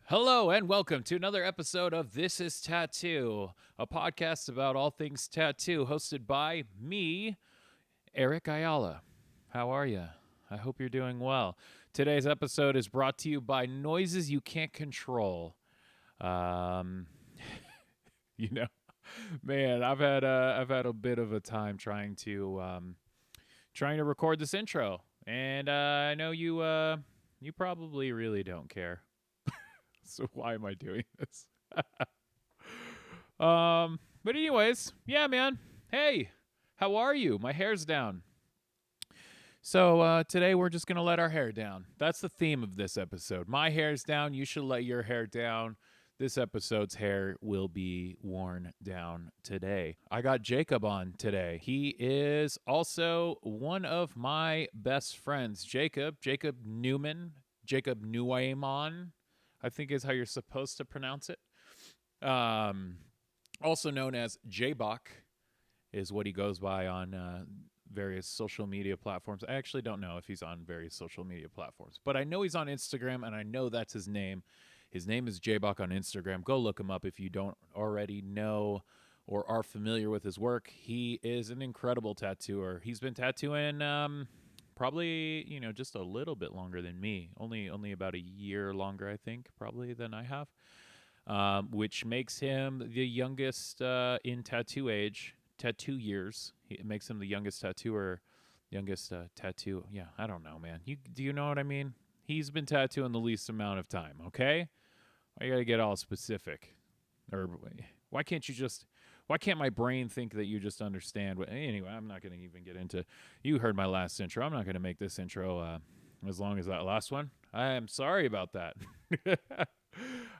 Hello and welcome to another episode of This is Tattoo, a podcast about all things tattoo, hosted by me, Eric Ayala. How are you? I hope you're doing well. Today's episode is brought to you by Noises You Can't Control. Um, you know, man, I've had a bit of a time trying to record this intro, and I know you probably really don't care. So why am I doing this? But anyways, yeah, man. Hey, how are you? My hair's down. So today we're just gonna let our hair down. That's the theme of this episode. My hair's down. You should let your hair down. This episode's hair will be worn down today. I got Jacob on today. He is also one of my best friends. Jacob Newman, Jacob Newman, I think is how you're supposed to pronounce it. Also known as Jaboc is what he goes by on various social media platforms. I actually don't know if he's on various social media platforms, but I know he's on Instagram, and I know that's his name. His name is Jaboc on Instagram. Go look him up if you don't already know or are familiar with his work. He is an incredible tattooer. He's been tattooing probably, just a little bit longer than me. Only about a year longer, I think, probably, than I have. Which makes him the youngest in tattoo years. It makes him the youngest tattooer, tattoo. Yeah, I don't know, man. Do you know what I mean? He's been tattooing the least amount of time, okay? Why you gotta get all specific? Or why can't my brain think that you just understand what? Anyway, I'm not gonna even get into. You heard my last intro. I'm not gonna make this intro as long as that last one. I am sorry about that.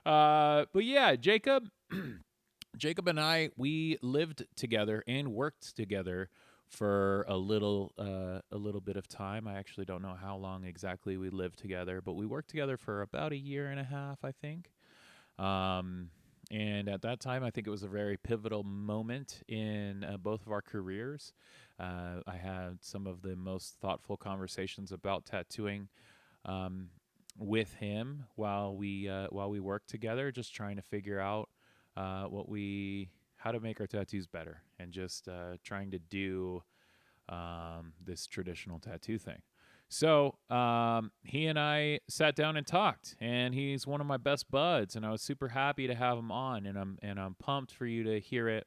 But yeah, Jacob and I, we lived together and worked together for a little bit of time. I actually don't know how long exactly we lived together, but we worked together for about a year and a half, I think. And at that time, I think it was a very pivotal moment in both of our careers. I had some of the most thoughtful conversations about tattooing with him while we worked together, just trying to figure out how to make our tattoos better, and just trying to do this traditional tattoo thing. So he and I sat down and talked, and he's one of my best buds, and I was super happy to have him on, and I'm pumped for you to hear it.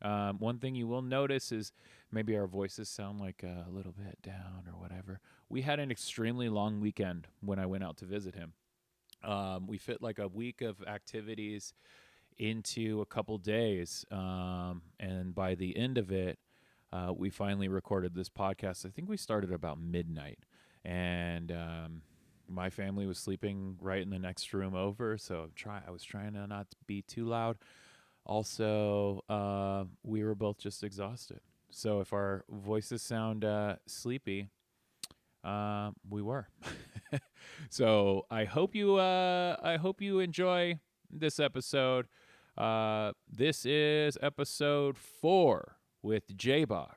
One thing you will notice is maybe our voices sound like a little bit down or whatever. We had an extremely long weekend when I went out to visit him. We fit like a week of activities into a couple days, and by the end of it, we finally recorded this podcast. I think we started about midnight, and my family was sleeping right in the next room over, so I was trying to not be too loud. Also, we were both just exhausted. So if our voices sound sleepy, we were. So I hope you enjoy this episode. This is episode 4 with Jaboc.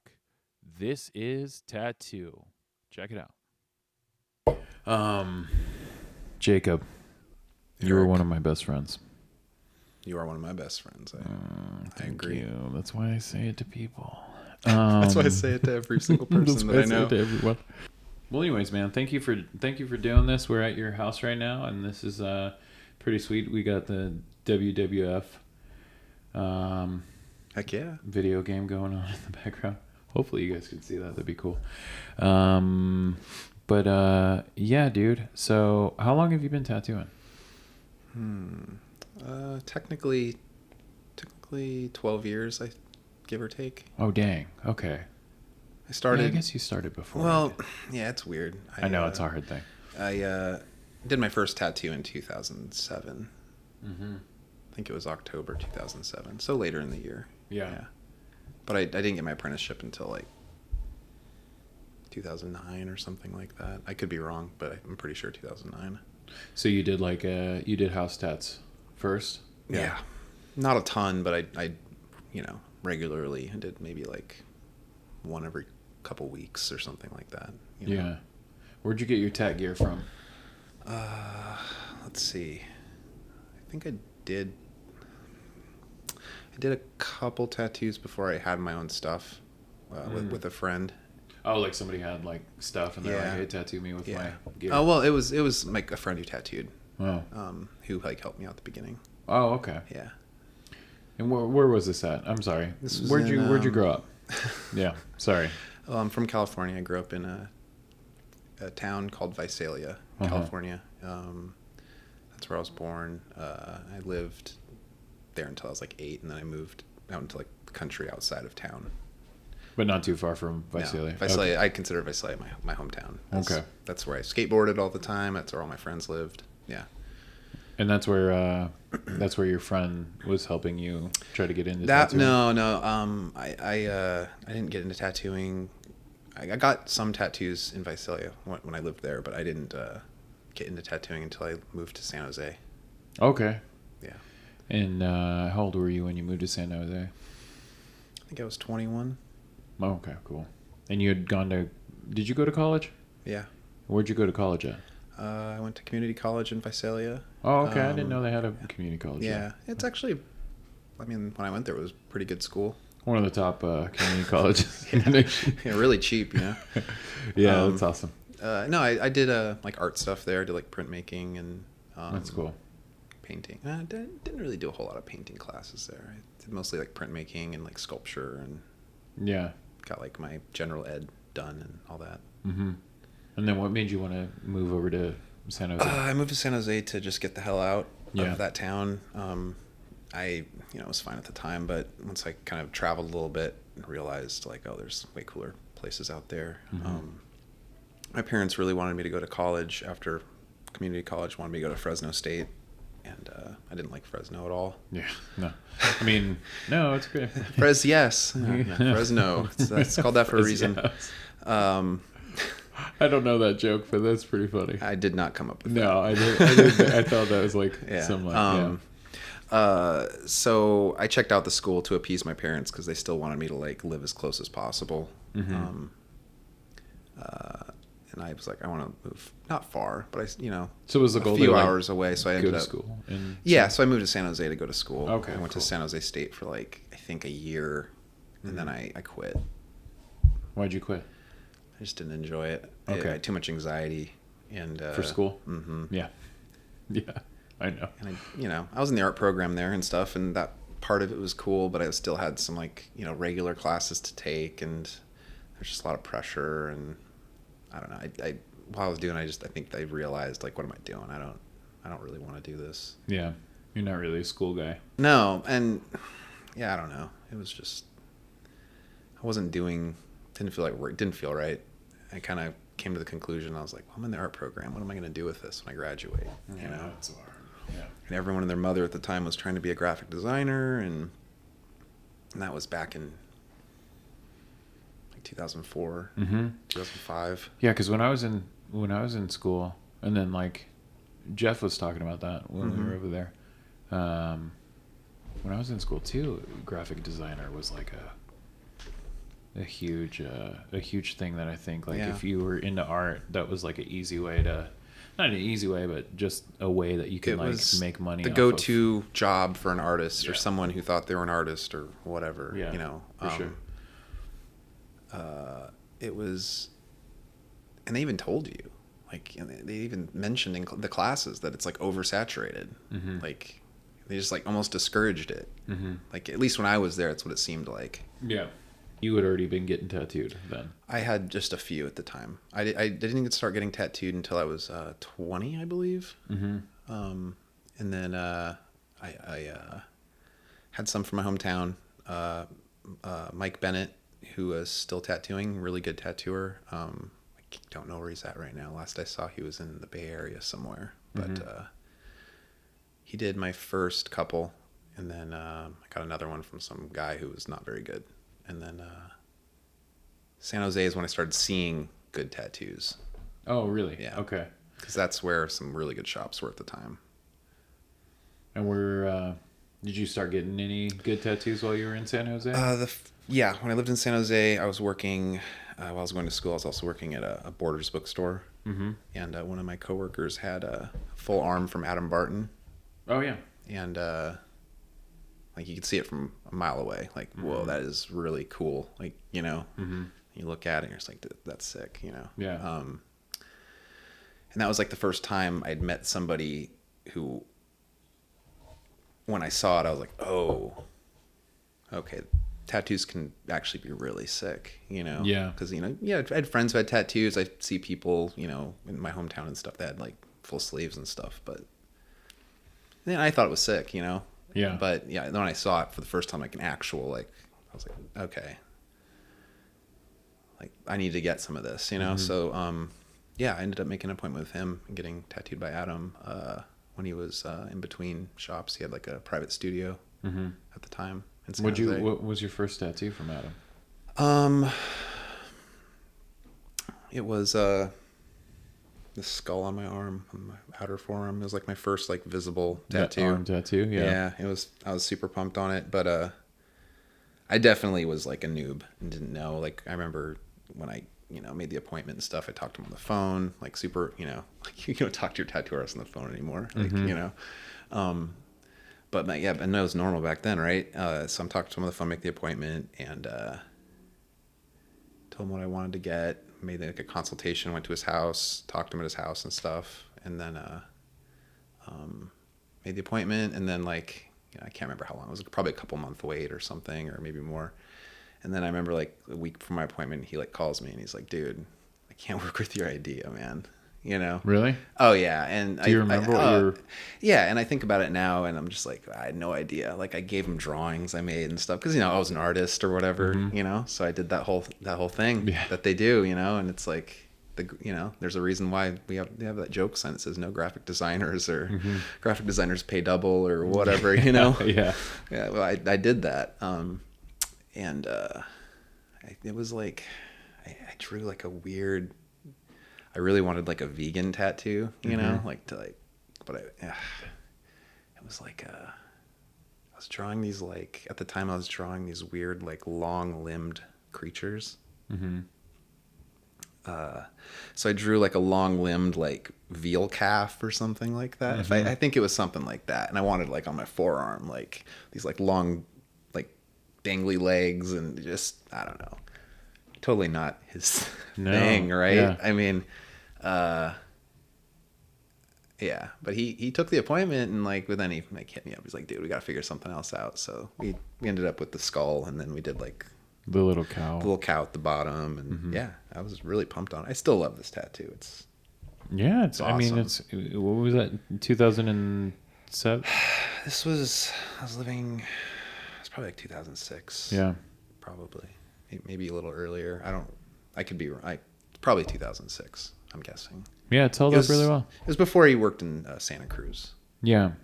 This is Tattoo. Check it out. Jacob, you were one of my best friends. You are one of my best friends. I agree. You. That's why I say it to people. That's why I say it to every single person that I know. To everyone. Well, anyways, man, thank you for doing this. We're at your house right now, and this is pretty sweet. We got the WWF Heck yeah. video game going on in the background. Hopefully you guys can see that. That'd be cool. But yeah, dude. So how long have you been tattooing? Technically 12 years, give or take. Oh, dang. Okay. I started. Yeah, I guess you started before. Well, yeah, it's weird. I know it's a hard thing. I did my first tattoo in 2007. Mm-hmm. I think it was October 2007, so later in the year. Yeah. But I didn't get my apprenticeship until like 2009 or something like that. I could be wrong, but I'm pretty sure 2009. So you did you did house tats first? Yeah. Not a ton, but I regularly. I did maybe like one every couple weeks or something like that. Yeah. Where'd you get your tat gear from? Let's see. think I did. I did a couple tattoos before I had my own stuff with a friend. Oh, like somebody had like stuff and they're like, Yeah. "Hey, tattoo me with Yeah. my gear." Oh well, it was like a friend who tattooed, Oh. who like helped me out at the beginning. Oh, okay. Yeah. And where was this at? I'm sorry. This was Where'd in, you grow up? Yeah. Sorry. I'm from California. I grew up in a town called Visalia, California. That's where I was born. I lived there until I was like 8, and then I moved out into like the country outside of town. But not too far from Visalia. No, Visalia. Okay. I consider Visalia my hometown. Okay. That's where I skateboarded all the time. That's where all my friends lived. Yeah. And that's where your friend was helping you try to get into That tattooing? no. I didn't get into tattooing. I got some tattoos in Visalia when I lived there, but I didn't get into tattooing until I moved to San Jose. Okay. Yeah. And how old were you when you moved to San Jose? I think I was 21. Oh, okay, cool. And you had gone to... Did you go to college? Yeah. Where'd you go to college at? I went to community college in Visalia. Oh, okay. I didn't know they had a community college. Yeah. It's actually, I mean, when I went there, it was a pretty good school. One of the top community colleges in the nation. Yeah, really cheap, you know? Yeah, that's awesome. No, I did like art stuff there. I did like printmaking and That's cool. painting. I didn't really do a whole lot of painting classes there. I did mostly like printmaking and like sculpture, and Yeah. got like my general ed done and all that. Mm-hmm. And then what made you want to move over to San Jose? I moved to San Jose to just get the hell out Yeah. of that town. I was fine at the time, but once I kind of traveled a little bit and realized like, oh, there's way cooler places out there. Mm-hmm. My parents really wanted me to go to college after community college, wanted me to go to Fresno State, and I didn't like Fresno at all. Yeah. No. I mean, no, it's great. Yes. Fresno. It's called that for a reason. Yes. I don't know that joke, but that's pretty funny. I did not come up with that. No, I did. I thought that was like some like So I checked out the school to appease my parents because they still wanted me to like live as close as possible. Mm-hmm. And I was like, I want to move not far, but So was the goal a few to, like, hours away. So I go ended to up school? In Yeah, so I moved to San Jose to go to school. Okay, I went cool. to San Jose State for like I think a year, and then I quit. Why'd you quit? I just didn't enjoy it. Okay. I had too much anxiety and For school? Mm-hmm. Yeah. Yeah, I know. And I was in the art program there and stuff, and that part of it was cool, but I still had some like regular classes to take, and there's just a lot of pressure, and I don't know. I while I was doing it, I think I realized like, what am I doing? I don't really want to do this. Yeah, you're not really a school guy. No, and yeah, I don't know. It was just I wasn't doing. Didn't feel like work. Didn't feel right. I kind of came to the conclusion. I was like, well, I'm in the art program. What am I going to do with this when I graduate? That's hard. Yeah. And everyone and their mother at the time was trying to be a graphic designer, and that was back in like 2004, Mm-hmm. 2005. Yeah, because when I was in school, and then like Jeff was talking about that when we were over there. When I was in school too, graphic designer was like a huge thing that I think like if you were into art, that was like an easy way to, not an easy way, but just a way that you could like make money. The off go-to job for an artist or Yeah. someone who thought they were an artist or whatever. Yeah, for sure. It was, and they even told you, like they even mentioned in the classes that it's like oversaturated. Mm-hmm. Like they just like almost discouraged it. Mm-hmm. Like at least when I was there, it's what it seemed like. Yeah. You had already been getting tattooed then. I had just a few at the time. I didn't start getting tattooed until I was 20, I believe. Mm-hmm. And then I had some from my hometown. Mike Bennett, who is still tattooing, really good tattooer. I don't know where he's at right now. Last I saw, he was in the Bay Area somewhere. But he did my first couple, and then I got another one from some guy who was not very good. And then San Jose is when I started seeing good tattoos. Oh, really? Yeah. Okay. Because that's where some really good shops were at the time. And did you start getting any good tattoos while you were in San Jose? Yeah, when I lived in San Jose, I was working, while I was going to school, I was also working at a Borders bookstore. Mm-hmm. And one of my coworkers had a full arm from Adam Barton. Oh, yeah. and like you could see it from a mile away. Like, whoa, that is really cool. Like, you know, you look at it and you're just like, that's sick, you know? Yeah. And that was like the first time I'd met somebody who, when I saw it, I was like, oh, okay, tattoos can actually be really sick, you know? Yeah. Because, you know, yeah, I had friends who had tattoos. I see people, you know, in my hometown and stuff that had like full sleeves and stuff. But then I thought it was sick, you know? Yeah. But yeah, then when I saw it for the first time, like an actual, like, I was like, okay, like I need to get some of this, you know? So, yeah, I ended up making an appointment with him and getting tattooed by Adam when he was in between shops. He had like a private studio at the time in San Jose. What was your first tattoo from Adam? It was the skull on my arm, on my outer forearm. It was like my first like visible tattoo. That arm tattoo, yeah. Yeah, it was. I was super pumped on it, but I definitely was like a noob and didn't know. Like I remember when I made the appointment and stuff. I talked to him on the phone, like super, like you don't talk to your tattoo artist on the phone anymore, like but yeah, but no, it was normal back then, right? So I'm talking to him on the phone, make the appointment, and told him what I wanted to get. Made like a consultation, went to his house, talked to him at his house and stuff, and then made the appointment, and then like I can't remember how long. It was probably a couple month wait or something, or maybe more. And then I remember like a week before my appointment, he like calls me and he's like, "Dude, I can't work with your idea, man." You know? Really? Oh yeah. And do you remember what you were? Yeah, and I think about it now, and I'm just like, I had no idea. Like I gave him drawings I made and stuff because I was an artist or whatever, So I did that whole thing that they do, and it's like there's a reason why they have that joke sign that says no graphic designers or graphic designers pay double or whatever, Yeah. Yeah. Well, I did that. And it was like I drew like a weird. I really wanted like a vegan tattoo, like to like, but it was like I was drawing these like at the time I was drawing these weird like long-limbed creatures. So I drew like a long-limbed like veal calf or something like that. If I think it was something like that, and I wanted like on my forearm like these like long dangly legs and just I don't know, totally not his thing, right? Yeah. I mean, yeah, but he took the appointment and but then he like hit me up. He's like, "Dude, we got to figure something else out." So we ended up with the skull, and then we did like the little cow at the bottom, and yeah, I was really pumped on it. I still love this tattoo. It's awesome. I mean, what was that, 2007? This was I was living. Probably like 2006. Yeah. Probably. Maybe a little earlier. I could be right. Probably 2006, I'm guessing. Yeah, it's held up really well. It was before he worked in Santa Cruz. Yeah.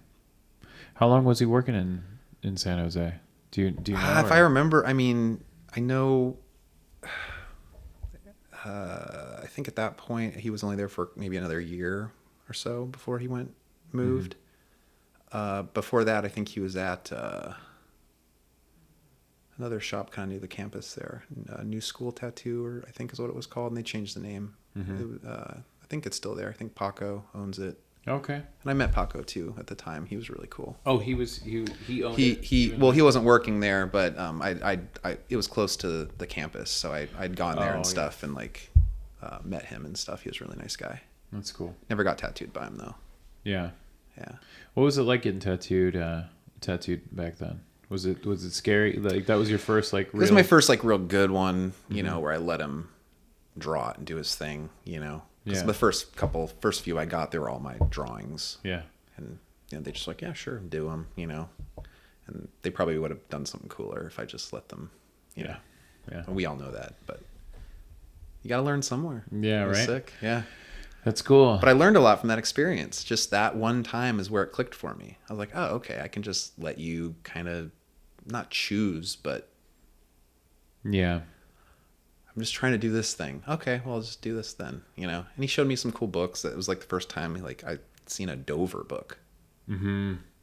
How long was he working in San Jose? Do you know? If I remember, I mean, I know, I think at that point he was only there for maybe another year or so before he moved. Before that, I think he was at another shop kind of near the campus there, New School Tattoo, or I think is what it was called, and they changed the name. I think it's still there. I think Paco owns it. Okay. And I met Paco too at the time. He was really cool. Oh, he owned it. He wasn't working there, but I it was close to the campus, so I'd gone there and stuff, and like met him and stuff. He was a really nice guy. That's cool. Never got tattooed by him though. Yeah. Yeah. What was it like getting tattooed back then? Was it scary? Like that was your first like real... It was my first like real good one, where I let him draw it and do his thing, Yeah. The first few I got, they were all my drawings. Yeah. And they just like, yeah, sure, do them, And they probably would have done something cooler if I just let them, Yeah. And we all know that, but you got to learn somewhere. Yeah, right. Sick. Yeah. That's cool. But I learned a lot from that experience. Just that one time is where it clicked for me. I was like, oh, okay, I can just let you kind of not choose, but yeah, I'm just trying to do this thing. Okay, well, I'll just do this then, And he showed me some cool books. That was like the first time I'd seen a Dover book,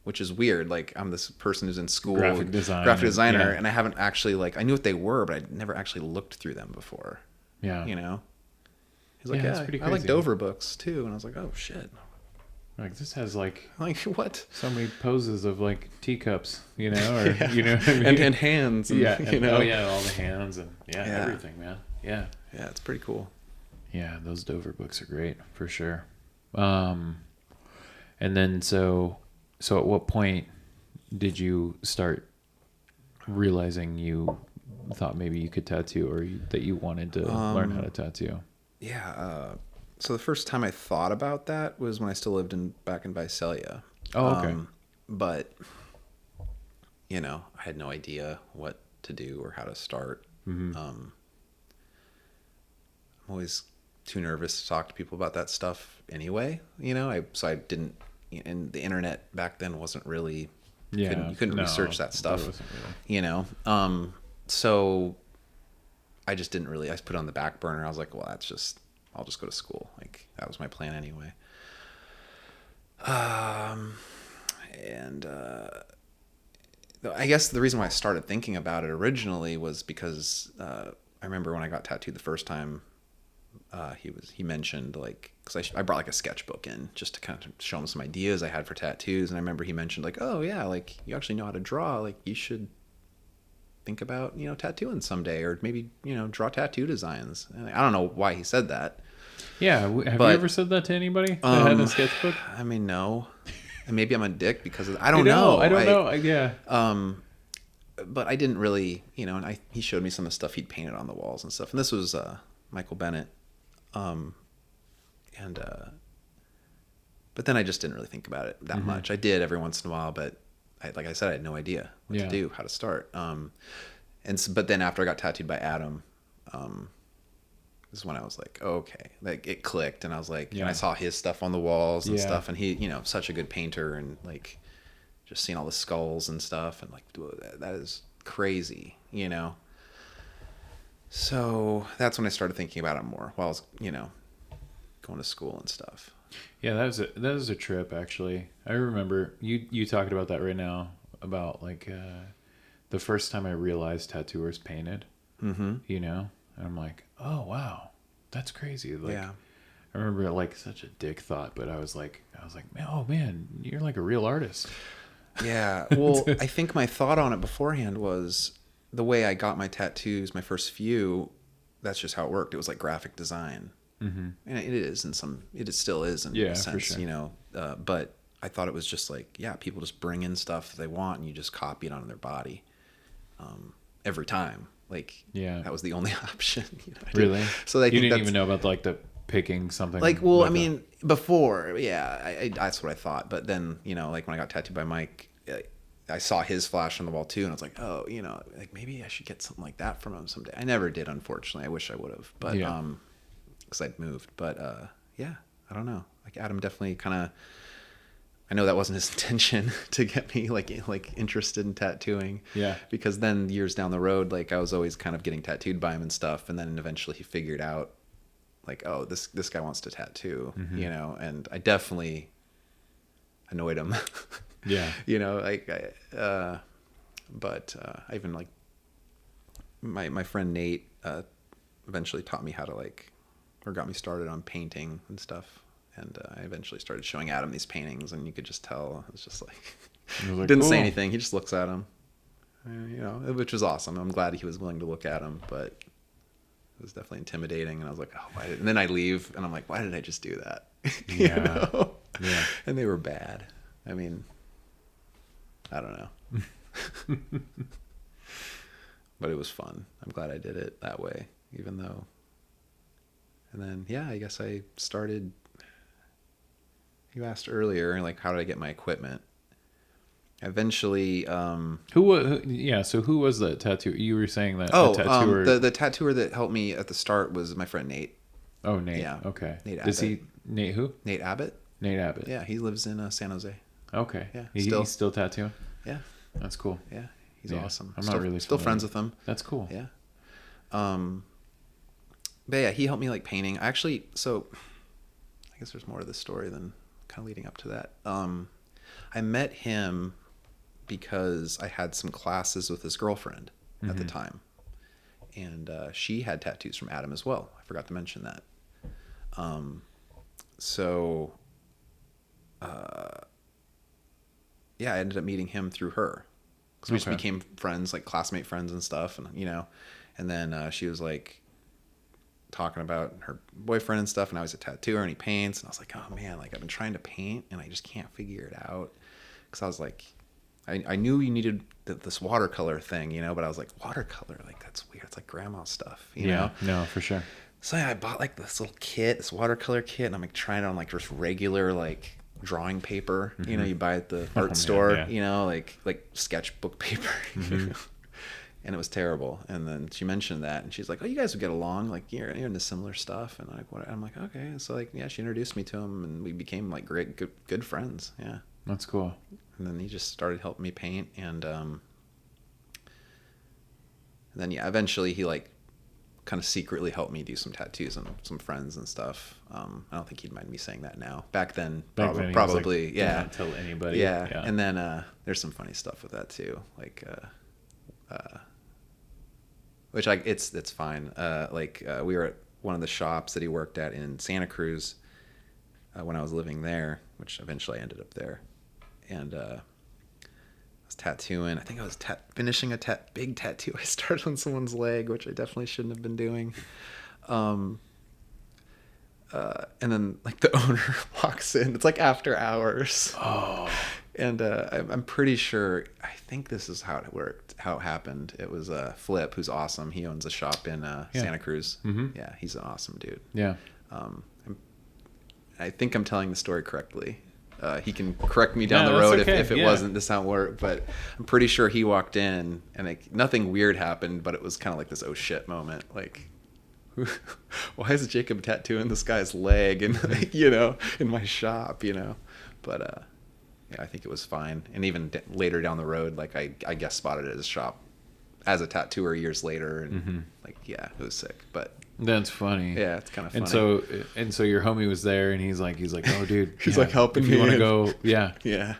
which is weird. Like I'm this person who's in school, graphic designer, and I haven't actually I knew what they were, but I'd never actually looked through them before. Yeah, He's like, yeah, I like Dover books too, and I was like, oh shit. Like, this has like Like, what? so many poses of like teacups, you know, or Yeah. you know what I mean? And hands. And, Yeah. you know. Oh yeah, all the hands and Yeah. everything, man. Yeah. Yeah, it's pretty cool. Yeah, those Dover books are great for sure. Um, and then so at what point did you start realizing you thought maybe you could tattoo, or that you wanted to learn how to tattoo? Yeah. So the first time I thought about that was when I still lived back in Visalia. Oh, okay. But you know, I had no idea what to do or how to start. Mm-hmm. I'm always too nervous to talk to people about that stuff anyway. You know, I didn't. And the internet back then wasn't really. Yeah, you couldn't research that stuff. Really. You know, so I just didn't really. I put it on the back burner. I was like, well, I'll just go to school. Like, that was my plan anyway. And I guess the reason why I started thinking about it originally was because I remember when I got tattooed the first time, he mentioned, like, because I brought like a sketchbook in just to kind of show him some ideas I had for tattoos, and I remember he mentioned, like, oh yeah, like, you actually know how to draw, like, you should think about, you know, tattooing someday, or maybe, you know, draw tattoo designs. And I don't know why he said that. Yeah, have you ever said that to anybody that had a sketchbook? I mean, no. And maybe I'm a dick because I don't know. I don't know. Yeah. But I didn't really, you know, and he showed me some of the stuff he'd painted on the walls and stuff. And this was Michael Bennett. But then I just didn't really think about it that much. I did every once in a while, but like I said, I had no idea what to do, how to start. But then after I got tattooed by Adam, this is when I was like, oh, okay, like, it clicked, and I was like, and I saw his stuff on the walls and stuff, and he, you know, such a good painter, and like, just seeing all the skulls and stuff, and like, that is crazy, you know. So that's when I started thinking about it more while I was, you know, going to school and stuff. Yeah, that was a trip, actually. I remember you talking about that right now, about like the first time I realized tattooers painted. You know, and I'm like, oh wow, that's crazy. Like, Yeah. I remember, like, such a dick thought, but I was like, oh man, you're like a real artist. Yeah. Well, I think my thought on it beforehand was the way I got my tattoos, my first few. That's just how it worked. It was like graphic design. And it still is in a sense, for sure. you know, but I thought it was just like, yeah, people just bring in stuff they want and you just copy it onto their body every time. Like, that was the only option. You know, really? So you didn't even know about like the picking something? Like, well, I mean, before, yeah, that's what I thought. But then, you know, like when I got tattooed by Mike, I saw his flash on the wall too, and I was like, oh, you know, like, maybe I should get something like that from him someday. I never did, unfortunately. I wish I would have, but because I'd moved. But yeah, I don't know. Like, Adam definitely kind of. I know that wasn't his intention to get me like interested in tattooing. Yeah. Because then years down the road, like, I was always kind of getting tattooed by him and stuff, and then eventually he figured out, like, oh, this guy wants to tattoo, you know, and I definitely annoyed him. Yeah. You know, like, but I even, like, my friend Nate eventually taught me how to, like, or got me started on painting and stuff. And I eventually started showing Adam these paintings, and you could just tell it was just like, didn't say anything. He just looks at them, you know, which was awesome. I'm glad he was willing to look at them, but it was definitely intimidating. And I was like, oh, and then I leave, and I'm like, why did I just do that? You know? Yeah. And they were bad. I mean, I don't know. But it was fun. I'm glad I did it that way, even though. And then, yeah, I guess I started. You asked earlier, like, how did I get my equipment? Eventually, So who was the tattoo? You were saying that the tattooer. The tattooer that helped me at the start was my friend Nate. Oh, Nate. Yeah. Okay. Nate Does Abbott. Nate who? Nate Abbott. Nate Abbott. Yeah, he lives in San Jose. Okay. Yeah. He's still tattooing. Yeah. That's cool. Yeah, he's awesome. I'm not really still familiar. friends with him. That's cool. Yeah. But yeah, he helped me, like, painting. Actually, so I guess there's more to this story than kind of leading up to that. I met him because I had some classes with his girlfriend at the time, and she had tattoos from Adam as well. I forgot to mention that. So yeah, I ended up meeting him through her. Because we just Okay. became friends, like classmate friends and stuff. And then she was like talking about her boyfriend and stuff. And I was a tattooer and he paints. And I was like, oh man, like I've been trying to paint and I just can't figure it out. Because I was like, I knew you needed this watercolor thing, but I was like, watercolor, like that's weird. It's like grandma stuff, you know? No, for sure. So yeah, I bought like this little kit, this watercolor kit, and I'm like trying it on like just regular like drawing paper. You buy at the art store, yeah. like sketchbook paper. And it was terrible. And then she mentioned that, and she's like, "Oh, you guys would get along. Like you're into similar stuff." And like, what? I'm like, okay. So like, yeah, she introduced me to him, and we became like great, good friends. Yeah. That's cool. And then he just started helping me paint, and then yeah, eventually he like kind of secretly helped me do some tattoos on some friends and stuff. I don't think he'd mind me saying that now. Back then, probably, like, yeah. Don't tell anybody. Yeah. And then there's some funny stuff with that too, like which it's fine. We were at one of the shops that he worked at in Santa Cruz when I was living there, which eventually I ended up there, and I was tattooing. I think I was finishing a big tattoo I started on someone's leg, which I definitely shouldn't have been doing. And then like the owner walks in. It's like after hours. Oh. And I'm pretty sure. I think this is how it worked. How it happened. It was Flip, who's awesome. He owns a shop in Santa Cruz. Mm-hmm. Yeah, he's an awesome dude. Yeah. I think I'm telling the story correctly. He can correct me down the that's road okay. if it wasn't this how it worked. But I'm pretty sure he walked in and nothing weird happened, but it was kind of like this oh shit moment. Like, why is Jacob tattooing this guy's leg and in my shop, But yeah, I think it was fine. And even later down the road, like I guest spotted at his shop as a tattooer years later, and like yeah, it was sick. But that's funny. yeah, it's kind of funny. And so your homie was there, and he's like, oh, dude, he's like helping if me. You want to go? Yeah, yeah.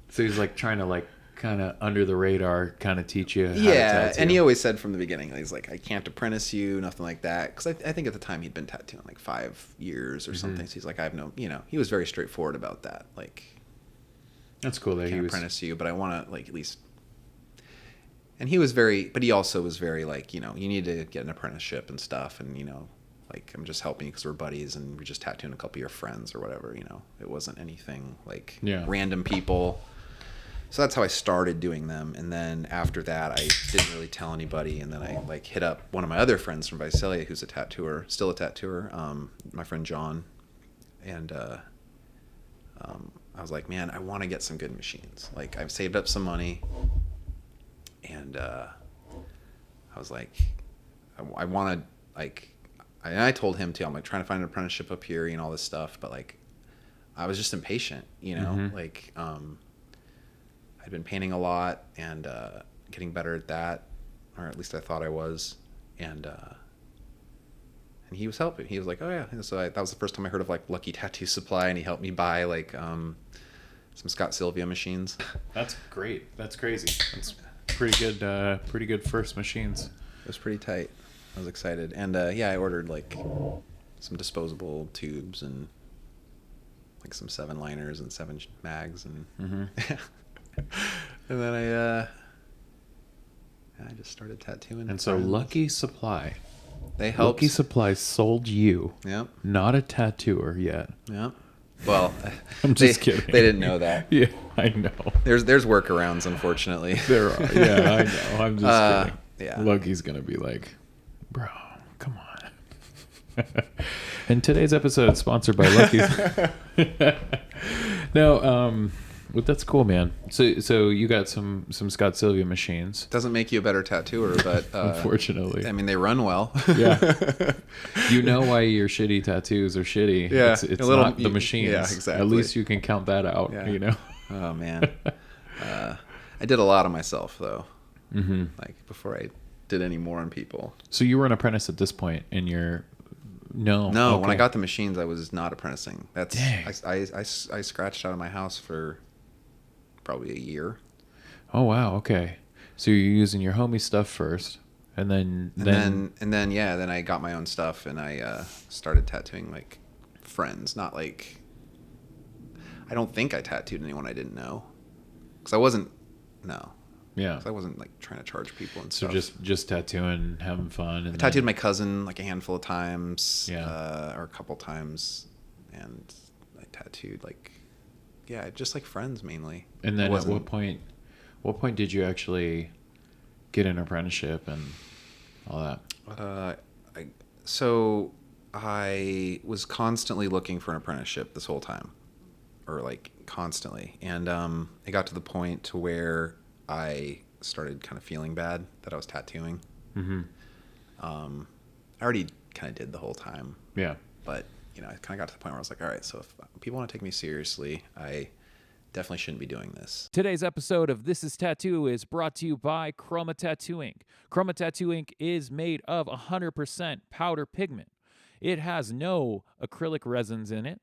So he's like trying to like kind of under the radar, kind of teach you. How to tattoo. And he always said from the beginning, he's like, I can't apprentice you, nothing like that. Because I think at the time he'd been tattooing like 5 years or something. So he's like, I have no, he was very straightforward about that. Like, that's cool that he was apprentice you, but I want to like at least. And he was but he also was very like, you need to get an apprenticeship and stuff, and like I'm just helping you because we're buddies and we're just tattooing a couple of your friends or whatever. It wasn't anything like random people. So that's how I started doing them, and then after that, I didn't really tell anybody, and then I like hit up one of my other friends from Visalia, who's a tattooer, still a tattooer, my friend John, and I was like, man, I want to get some good machines. Like I've saved up some money, and I was like, I want to like, and I told him too. I'm like trying to find an apprenticeship up here, all this stuff, but like, I was just impatient, like. I'd been painting a lot and getting better at that, or at least I thought I was, and he was helping. He was like, "Oh yeah," and so that was the first time I heard of like Lucky Tattoo Supply, and he helped me buy like some Scott Sylvia machines. That's great. That's crazy. That's pretty good first machines. It was pretty tight. I was excited, and yeah, I ordered like some disposable tubes and like some 7 liners and 7 mags, and and then I just started tattooing. And so friends. Lucky Supply. They helped. Lucky Supply sold you. Yep. Not a tattooer yet. Yep. Well, I'm just kidding. They didn't know that. Yeah, I know. There's workarounds, unfortunately. There are. Yeah, I know. I'm just kidding. Yeah. Lucky's gonna be like, bro, come on. And today's episode is sponsored by Lucky's. No, well, that's cool, man. So you got some Scott Sylvia machines. Doesn't make you a better tattooer, but unfortunately, I mean they run well. Yeah. You know why your shitty tattoos are shitty? Yeah, it's not the machines. Yeah, exactly. At least you can count that out. Yeah. Oh man, I did a lot of myself though. Mm-hmm. Like before I did any more on people. So you were an apprentice at this point, and you're no. Okay. When I got the machines, I was not apprenticing. That's dang. I scratched out of my house for probably a year. Oh wow, okay. So you're using your homie stuff first, and then I got my own stuff, and I started tattooing like friends, not like I don't think I tattooed anyone I didn't know. Because I wasn't, no. Yeah. 'Cause I wasn't like trying to charge people and So stuff. just tattooing, having fun. And I tattooed my cousin like a handful of times, Yeah. or a couple times, and I tattooed like, yeah, just like friends mainly. And then at what point did you actually get an apprenticeship and all that? So I was constantly looking for an apprenticeship this whole time, or like constantly, and it got to the point to where I started kind of feeling bad that I was tattooing. Mm-hmm. I already kind of did the whole time. Yeah. But, I kind of got to the point where I was like, all right, so if people want to take me seriously, I definitely shouldn't be doing this. Today's episode of This is Tattoo is brought to you by Chroma Tattoo Ink. Chroma Tattoo Ink is made of 100% powder pigment. It has no acrylic resins in it,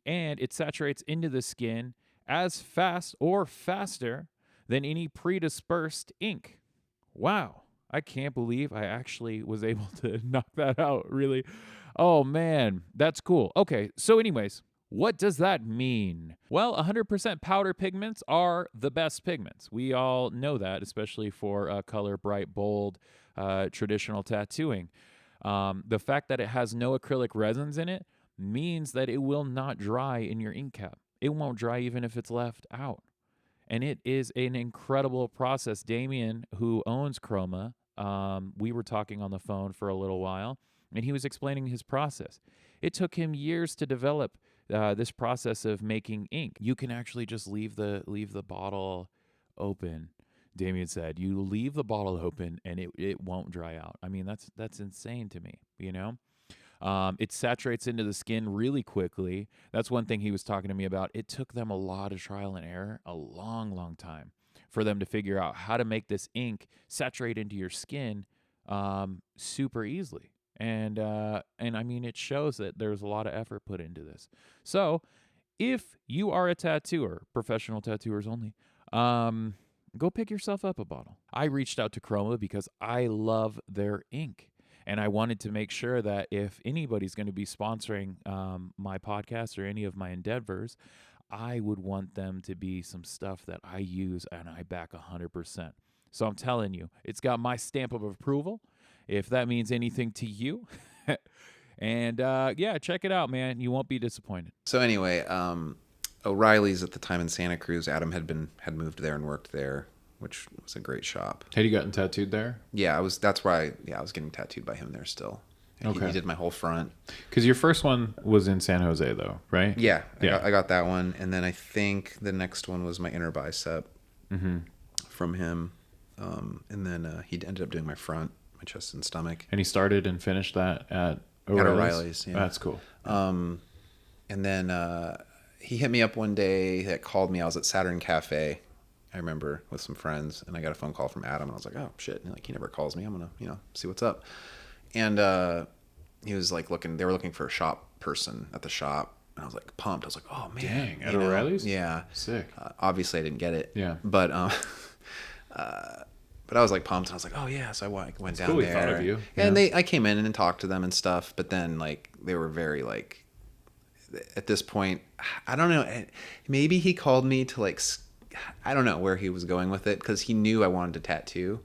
and it saturates into the skin as fast or faster than any predispersed ink. Wow. I can't believe I actually was able to knock that out, really. Oh, man. That's cool. Okay, so anyways, what does that mean? Well, 100% powder pigments are the best pigments. We all know that, especially for color, bright, bold, traditional tattooing. The fact that it has no acrylic resins in it means that it will not dry in your ink cap. It won't dry even if it's left out. And it is an incredible process. Damien, who owns Chroma, we were talking on the phone for a little while, and he was explaining his process. It took him years to develop this process of making ink. You can actually just leave the bottle open. Damien said, you leave the bottle open and it won't dry out. I mean, that's insane to me, It saturates into the skin really quickly. That's one thing he was talking to me about. It took them a lot of trial and error, a long, long time, for them to figure out how to make this ink saturate into your skin super easily. And I mean, it shows that there's a lot of effort put into this. So if you are a tattooer, professional tattooers only, go pick yourself up a bottle. I reached out to Chroma because I love their ink. And I wanted to make sure that if anybody's going to be sponsoring my podcast or any of my endeavors, I would want them to be some stuff that I use and I back 100%. So I'm telling you, it's got my stamp of approval, if that means anything to you. And yeah, check it out, man. You won't be disappointed. So anyway, O'Reilly's at the time in Santa Cruz. Adam had moved there and worked there, which was a great shop. Had you gotten tattooed there? Yeah, that's where I was getting tattooed by him there still. Okay. He did my whole front. Because your first one was in San Jose, though, right? Yeah. I got that one. And then I think the next one was my inner bicep from him. And then he ended up doing my front, my chest and stomach. And he started and finished that at O'Reilly's? Yeah. That's cool. And then he hit me up one day, that called me. I was at Saturn Cafe, I remember, with some friends, and I got a phone call from Adam, and I was like, oh shit, and he never calls me. I'm gonna see what's up. And he was like they were looking for a shop person at the shop, and I was like pumped. I was like, oh man. Dang, at O'Reilly's? Yeah. Sick. Obviously I didn't get it. Yeah. But I was like pumped, and I was like, oh yeah. So I went down cool there. He thought of you. And I came in and talked to them and stuff, but then like they were very like, at this point, I don't know, maybe he called me to like, I don't know where he was going with it, because he knew I wanted to tattoo.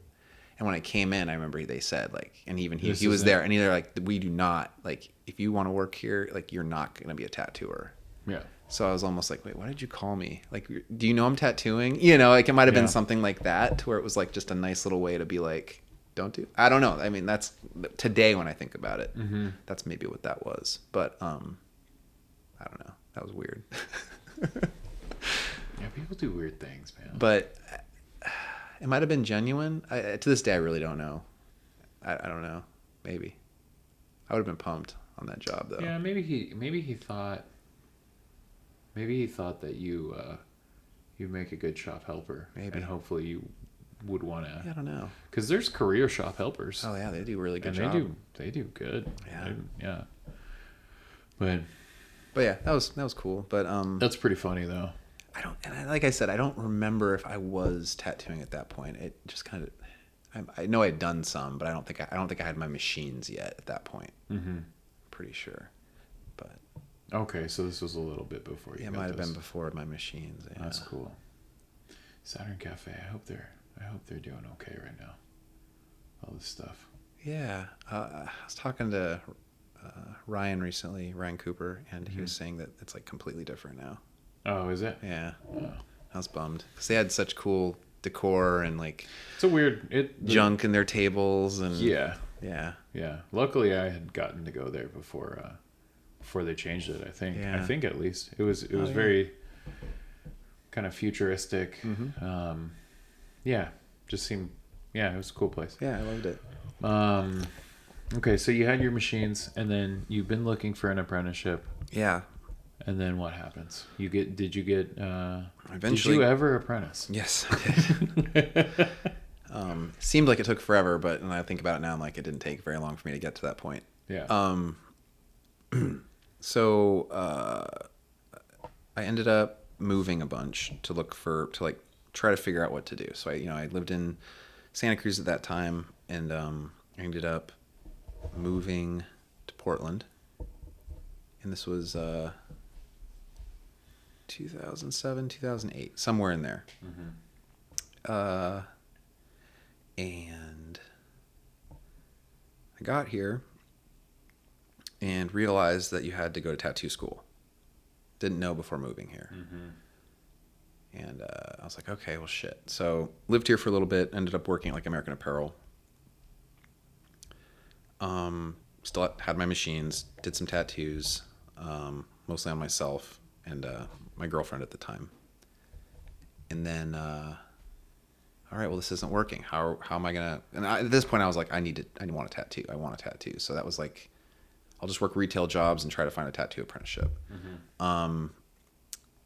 And when I came in, I remember they said like, and even he was there, and they're like, we do not, like, if you want to work here, like, you're not going to be a tattooer. Yeah. So I was almost like, wait, why did you call me? Like, do you know I'm tattooing? Like it might have been something like that, to where it was like just a nice little way to be like, don't do. I don't know. I mean, that's today when I think about it, that's maybe what that was. But I don't know. That was weird. Yeah, people do weird things, man. But it might have been genuine. To this day, I really don't know. I don't know. Maybe I would have been pumped on that job, though. Yeah, maybe he thought that you make a good shop helper. Maybe. And hopefully you would want to. Yeah, I don't know. Because there's career shop helpers. Oh yeah, they do a really good and job. They do good. Yeah. Yeah. But yeah, that was cool. But that's pretty funny though. Like I said, I don't remember if I was tattooing at that point. It just kind of, I know I'd done some, but I don't think I had my machines yet at that point. Mm-hmm. Pretty sure, but Okay, so this was a little bit before you. Yeah, it got might have those. been before my machines. Yeah. That's cool. Saturn Cafe. I hope they're doing okay right now. All this stuff. Yeah, I was talking to Ryan recently, Ryan Cooper, and he was saying that it's like completely different now. Oh, is it? Yeah, Oh. I was bummed because they had such cool decor and like It's a weird junk in their tables and Yeah. yeah. Luckily, I had gotten to go there before they changed it. I think. Yeah. I think at least it was yeah. very kind of futuristic. Mm-hmm. Yeah, just seemed. Yeah, it was a cool place. Yeah, I loved it. Okay, so you had your machines, and then you've been looking for an apprenticeship. Yeah. And then what happens? Did you get? Eventually. Did you ever apprentice? Yes, I did. Seemed like it took forever, but when I think about it now, I'm like, it didn't take very long for me to get to that point. Yeah. So I ended up moving a bunch to like try to figure out what to do. So I lived in Santa Cruz at that time, and I ended up moving to Portland, and this was 2007, 2008, somewhere in there. And I got here and realized that you had to go to tattoo school. Didn't know before moving here. And I was like, okay, well, shit. So lived here for a little bit, ended up working at like American Apparel. Still had my machines, did some tattoos, mostly on myself and my girlfriend at the time. And then, all right, well, this isn't working. How am I gonna? And at this point, I was like, I want a tattoo. I want a tattoo. So that was like, I'll just work retail jobs and try to find a tattoo apprenticeship.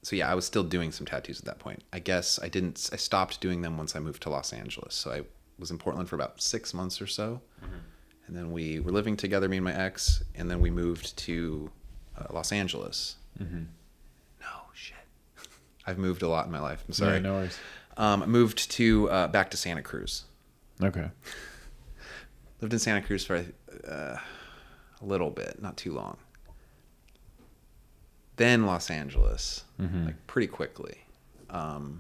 So yeah, I was still doing some tattoos at that point. I guess I stopped doing them once I moved to Los Angeles. So I was in Portland for about 6 months or so. And then we were living together, me and my ex, and then we moved to Los Angeles. No, shit. I've moved a lot in my life. I'm sorry. Yeah, no worries. I moved to back to Santa Cruz. Okay. Lived in Santa Cruz for a little bit, not too long. Then Los Angeles, like pretty quickly. Because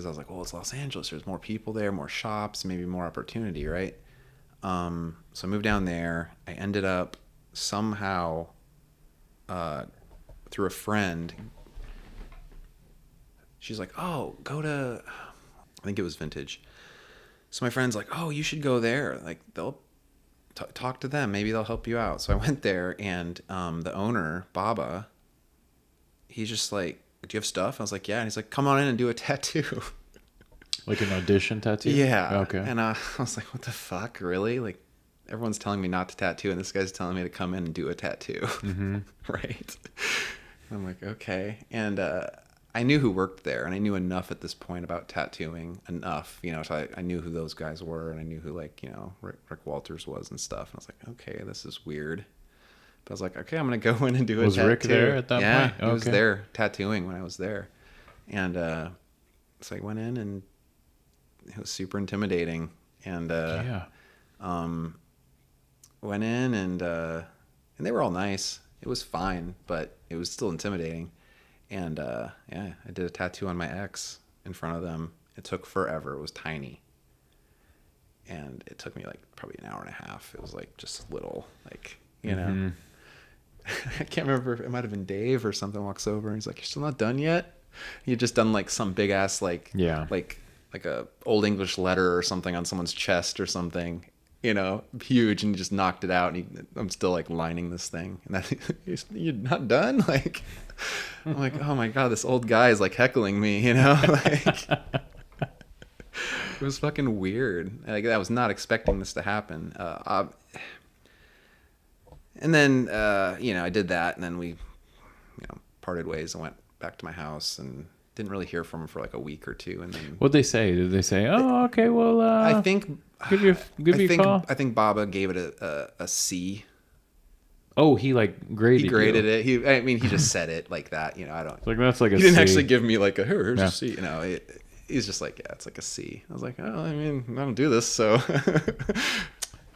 I was like, well, it's Los Angeles. There's more people there, more shops, maybe more opportunity, right? So I moved down there. I ended up somehow, through a friend, she's like, oh, go to, I think it was Vintage. So my friend's like, oh, you should go there. Like, they'll talk to them. Maybe they'll help you out. So I went there, and the owner, Baba, he's just like, do you have stuff? I was like, yeah. And he's like, come on in and do a tattoo. Like an audition tattoo? Yeah. Okay. And I was like, what the fuck? Really? Like, everyone's telling me not to tattoo, and this guy's telling me to come in and do a tattoo. Right? I'm like, okay. And I knew who worked there, and I knew enough at this point about tattooing, so I knew who those guys were, and I knew who, like, Rick Walters was and stuff. And I was like, okay, this is weird. But I was like, okay, I'm going to go in and do a tattoo. Was Rick there at that point? Yeah, he was there tattooing when I was there. And so I went in, and it was super intimidating. And went in, and they were all nice. It was fine, but it was still intimidating. And yeah, I did a tattoo on my ex in front of them. It took forever. It was tiny. And it took me like probably an hour and a half. It was like just little, like, I can't remember. It might have been Dave or something walks over and he's like, you're still not done yet? He had just done like some big ass, like a old English letter or something on someone's chest or something, huge, and he just knocked it out. And I'm still like lining this thing. And that, you're not done? Like, I'm like, oh my God, this old guy is like heckling me, like, it was fucking weird. Like, I was not expecting this to happen. And then, I did that, and then we, parted ways and went back to my house, and didn't really hear from him for like a week or two. And then what'd they say? Did they say, "Oh, okay, well, I think give you a call"? I think Baba gave it a C. Oh, he like graded. He graded it. He just said it like that. I don't. Like that's like a. He didn't C. actually give me like here's a C. He's just like, yeah, it's like a C. I was like, oh, I mean, I don't do this, so.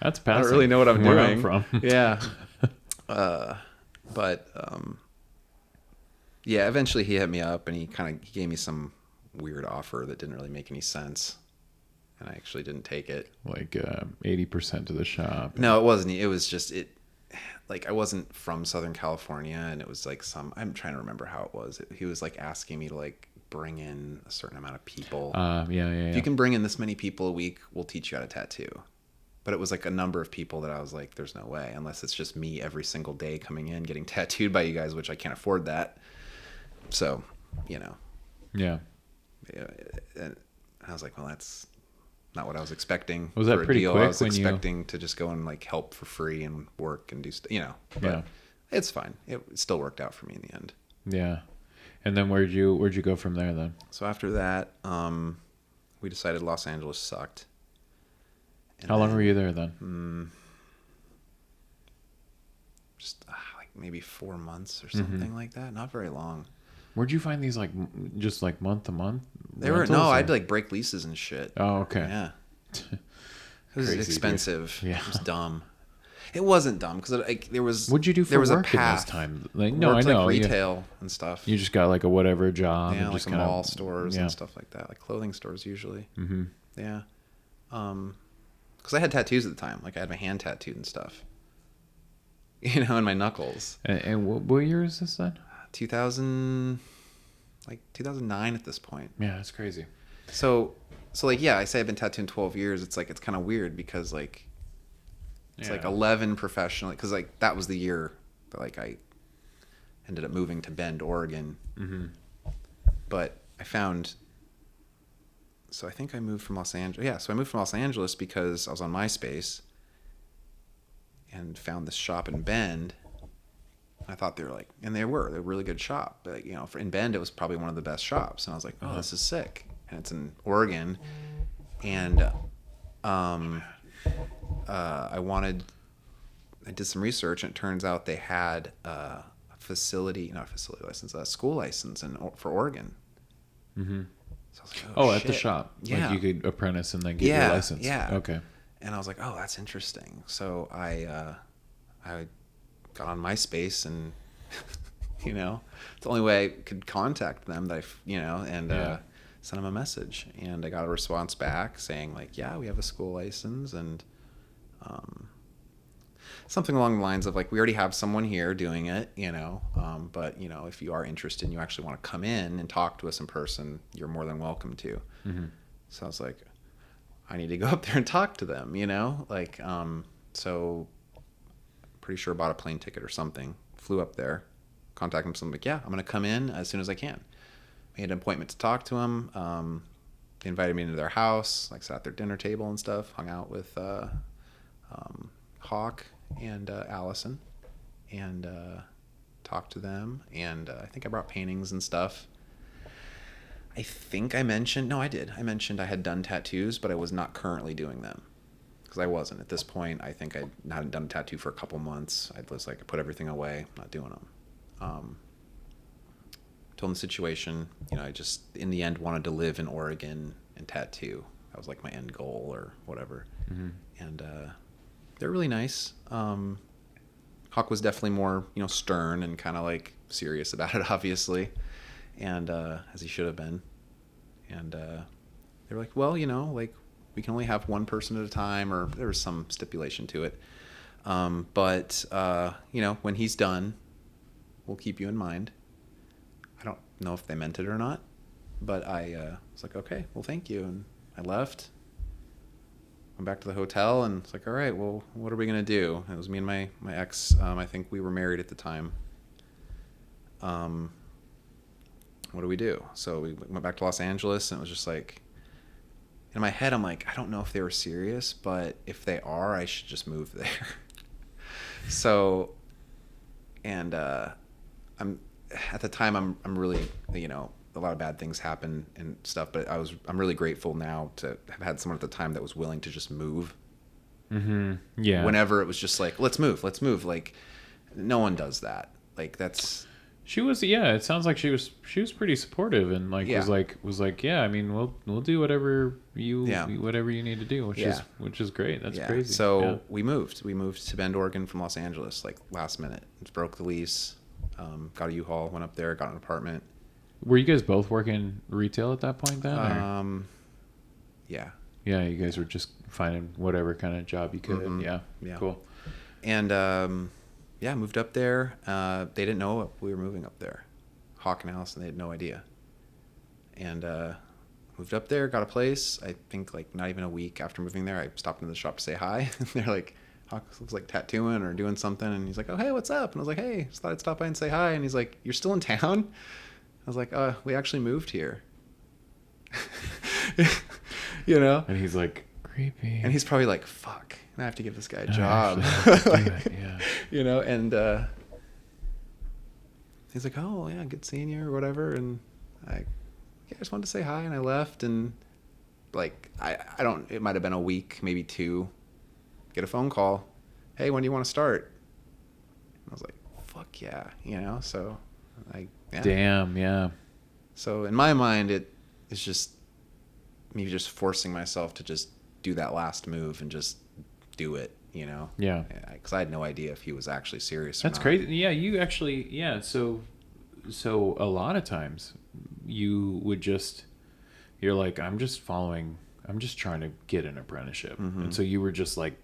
That's passing. I don't really know what I'm doing. From. Yeah. But yeah, eventually he hit me up and he gave me some weird offer that didn't really make any sense, and I actually didn't take it. Like 80% of the shop. No, it wasn't. It was just it. Like, I wasn't from Southern California, and it was like I'm trying to remember how it was. He was like asking me to like bring in a certain amount of people. Yeah. If you can bring in this many people a week, we'll teach you how to tattoo. But it was like a number of people that I was like, there's no way, unless it's just me every single day coming in getting tattooed by you guys, which I can't afford that. So, you know. Yeah. And I was like, well, that's not what I was expecting. Was that pretty quick? I was expecting to just go and like help for free and work and do stuff, you know. But yeah. It's fine. It still worked out for me in the end. Yeah. And then where'd you go from there then? So after that, we decided Los Angeles sucked. And How long were you there then? Just like maybe 4 months or something like that. Not very long. Where'd you find these, like, just like month to month? They were no, I'd like break leases and shit. Oh, okay. Yeah. It was Crazy, expensive. dude. Yeah. It was dumb. It wasn't dumb because like there was. What'd you do for there was work a path. in this time? Like, no, Worked, I know. like retail and stuff. You just got like a whatever job. Yeah, and like just mall stores yeah. and stuff like that, like clothing stores usually. Mm-hmm. Yeah. Because I had tattoos at the time. Like I had my hand tattooed and stuff. You know, and my knuckles. And what year is this then? 2009 at this point. Yeah, that's crazy. So like, yeah, I say I've been tattooing 12 years. It's like, it's kind of weird because like, it's like 11 professionally. Cause like that was the year that like I ended up moving to Bend, Oregon. Mm-hmm. But I found, so I think I moved from Los Angeles. Yeah. So I moved from Los Angeles because I was on MySpace and found this shop in Bend. I thought they were like, and they're a really good shop. But like, you know, in Bend, it was probably one of the best shops. And I was like, oh, this is sick. And it's in Oregon. And I did some research, and it turns out they had a school license for Oregon. Mm-hmm. So I was like, at the shop. Yeah. Like you could apprentice and then get your license. Yeah. Okay. And I was like, oh, that's interesting. So I got on MySpace, and you know, it's the only way I could contact them that send them a message. And I got a response back saying like, yeah, we have a school license, and something along the lines of like, we already have someone here doing it, you know, but you know, if you are interested and you actually want to come in and talk to us in person, you're more than welcome to. Mm-hmm. So I was like, I need to go up there and talk to them, you know, like, so pretty sure bought a plane ticket or something, flew up there, contacted them, like, yeah, I'm going to come in as soon as I can. Made an appointment to talk to them. They invited me into their house, like sat at their dinner table and stuff, hung out with Hawk and Allison, and talked to them. And I think I brought paintings and stuff. I think I mentioned I had done tattoos, but I was not currently doing them. Because I wasn't. At this point, I think I hadn't done a tattoo for a couple months. I was like, I put everything away, not doing them. Told them the situation. You know, I just, in the end, wanted to live in Oregon and tattoo. That was like my end goal or whatever. Mm-hmm. And they're really nice. Hawk was definitely more, you know, stern and kind of like serious about it, obviously. And as he should have been. And they were like, well, you know, like, we can only have one person at a time, or there was some stipulation to it. But you know, when he's done, we'll keep you in mind. I don't know if they meant it or not, but I was like, okay, well, thank you. And I left, went back to the hotel, and it's like, all right, well, what are we going to do? And it was me and my ex. I think we were married at the time. What do we do? So we went back to Los Angeles, and it was just like, in my head, I'm like, I don't know if they were serious, but if they are, I should just move there. So, and I'm at the time, I'm really, you know, a lot of bad things happen and stuff, but I'm really grateful now to have had someone at the time that was willing to just move. Mm-hmm. Yeah. Whenever it was just like, let's move. Like, no one does that. Like, that's. She was, yeah. It sounds like she was pretty supportive and like Yeah. was like, yeah. I mean, we'll do Yeah. whatever you need to do, Yeah. which is great. That's Yeah. crazy. Yeah. So we moved. We moved to Bend, Oregon from Los Angeles, like last minute. Just broke the lease. Got a U-Haul. Went up there. Got an apartment. Were you guys both working retail at that point then? Or? Yeah. Yeah, you guys were just finding whatever kind of job you could. Mhm. Yeah. Yeah. Cool. And yeah, moved up there. They didn't know we were moving up there, Hawk and Allison. They had no idea. And moved up there, got a place. I think like not even a week after moving there, I stopped into the shop to say hi. And they're like, Hawk was like tattooing or doing something, and he's like, "Oh hey, what's up?" And I was like, "Hey, just thought I'd stop by and say hi." And he's like, "You're still in town?" I was like, we actually moved here." You know? And he's like, creepy. And he's probably like, "Fuck, I have to give this guy a No, job." actually, I have to do it, yeah. You know, and he's like, "Oh yeah, good seeing you," or whatever. And I just wanted to say hi, and I left. And like, I don't. It might have been a week, maybe two. Get a phone call. "Hey, when do you want to start?" And I was like, "Fuck yeah," you know. So, yeah. Damn, yeah. So in my mind, it is just me just forcing myself to just do that last move and just do it, you know? Yeah. Because I had no idea if he was actually serious or That's not. crazy. Yeah, you actually, yeah. So a lot of times you would just, you're like, I'm just trying to get an apprenticeship. Mhm. And so you were just like,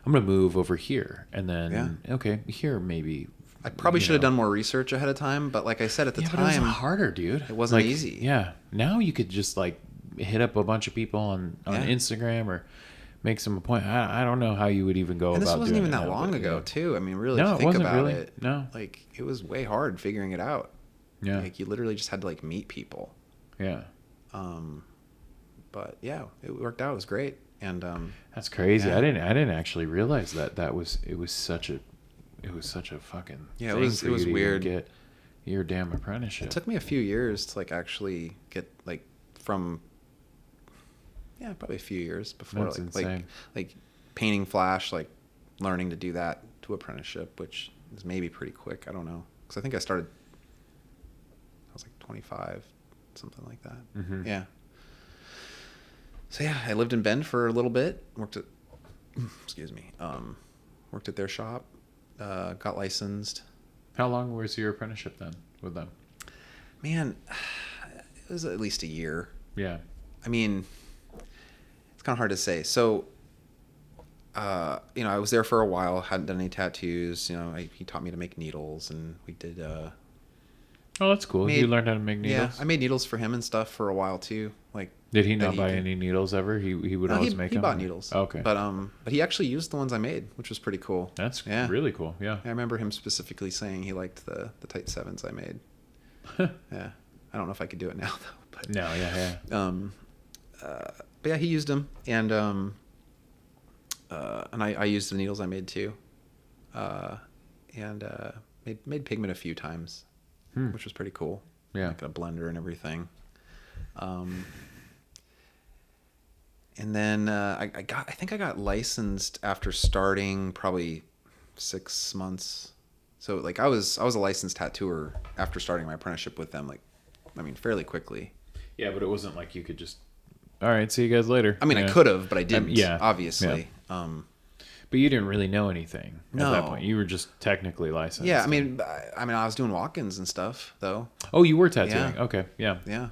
I'm going to move over here. And then, okay, here maybe. I probably should have done more research ahead of time, but like I said at the But time, it was harder, dude. it wasn't Like, easy. Yeah. Now you could just like hit up a bunch of people on Yeah. Instagram or make some appointment. I don't know how you would even go And this about wasn't doing even it that now, long but, ago, yeah. too. I mean, really, No, it think wasn't about really. it. No. Like, it was way hard figuring it out. Yeah. Like, you literally just had to, like, meet people. Yeah. But, yeah, it worked out. It was great. And, That's crazy. Yeah. I didn't actually realize that it was such a fucking Yeah, it thing was- for it was you to even weird. get your damn apprenticeship. it took me a few years to, like, actually get, like, from... Yeah, probably a few years before, That's like insane. like painting Flash, like, learning to do that to apprenticeship, which is maybe pretty quick. I don't know. Because I think I started... I was, like, 25, something like that. Mm-hmm. Yeah. So yeah, I lived in Bend for a little bit. Worked at, excuse me, worked at their shop. Got licensed. How long was your apprenticeship then with them? Man, it was at least a year. Yeah. I mean, it's kind of hard to say. So, you know, I was there for a while. Hadn't done any tattoos. You know, he taught me to make needles, and we did. Oh, that's cool. You learned how to make needles. Yeah, I made needles for him and stuff for a while too. Like, Did he that not he buy could- any needles ever? He would No, always make he them. bought needles. Okay. But he actually used the ones I made, which was pretty cool. That's Yeah. really cool. Yeah. I remember him specifically saying he liked the tight sevens I made. Yeah, I don't know if I could do it now though. But No. Yeah. but yeah, he used them, and I used the needles I made too, and made pigment a few times, which was pretty cool. Yeah. Like a blender and everything. And then I think I got licensed after starting probably 6 months. So like I was a licensed tattooer after starting my apprenticeship with them. Like, I mean, fairly quickly. Yeah, but it wasn't like you could just. All right, see you guys later. I mean, Yeah. I could have, but I didn't. yeah, Obviously. But you didn't really know anything at that No. point. You were just technically licensed. Yeah, I mean, I was doing walk-ins and stuff though. Oh, you were tattooing. Yeah. Okay, yeah. Yeah.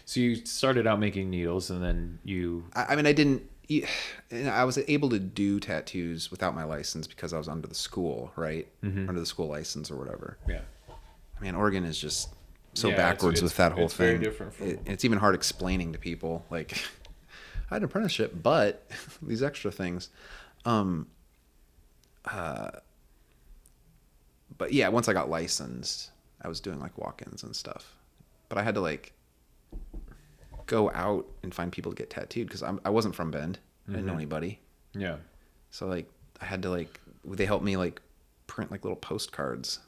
So you started out making needles, and then you. I mean, I didn't. I was able to do tattoos without my license because I was under the school, right? Mhm. Under the school license or whatever. Yeah. I mean, Oregon is just so Yeah, backwards with that whole it's thing. very different from. It's even hard explaining to people. Like, I had an apprenticeship, but these extra things. But yeah, once I got licensed, I was doing like walk-ins and stuff. But I had to like go out and find people to get tattooed because I wasn't from Bend. I didn't know Mhm. anybody. Yeah. So like I had to like they helped me like print like little postcards.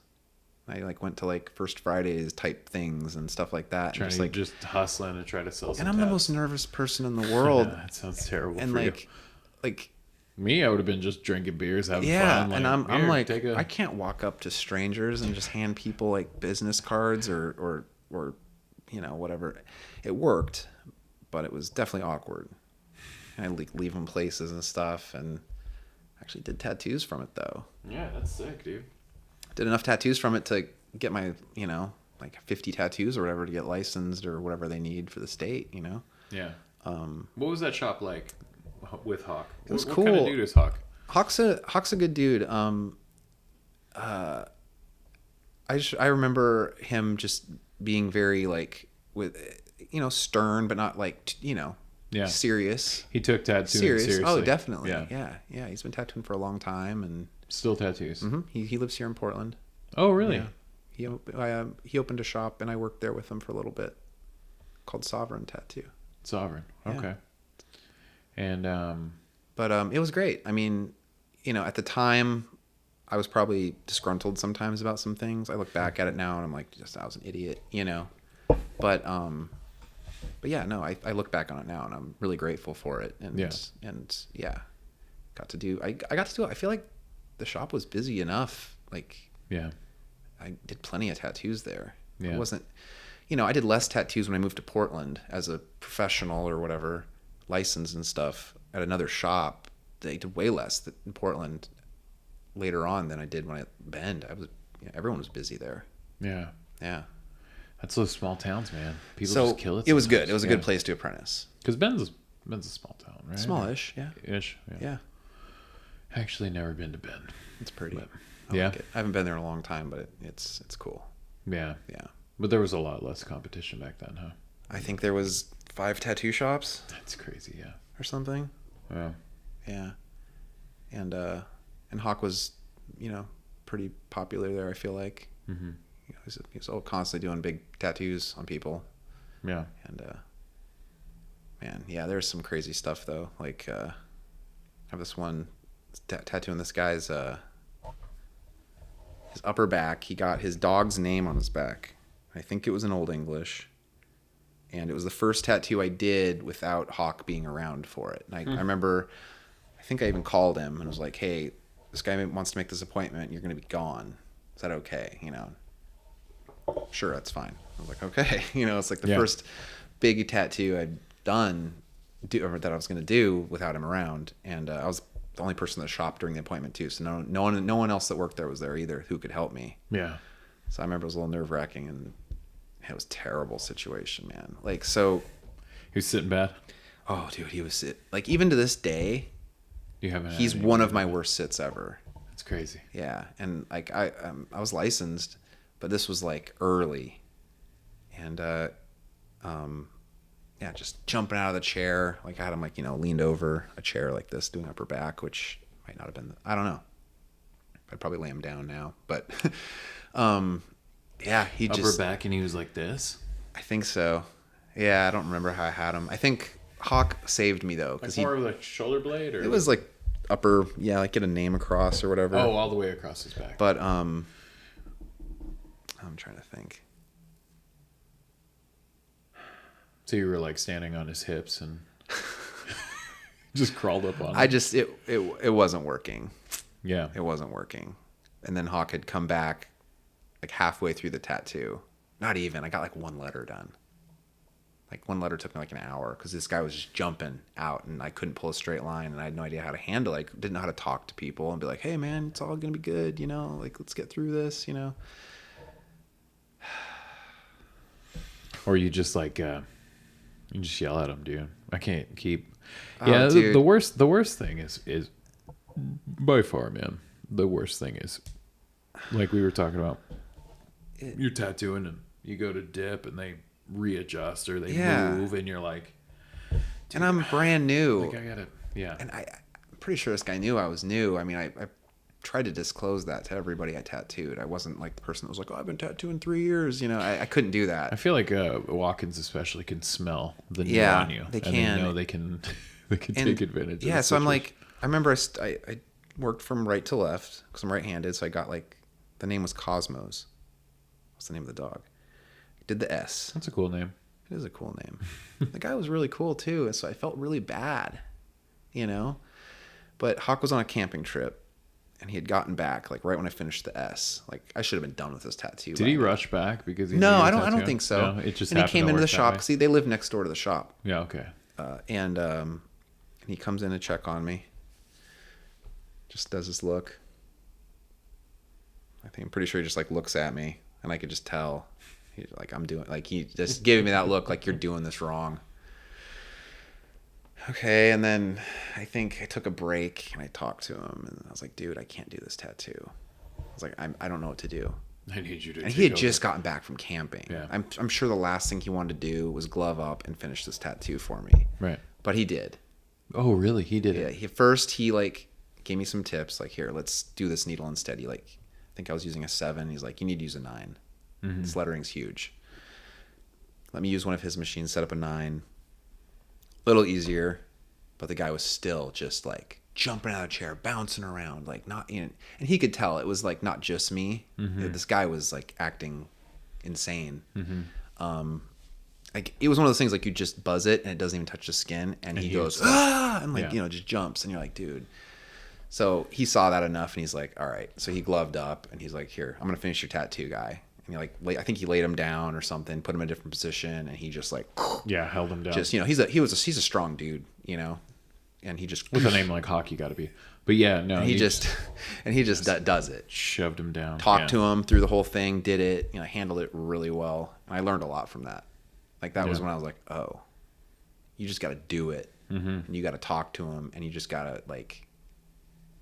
I like went to like First Fridays type things and stuff like that. Trying And to just like just hustling and try to sell some. and I'm the tats. most nervous person in the world. That sounds terrible And for like Me, I would have been just drinking beers, having Yeah, fun. Like, and I'm here, like, take a. I can't walk up to strangers and just hand people like business cards or whatever. It worked, but it was definitely awkward. And I like leave them places and stuff, and actually did tattoos from it though. Yeah, that's sick, dude. Did enough tattoos from it to get my like 50 tattoos or whatever to get licensed or whatever they need for the state. Yeah. What was that shop like with Hawk? It was what cool. What kind of dude is Hawk? Hawk's a good dude. I remember him just being very like with stern, but not like Yeah. serious. He took tattooing Serious. seriously. Oh, definitely. Yeah. Yeah. He's been tattooing for a long time, and Still tattoos. he lives here in Portland. Oh, really? Yeah. He opened a shop, and I worked there with him for a little bit, called Sovereign Tattoo. Sovereign. Yeah. Okay. And But it was great. I mean, at the time, I was probably disgruntled sometimes about some things. I look back at it now, and I'm like, I was an idiot, But yeah, no, I look back on it now, and I'm really grateful for it. And yeah, got to do. I got to do it. I feel like the shop was busy enough. Like, yeah. I did plenty of tattoos there. Yeah. It wasn't, I did less tattoos when I moved to Portland as a professional or whatever, license and stuff at another shop. They did way less in Portland later on than I did when I Bend. Everyone was busy there. Yeah. Yeah. That's those small towns, man. People So just kill it. it was good. It was a good place to apprentice. Because Ben's a small town, right? Smallish, yeah. Ish. Yeah. Yeah. Actually, never been to Bend. It's pretty. But, I like it. I haven't been there in a long time, but it's cool. Yeah. Yeah. But there was a lot less competition back then, huh? I think there was 5 tattoo shops That's crazy. Yeah. or something. Wow. Yeah. And Hawk was, pretty popular there, I feel like. Mm-hmm. He was constantly doing big tattoos on people. Yeah. And man, yeah, there's some crazy stuff though. Like I have this one tattooing this guy's his upper back. He got his dog's name on his back. I think it was in Old English. And it was the first tattoo I did without Hawk being around for it. And I remember, I think I even called him and was like, hey, this guy wants to make this appointment. You're going to be gone. Is that okay? Sure, that's fine. I was like, okay. It's like the first big tattoo I'd done or that I was going to do without him around. And I was the only person in the shop during the appointment too. So no one else that worked there was there either who could help me. Yeah. So I remember it was a little nerve wracking, and it was a terrible situation, man. Like, so. He was sitting bad? Oh, dude, he was like, even to this day, You haven't. he's one of my worst sits ever. That's crazy. Yeah, and like I was licensed, but this was like early, and yeah, just jumping out of the chair. Like I had him like leaned over a chair like this, doing upper back, which might not have been. I don't know. I'd probably lay him down now, but yeah, he Upper just back, and he was like this. I think so. Yeah, I don't remember how I had him. I think Hawk saved me though, Like more of like shoulder blade, or it was like upper, yeah, like get a name across or whatever. Oh, all the way across his back. But I'm trying to think. So you were like standing on his hips and just crawled up on him. It wasn't working. Yeah. It wasn't working. And then Hawk had come back like halfway through the tattoo. Not even. I got like one letter done. Like one letter took me like an hour because this guy was just jumping out and I couldn't pull a straight line and I had no idea how to handle it. I didn't know how to talk to people and be like, hey man, it's all going to be good. Like let's get through this, Or you just like, you just yell at him, dude. I can't keep. Oh, Yeah, dude. the worst thing is by far, man. The worst thing is, like we were talking about, you're tattooing and you go to dip and they readjust or they move and you're like, and I'm brand new. like I gotta, yeah. And I'm pretty sure this guy knew I was new. I mean, I tried to disclose that to everybody I tattooed. I wasn't like the person that was like, oh, I've been tattooing 3 years. I couldn't do that. I feel like Walk-ins especially can smell the new Yeah, on you. they and can. They know they can take advantage. Yeah, of so I'm like, I remember I worked from right to left because I'm right-handed. So I got like, the name was Cosmos. What's the name of the dog? Did the S. That's a cool name. It is a cool name. The guy was really cool too, and so I felt really bad, But Hawk was on a camping trip, and he had gotten back like right when I finished the S. Like I should have been done with this tattoo. Did he rush back because he No, knew you I were don't. I don't tattooing? think so. No, it just and he happened came to into the work that shop way? because they live next door to the shop. Yeah. Okay. And he comes in to check on me. Just does this look. I'm pretty sure he just like looks at me, and I could just tell. He's like, I'm doing like he just giving me that look like you're doing this wrong. Okay, and then I think I took a break and I talked to him, and I was like, dude, I can't do this tattoo. I was like, I don't know what to do. I need you to. And he had just gotten back from camping. Yeah. I'm sure the last thing he wanted to do was glove up and finish this tattoo for me. Right. But he did. Oh, really? He did Yeah. it. He like gave me some tips. Like, here, let's do this needle instead. He like, I think I was using a 7. He's like, you need to use a 9. Mm-hmm. This lettering's huge. Let me use one of his machines. Set up a 9. A little easier, but the guy was still just like jumping out of the chair, bouncing around, like not in. And he could tell it was like not just me. Mm-hmm. This guy was like acting insane. Mm-hmm. Like it was one of those things like you just buzz it and it doesn't even touch the skin, and he goes and like just jumps, and you're like, dude. So he saw that enough, and he's like, all right. So he gloved up, and he's like, here, I'm gonna finish your tattoo, guy. And he like, I think he laid him down or something, put him in a different position, and he just like, held him down. just he's a strong dude, and he just With a name like Hawk, you got to be. But yeah, no, he just does it. Shoved him down. Talked to him through the whole thing, did it, handled it really well, and I learned a lot from that. Like that was when I was like, oh, you just got to do it, and you got to talk to him, and you just got to like,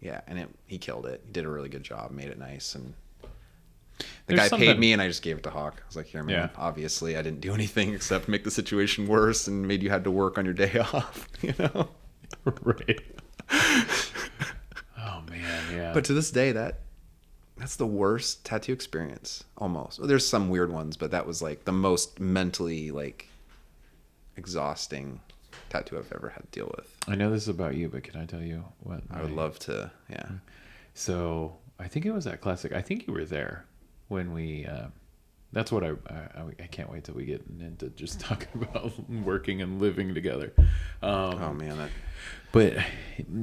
and he killed it. He did a really good job, made it nice, and the guy paid me, and I just gave it to Hawk. I was like, here, man, obviously I didn't do anything except make the situation worse and made you had to work on your day off, Right. Oh man, yeah. But to this day, that's the worst tattoo experience, almost. Well, there's some weird ones, but that was like the most mentally like exhausting tattoo I've ever had to deal with. I know this is about you, but can I tell you what? I would love to, yeah. So I think it was that classic. I think you were there when we. That's what I can't wait till we get into just talking about working and living together. Oh man, But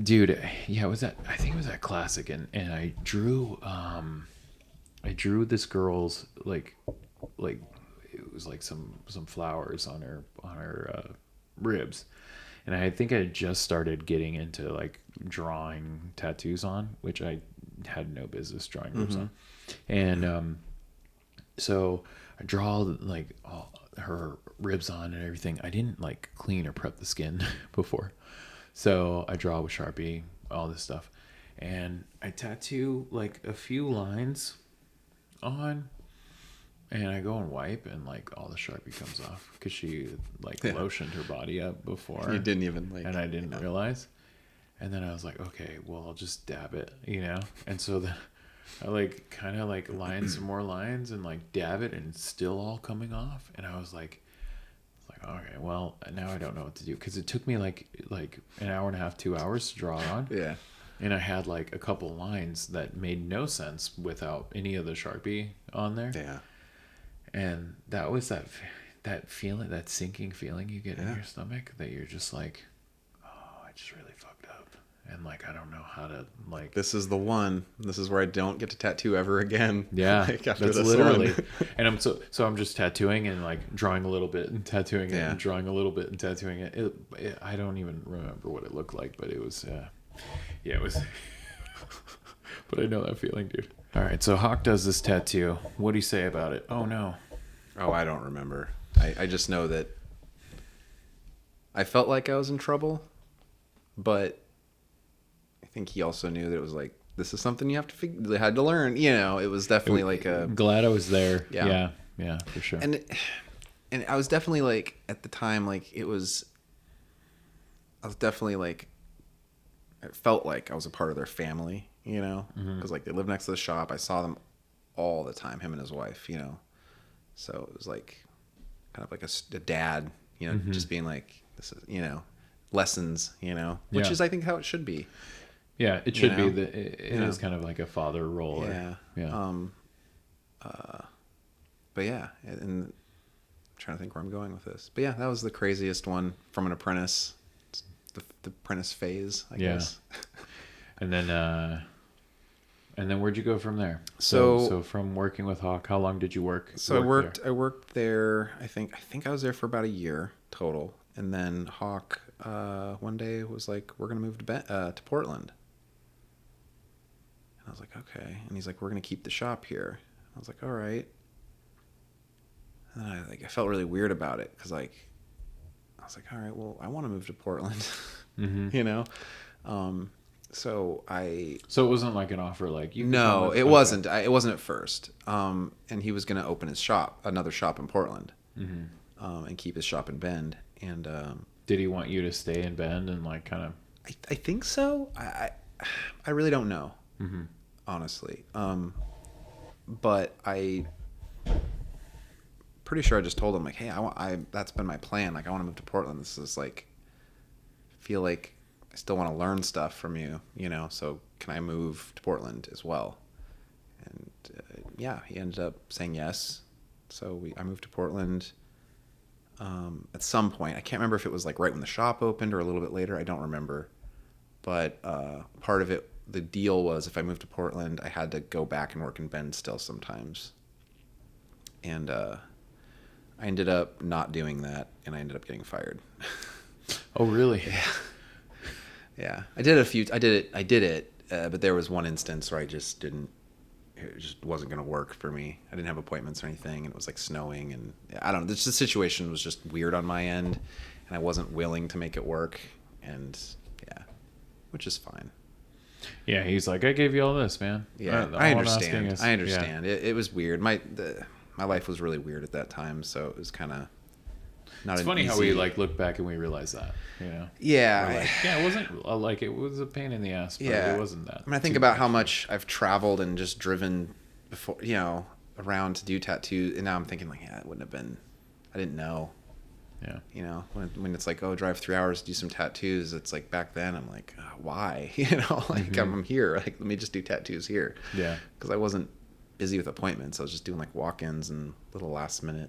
dude, yeah, it was that. I think it was that classic, and I drew this girl's like it was like some flowers on her ribs, and I think I had just started getting into like drawing tattoos on, which I had no business drawing ribs on, and so I draw like all her ribs on and everything. I didn't like clean or prep the skin before. So I draw with Sharpie, all this stuff. And I tattoo like a few lines on, and I go and wipe, and like all the Sharpie comes off because she like lotioned her body up before. you didn't even like, and I didn't realize. And then I was like, okay, well, I'll just dab it, And so then I like kind of like line some more lines and like dab it, and it's still all coming off. And I was like, okay, well, now I don't know what to do, because it took me like an hour and a half, 2 hours to draw it on. Yeah. And I had like a couple lines that made no sense without any of the Sharpie on there. Yeah. And that was that feeling, that sinking feeling you get in your stomach, that you're just like, oh, I just really fucked up, and like I don't know how to like. This is the one. This is where I don't get to tattoo ever again. Yeah, like after that's this literally. one. And I'm just tattooing and like drawing a little bit and tattooing it, and drawing a little bit and tattooing it. I don't even remember what it looked like, but it was, it was. But I know that feeling, dude. All right, so Hawk does this tattoo. What do you say about it? Oh no. Oh, I don't remember. I just know that I felt like I was in trouble, but I think he also knew that it was like, this is something you have to they had to learn. It was definitely like a. Glad I was there. Yeah, for sure. And I was definitely like at the time like I was definitely like, it felt like I was a part of their family, because like they lived next to the shop. I saw them all the time, him and his wife, So it was like kind of like a dad, just being like, this is, lessons, which is I think how it should be. Yeah, it should be. It is kind of like a father role. Yeah. But yeah, and I'm trying to think where I'm going with this. But yeah, that was the craziest one from an apprentice. The apprentice phase, I guess. And then where'd you go from there? So So from working with Hawk, how long did you work? So I worked there. I think I was there for about a year total, and then Hawk one day was like, "We're gonna move to Portland," and I was like, "Okay," and he's like, "We're gonna keep the shop here." I was like, "All right," and then I felt really weird about it because like I was like, "All right, well, I want to move to Portland," Mm-hmm. you know. So So it wasn't like an offer, like you. No, it wasn't. It wasn't at first. And he was going to open his shop, another shop in Portland, and keep his shop in Bend. And did he want you to stay in Bend and like kind of? I think so. I really don't know, Mm-hmm. honestly. But I pretty sure I just told him like, hey, that's been my plan. Like I want to move to Portland. This is like, feel like I still want to learn stuff from you, you know. So can I move to Portland as well? And yeah, he ended up saying yes. So I moved to Portland. At some point, I can't remember if it was like right when the shop opened or a little bit later. I don't remember. But part of it, the deal was if I moved to Portland, I had to go back and work in Bend still sometimes. And I ended up not doing that, and I ended up getting fired. Oh, really? Yeah. I did it, but there was one instance where it just wasn't going to work for me. I didn't have appointments or anything, and it was like snowing, and I don't know. The situation was just weird on my end, and I wasn't willing to make it work, and yeah, which is fine. Yeah, he's like, I gave you all this, man. Yeah, I understand. I understand. Yeah. It was weird. My life was really weird at that time, so it was kind of not. It's funny how we like look back and we realize that, you know. Yeah. Like, yeah, it wasn't like it was a pain in the ass, but it wasn't that. I mean, I think about how much I've traveled and just driven before, you know, around to do tattoos, and now I'm thinking like, yeah, it wouldn't have been. I didn't know. Yeah. You know, when it's like, oh, drive 3 hours to do some tattoos, it's like back then I'm like, oh, why? You know, like I'm here. Like let me just do tattoos here. Yeah. Because I wasn't busy with appointments. I was just doing like walk-ins and little last-minute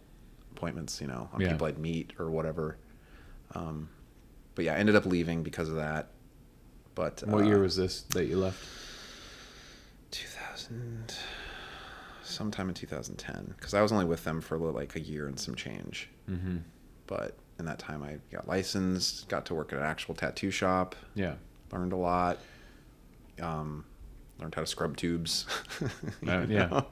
appointments, you know, on people I'd meet or whatever. But yeah, I ended up leaving because of that. But what year was this that you left? 2000, sometime in 2010, because I was only with them for like a year and some change. Mm-hmm. But in that time, I got licensed, got to work at an actual tattoo shop. Yeah, learned a lot. Learned how to scrub tubes. yeah,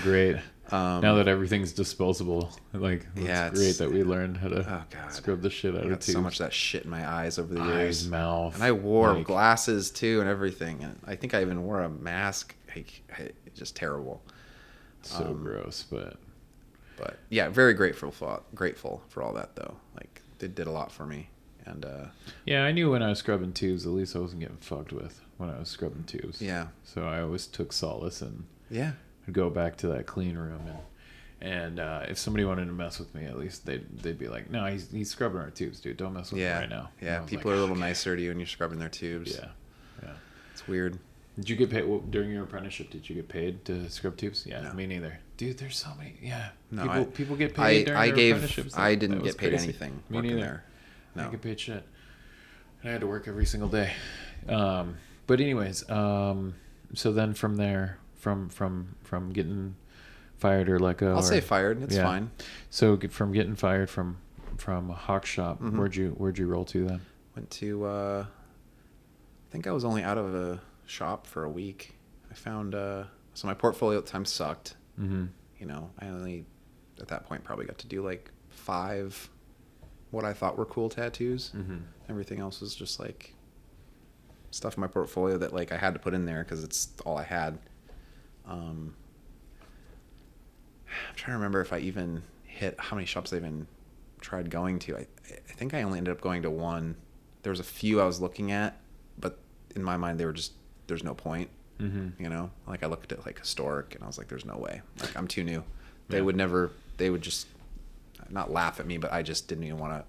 great. Now that everything's disposable, like it's great that we learned how to scrub the shit out of tubes. So much of that shit in my eyes over the years. Mouth, and I wore glasses too and everything. And I think I even wore a mask. Just terrible. So gross, but yeah, very grateful for all that though. Like it did a lot for me. And yeah, I knew when I was scrubbing tubes, at least I wasn't getting fucked with when I was scrubbing tubes. Yeah. So I always took solace and I'd go back to that clean room and if somebody wanted to mess with me, at least they'd be like, no, he's scrubbing our tubes, dude. Don't mess with him right now. Yeah, people are a little nicer to you when you're scrubbing their tubes. Yeah. It's weird. Did you get paid during your apprenticeship? Did you get paid to scrub tubes? Yeah, no. Me neither. Dude, there's so many. Yeah, no, people get paid during their apprenticeships. I didn't get paid anything. Me neither. There. No, I didn't get paid shit. I had to work every single day. But anyways, so then from there, from getting fired or let go. I'll say fired. It's fine. So from getting fired from a hawk shop, where'd you roll to then? Went to. I think I was only out of a shop for a week. I found so my portfolio at the time sucked. You know, I only at that point probably got to do like 5 what I thought were cool tattoos. Everything else was just like stuff in my portfolio that like I had to put in there because it's all I had. I'm trying to remember if I even hit how many shops I even tried going to. I think I only ended up going to one. There was a few I was looking at, but in my mind they were just there's no point. You know, like I looked at like historic and I was like, there's no way. Like I'm too new. They would just not laugh at me, but I just didn't even want to.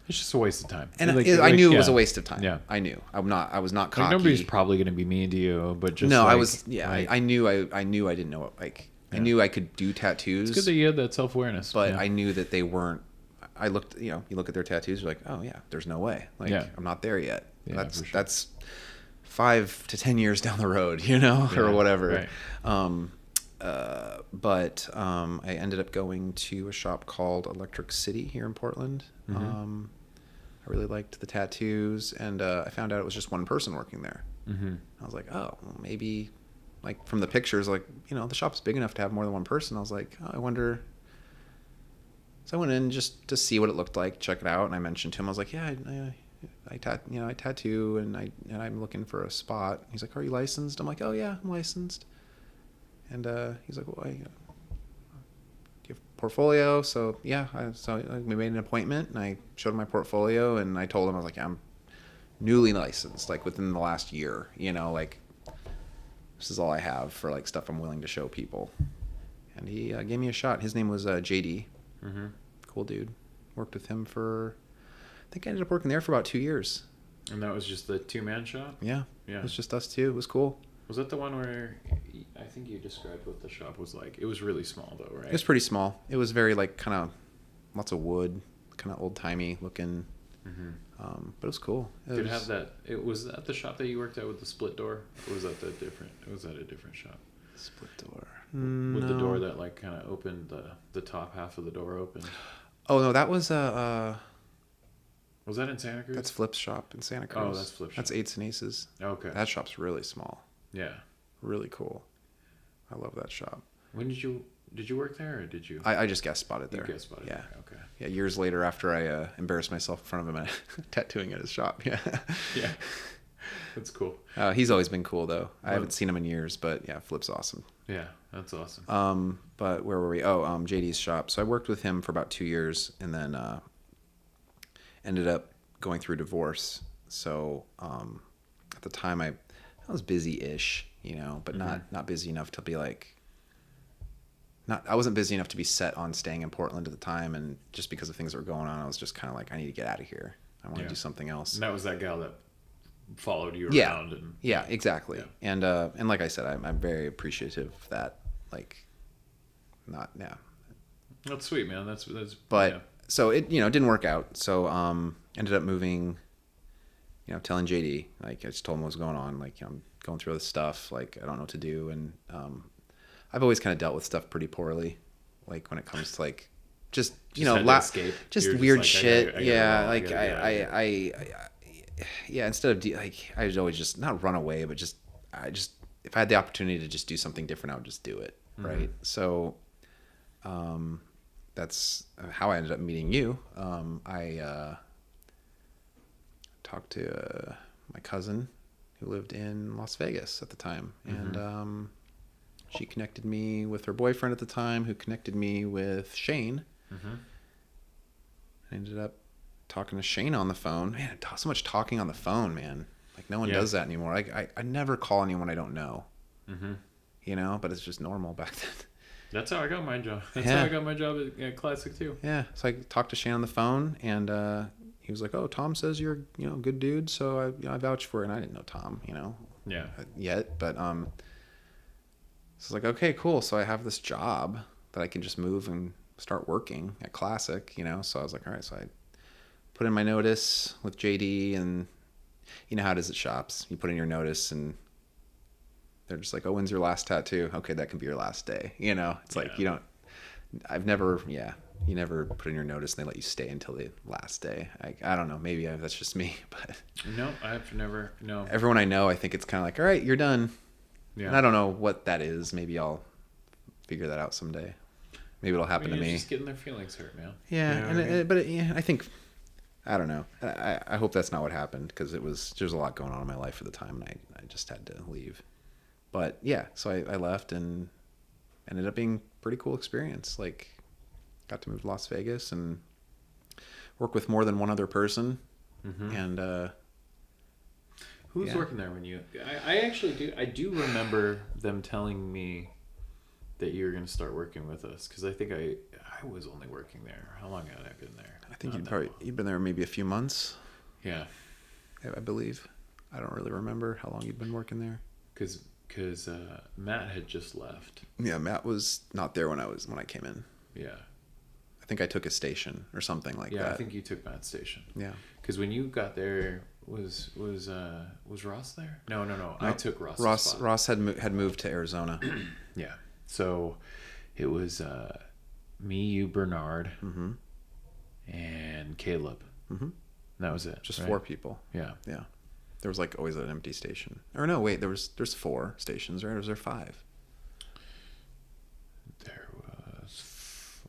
It's just a waste of time. And I knew it was a waste of time. Yeah, I knew. I was not cocky. Like nobody's probably going to be mean to you, but just no. Like, I was. Yeah, like, I knew I didn't know. Like I knew I could do tattoos. It's good that you had that self-awareness. But I knew that they weren't. I looked. You know, you look at their tattoos. You're like, oh yeah, there's no way. Like I'm not there yet. Yeah, That's 5 to 10 years down the road, you know, or whatever. Right. I ended up going to a shop called Electric City here in Portland. Mm-hmm. I really liked the tattoos, and I found out it was just one person working there. Mm-hmm. I was like, oh, well, maybe, like from the pictures, like, you know, the shop's big enough to have more than one person. I was like, oh, I wonder. So I went in just to see what it looked like, check it out, and I mentioned to him, I was like, yeah, I tattoo, and I'm looking for a spot. He's like, are you licensed? I'm like, oh yeah, I'm licensed. And he's like, well, do you have a portfolio? So yeah, we made an appointment, and I showed him my portfolio, and I told him, I was like, I'm newly licensed, like within the last year, you know, like this is all I have for like stuff I'm willing to show people. And he gave me a shot. His name was JD. Mm-hmm. Cool dude. Worked with him for, I think I ended up working there for about 2 years. And that was just the 2-man shop? Yeah. Yeah. It was just us two. It was cool. Was that the one where I think you described what the shop was like? It was really small though, right? It was pretty small. It was very like kind of lots of wood, kind of old timey looking. Mm-hmm. But it was cool. Did it have that? It was that the shop that you worked at with the split door, or was that different? Was that a different shop? Split door. With the No. door that like kind of opened the top half of the door open. Oh no, that was Was that in Santa Cruz? that's Flip's shop in Santa Cruz. Oh, that's Flip's That's shop. Eights and Aces. Okay. That shop's really small. Yeah. Really cool. I love that shop. When did you work there, or did you? I just guest spotted there. You guest spotted Yeah. there. Okay. Yeah, years later after I embarrassed myself in front of him tattooing at his shop. Yeah. Yeah. That's cool. He's always been cool though. I Well- haven't seen him in years, but yeah, Flip's awesome. Yeah, that's awesome. But where were we? Oh, JD's shop. So I worked with him for about 2 years, and then ended up going through divorce. So at the time, I was busy-ish, you know, but not busy enough to be like. I wasn't busy enough to be set on staying in Portland at the time, and just because of things that were going on, I was just kind of like, I need to get out of here. I want to do something else. And that was that gal that followed you Yeah. around and Yeah, exactly. Yeah. And like I said, I'm very appreciative of that. Like, not yeah. That's sweet, man. That's But yeah. so it didn't work out. So ended up moving. Telling JD, like I just told him what was going on. Like I'm going through all this stuff. Like I don't know what to do, and I've always kind of dealt with stuff pretty poorly. Like when it comes to like just had to escape. just You're just weird like, shit. I gotta Yeah, roll, I like gotta get out of here. yeah. Instead of like I would always just not run away, but just if I had the opportunity to just do something different, I would just do it. Right. So that's how I ended up meeting you. I talked to my cousin who lived in Las Vegas at the time, and she connected me with her boyfriend at the time, who connected me with Shane. I ended up talking to Shane on the phone. Man, so much talking on the phone, man. Like no one does that anymore. I never call anyone I don't know. But it's just normal back then. That's how I got my job. That's how I got my job at Classic too. Yeah. So I talked to Shane on the phone, and he was like, "Oh, Tom says you're a good dude, so I vouch for it." And I didn't know Tom, Yeah. yet, but so I was like, "Okay, cool." So I have this job that I can just move and start working at Classic, So I was like, "All right." So I put in my notice with JD, and you know how it is at shops. You put in your notice, and they're just like, "Oh, when's your last tattoo?" Okay, that can be your last day. It's like you don't. I've never, you never put in your notice and they let you stay until the last day. I don't know. Maybe that's just me, but No, I've never. No. everyone I know, I think it's kind of like, all right, you're done. Yeah. And I don't know what that is. Maybe I'll figure that out someday. Maybe it'll happen to me. Just getting their feelings hurt, man. Yeah, You know what I mean? but I think I don't know. I hope that's not what happened, because there's a lot going on in my life at the time, and I just had to leave. But yeah, so I left, and ended up being a pretty cool experience. Like, got to move to Las Vegas and work with more than one other person. And Who was working there when you? I actually do. I do remember them telling me that you were going to start working with us, because I think I was only working there. How long had I been there? I think Not that long. you'd been there maybe a few months. Yeah. I believe. I don't really remember how long you'd been working there. Because Matt had just left. Yeah, Matt was not there when I came in. Yeah. I think I took a station or something like that. Yeah, I think you took Matt's station. Yeah. Because when you got there, was Ross there? No. I took Ross's spot. Ross had moved to Arizona. Yeah. So it was me, you, Bernard, Mm-hmm. and Caleb. Mm-hmm. And that was it. Just right? 4 people. Yeah. Yeah. There was like always an empty station. Or no, wait, there's 4 stations, right? Or was there 5?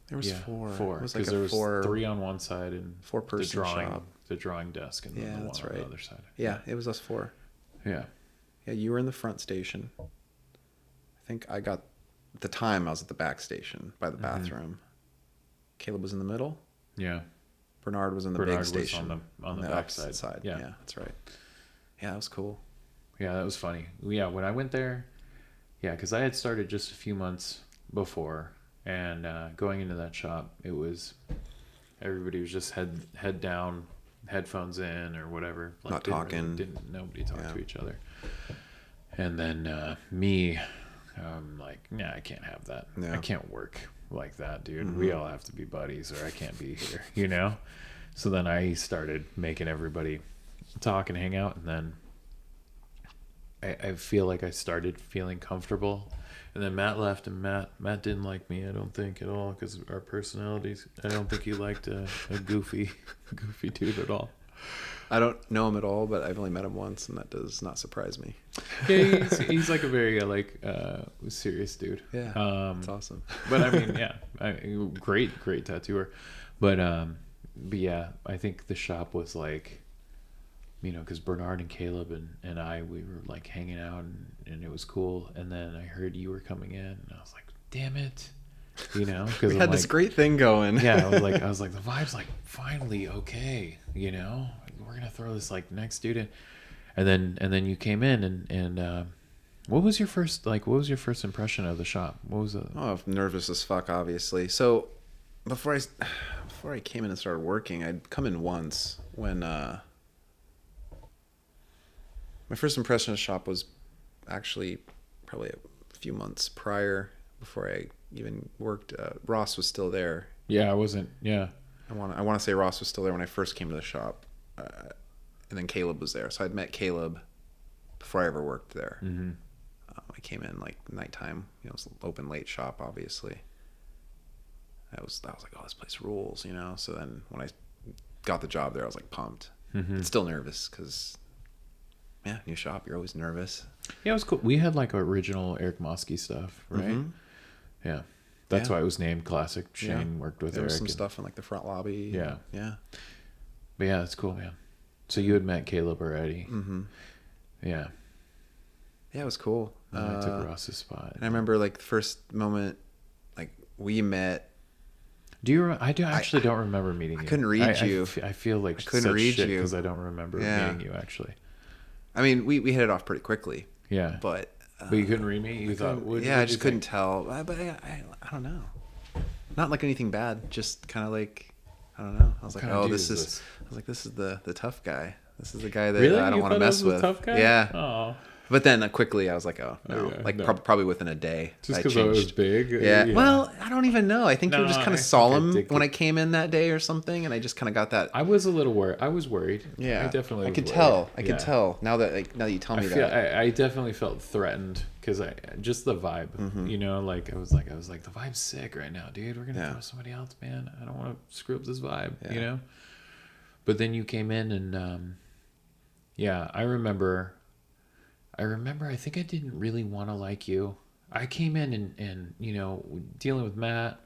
There was 4. Four. It was like Because there was 3 on one side and 4-person shop. The drawing desk, and then the that's one right. on the other side. Yeah, it was us 4. Yeah. Yeah, you were in the front station. I think I got, at the time I was at the back station by the bathroom. Caleb was in the middle. Yeah. Bernard was in the Bernard big station. was on the back side. Yeah, that's right. Yeah, that was cool. Yeah, that was funny. Yeah, when I went there, because I had started just a few months before, and going into that shop, it was everybody was just head down, headphones in or whatever. Like, Not talking. Nobody talked to each other. And then me, like, nah, I can't have that. Yeah. I can't work like that, dude. We all have to be buddies, or I can't be here, you know. So then I started making everybody talk and hang out, and then I feel like I started feeling comfortable, and then Matt left, and Matt didn't like me, I don't think, at all, because our personalities. I don't think he liked a goofy dude at all. I don't know him at all, but I've only met him once, and that does not surprise me. Yeah, he's like a very serious dude. Yeah, it's awesome. But I mean, yeah, great tattooer, but yeah, I think the shop was like, you know, because Bernard and Caleb and I, we were like hanging out, and it was cool. And then I heard you were coming in, and I was like, damn it, you know, because we had this great thing going. Yeah, I was like, the vibe's like finally okay, you know, we're gonna throw this like next dude in, and then you came in, and what was your first impression of the shop? What was it? Oh, nervous as fuck, obviously. So before I came in and started working, I'd come in once when my first impression of the shop was actually probably a few months prior, before I even worked. Ross was still there. Yeah, I wasn't. Yeah, I want to say Ross was still there when I first came to the shop, and then Caleb was there. So I'd met Caleb before I ever worked there. Mm-hmm. I came in like nighttime. You know, it was an open late shop, obviously. I was like, oh, this place rules, you know. So then when I got the job there, I was like pumped. Mm-hmm. Still nervous because, yeah, new shop, you're always nervous. Yeah, it was cool. We had like original Eric Mosky stuff, right? Mm-hmm. Yeah, that's why it was named Classic. Shane worked with there Eric. There was some stuff in like the front lobby. Yeah, yeah. But yeah, that's cool, man. So you had met Caleb already. Mm-hmm. Yeah. Yeah, it was cool. I took Ross's spot. And I remember like the first moment, like we met. Do you? I actually don't remember meeting you. I couldn't read you. I feel like I couldn't read you because I don't remember meeting you actually. I mean, we hit it off pretty quickly. Yeah. But you couldn't read me. You thought? I just couldn't tell. But I don't know. Not like anything bad. Just kind of like, I don't know. I was like, oh, this is. I was like, this is the tough guy. This is the guy that I don't want to mess with. Tough guy? Yeah. Oh. But then quickly I was like, oh no, probably within a day. Just because I was big. Yeah. Well, I don't even know. I think you were just kind of solemn when I came in that day or something, and I just kind of got that. I was a little worried. I was worried. Yeah, I definitely. I could tell. I could tell now that you tell me that. I definitely felt threatened because just the vibe. Mm-hmm. You know, like I was like the vibe's sick right now, dude. We're gonna throw somebody else, man. I don't want to screw up this vibe. Yeah. You know. But then you came in and I remember. I think I didn't really want to like you. I came in and you know, dealing with Matt,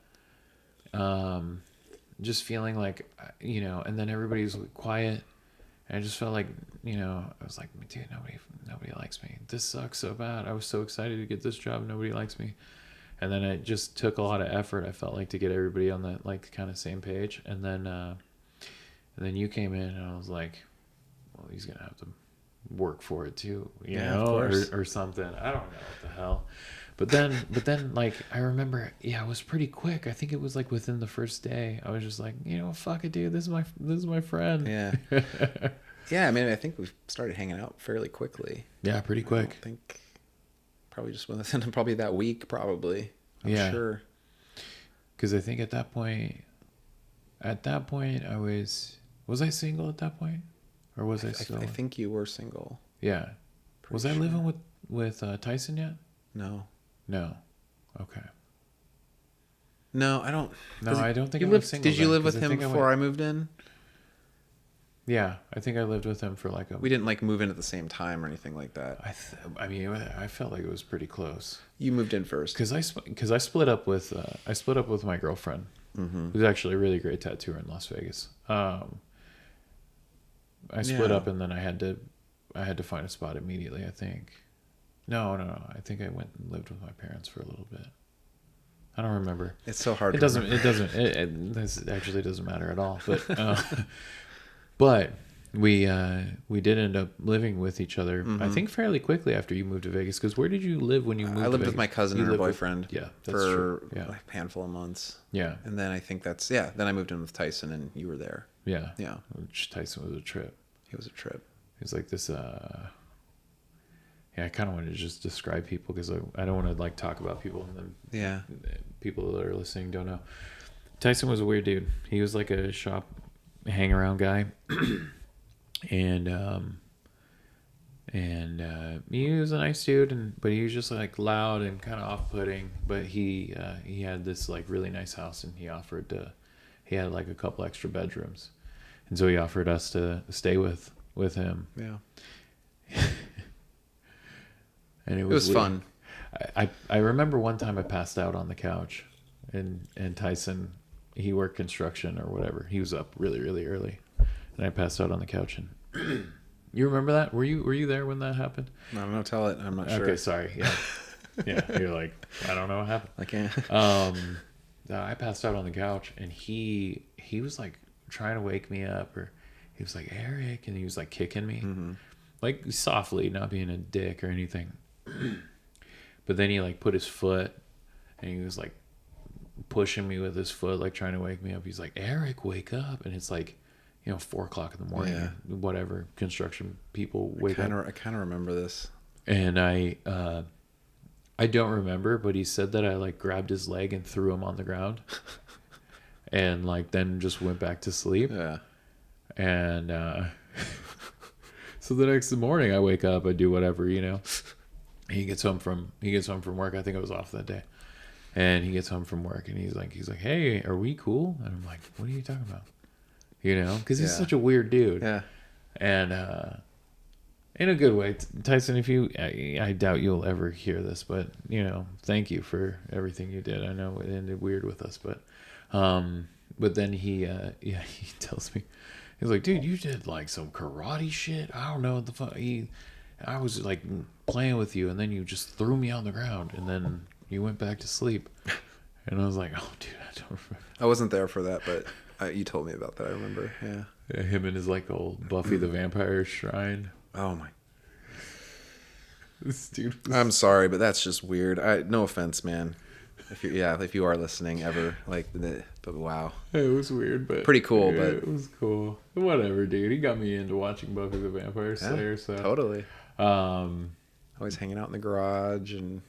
just feeling like, you know, and then everybody was quiet. And I just felt like, you know, I was like, dude, nobody likes me. This sucks so bad. I was so excited to get this job. Nobody likes me. And then it just took a lot of effort. I felt like to get everybody on that like kind of same page. And then you came in and I was like, well, he's going to have to work for it too, you know, or something. I don't know what the hell. But then like I remember, it was pretty quick. I think it was like within the first day. I was just like, you know, fuck it, dude. This is my friend. Yeah. Yeah. I mean, I think we started hanging out fairly quickly. Yeah, pretty quick. I think probably just within probably that week, probably. I'm sure. Because I think at that point, I was I single at that point? or was I still? I think you were single. Yeah. Pretty Was I sure. living with Tyson yet? No. No. Okay. No, I don't. No, I don't think You I was lived. single. Did you then, live 'cause with I him think before I moved in? Yeah, I think I lived with him for like a. We didn't like move in at the same time or anything like that. I mean, I felt like it was pretty close. You moved in first. Because I split up with my girlfriend, who's actually a really great tattooer in Las Vegas. I split Yeah. up, and then I had to find a spot immediately. I think. No. I think I went and lived with my parents for a little bit. I don't remember. It's so hard. It doesn't. This actually doesn't matter at all. But we did end up living with each other. I think fairly quickly after you moved to Vegas. Because where did you live when you moved? I to lived Vegas? with my cousin You and her lived with- boyfriend. Yeah, that's for true. Yeah, a handful of months. yeah, And then I think then I moved in with Tyson and you were there. yeah. Yeah. Which Tyson was a trip. It was a trip. He was like this. Yeah, I kind of wanted to just describe people because I don't want to like talk about people and then Yeah. people that are listening don't know. Tyson was a weird dude. He was like a shop hang around guy, and he was a nice dude, but he was just like loud and kind of off putting. But he had this like really nice house, and he had like a couple extra bedrooms, and so he offered us to stay with him. Yeah. And It was fun. I remember one time I passed out on the couch, and Tyson, he worked construction or whatever. He was up really, really early, and I passed out on the couch. And you remember that? Were you there when that happened? I don't know. Tell it. I'm not sure. Okay, sorry. Yeah, yeah. You're like, I don't know what happened. I can't. I passed out on the couch, and he was like trying to wake me up, or he was like, Eric, and he was like kicking me, like softly, not being a dick or anything. But then he like put his foot, and he was like pushing me with his foot, like trying to wake me up. He's like, Eric, wake up. And it's like, 4 o'clock in the morning, Yeah. whatever construction people wake up. I kind of remember this. And I don't remember, but he said that I like grabbed his leg and threw him on the ground, and like then just went back to sleep. Yeah. And so the next morning I wake up, I do whatever. He gets home from work. I think I was off that day, and he gets home from work, and he's like, hey, are we cool? And I'm like, what are you talking about? Because he's such a weird dude. Yeah. And in a good way, Tyson. If I doubt you'll ever hear this, but thank you for everything you did. I know it ended weird with us, but then he tells me, he's like, dude, you did like some karate shit. I don't know what the fuck. I was like playing with you, and then you just threw me on the ground, and then you went back to sleep. And I was like, oh, dude, I don't remember. I wasn't there for that, but you told me about that. I remember. Yeah. Him and his like old Buffy the Vampire shrine. Oh my. This dude. I'm sorry, but that's just weird. No offense, man. If you are listening ever, but wow. It was weird, but pretty cool. Yeah, but it was cool. Whatever, dude. He got me into watching Buffy the Vampire Slayer. So totally. Always hanging out in the garage, and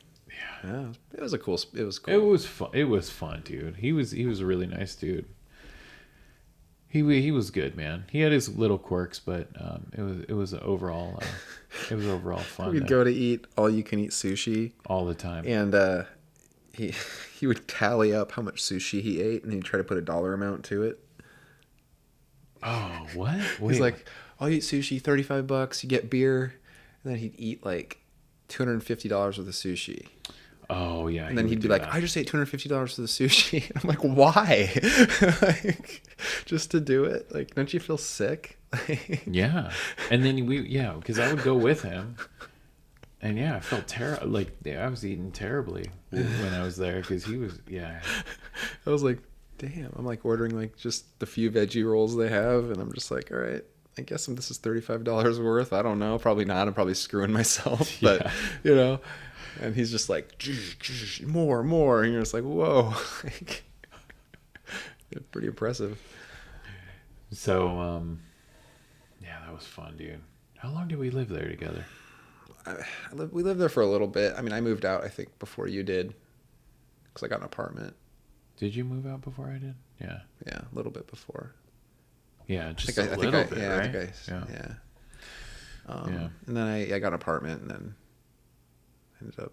it was cool. It was fun. It was fun, dude. He was a really nice dude. He was good, man. He had his little quirks, but it was overall fun. We'd go to eat all you can eat sushi all the time, and he would tally up how much sushi he ate, and he'd try to put a dollar amount to it. Oh, what? He's like, I'll eat sushi, $35. You get beer, and then he'd eat like $250 worth of sushi. Oh yeah. And then he'd be like, I just ate $250 for the sushi. And I'm like, why? Like, just to do it? Like, don't you feel sick? Yeah. And then because I would go with him, and I felt terrible. Like I was eating terribly when I was there because he was. Yeah. I was like, damn. I'm like ordering like just the few veggie rolls they have, and I'm just like, all right. I guess this is $35 worth. I don't know. Probably not. I'm probably screwing myself. But and he's just like, more, and you're just like, whoa. Pretty impressive. So, that was fun, dude. How long did we live there together? We lived there for a little bit. I mean, I moved out, I think, before you did, because I got an apartment. Did you move out before I did? Yeah. Yeah, a little bit before. Yeah, just I a think little bit, yeah, right? I think Yeah. yeah. Yeah. And then I got an apartment, and then ended up.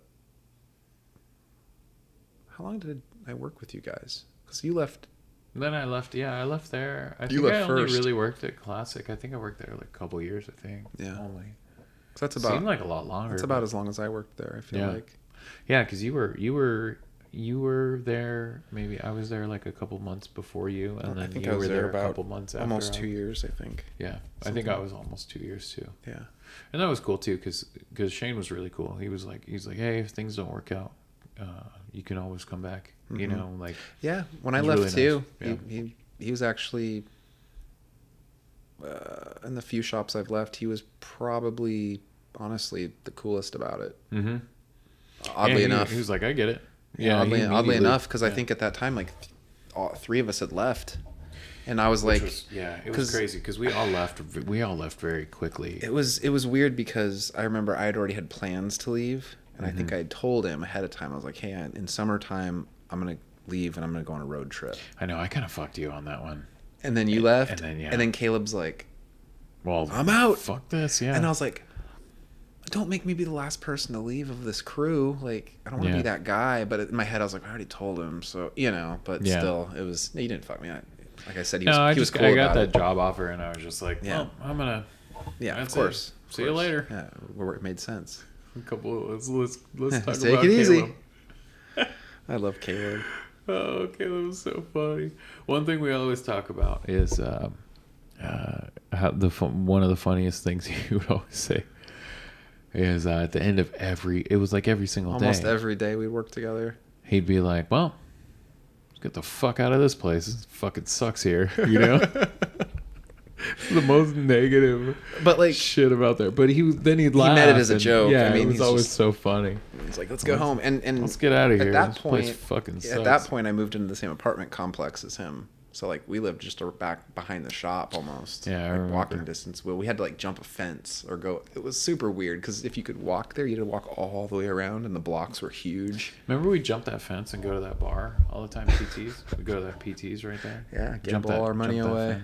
How long did I work with you guys? Because you left. Then I left. Yeah, I left there. I You think I left only first. really worked at Classic. I think I worked there like a couple years. I think. Yeah. Only. So that's Seemed like a lot longer. That's about as long as I worked there. I feel Yeah. like. Yeah, because you were there. Maybe I was there like a couple months before you, and I then think you I was were there there a about couple months after. Almost 2 years, I think. Yeah, I Something. think I was almost 2 years too. Yeah. And that was cool too, because Shane was really cool. He's like, hey, if things don't work out, you can always come back. You know, like. Yeah. When I It was left really too, nice. Yeah. he was actually. In the few shops I've left, he was probably, honestly, the coolest about it. Mm-hmm. Oddly enough, he was like, I get it. yeah. Oddly enough, because I yeah. think at that time, like, all three of us had left, and I was like, it was crazy because we all left very quickly. it was weird because I remember I had already had plans to leave, and I think I had told him ahead of time. I was like, hey, in summertime, I'm gonna leave and I'm gonna go on a road trip. I know, I kind of fucked you on that one. And then you left, and then Caleb's like, well, I'm out. Fuck this, yeah. And I was like, don't make me be the last person to leave of this crew. Like, I don't want to be that guy. But in my head, I was like, I already told him. So, but still, it was, you didn't fuck me. Like I said, he was cool I about got it. that job offer, and I was just like, well, I'm going to. Yeah, of course. See you later. Yeah, where it made sense. Let's talk Take about it easy. Caleb. I love Caleb. Oh, Caleb was so funny. One thing we always talk about is how one of the funniest things he would always say is at the end of it was like every single day. Almost every day we worked together. He'd be like, well, let's get the fuck out of this place. It fucking sucks here, you know? The most negative shit about there. But he'd laugh. He meant it as a joke. Yeah, I mean, it was always so funny. He's like, let's go home. And let's get out of here. At that this point, place fucking sucks. At that point, I moved into the same apartment complex as him. So, like, we lived just back behind the shop almost. Yeah, I remember. Walking distance. Well, we had to, like, jump a fence or go. It was super weird because if you could walk there, you had to walk all the way around, and the blocks were huge. Remember we jumped that fence and go to that bar all the time, PTs? We go to that PTs right there. Yeah, gamble all our money away.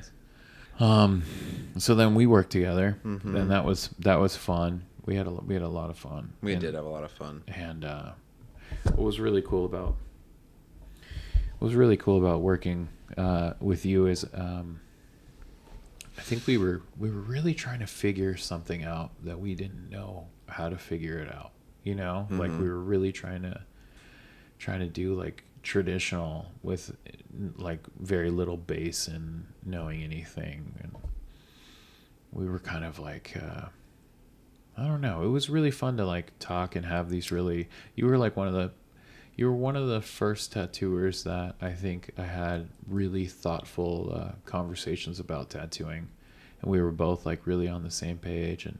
So then we worked together, Mm-hmm. and that was fun. We had a lot of fun. We did have a lot of fun. And what was really cool about working with you is I think we were really trying to figure something out that we didn't know how to figure it out. You know, like we were really trying to do like traditional with like very little base and knowing anything, and we were kind of like I don't know, it was really fun to like talk and have these really, you were one of the first tattooers that I think I had really thoughtful conversations about tattooing, and we were both like really on the same page and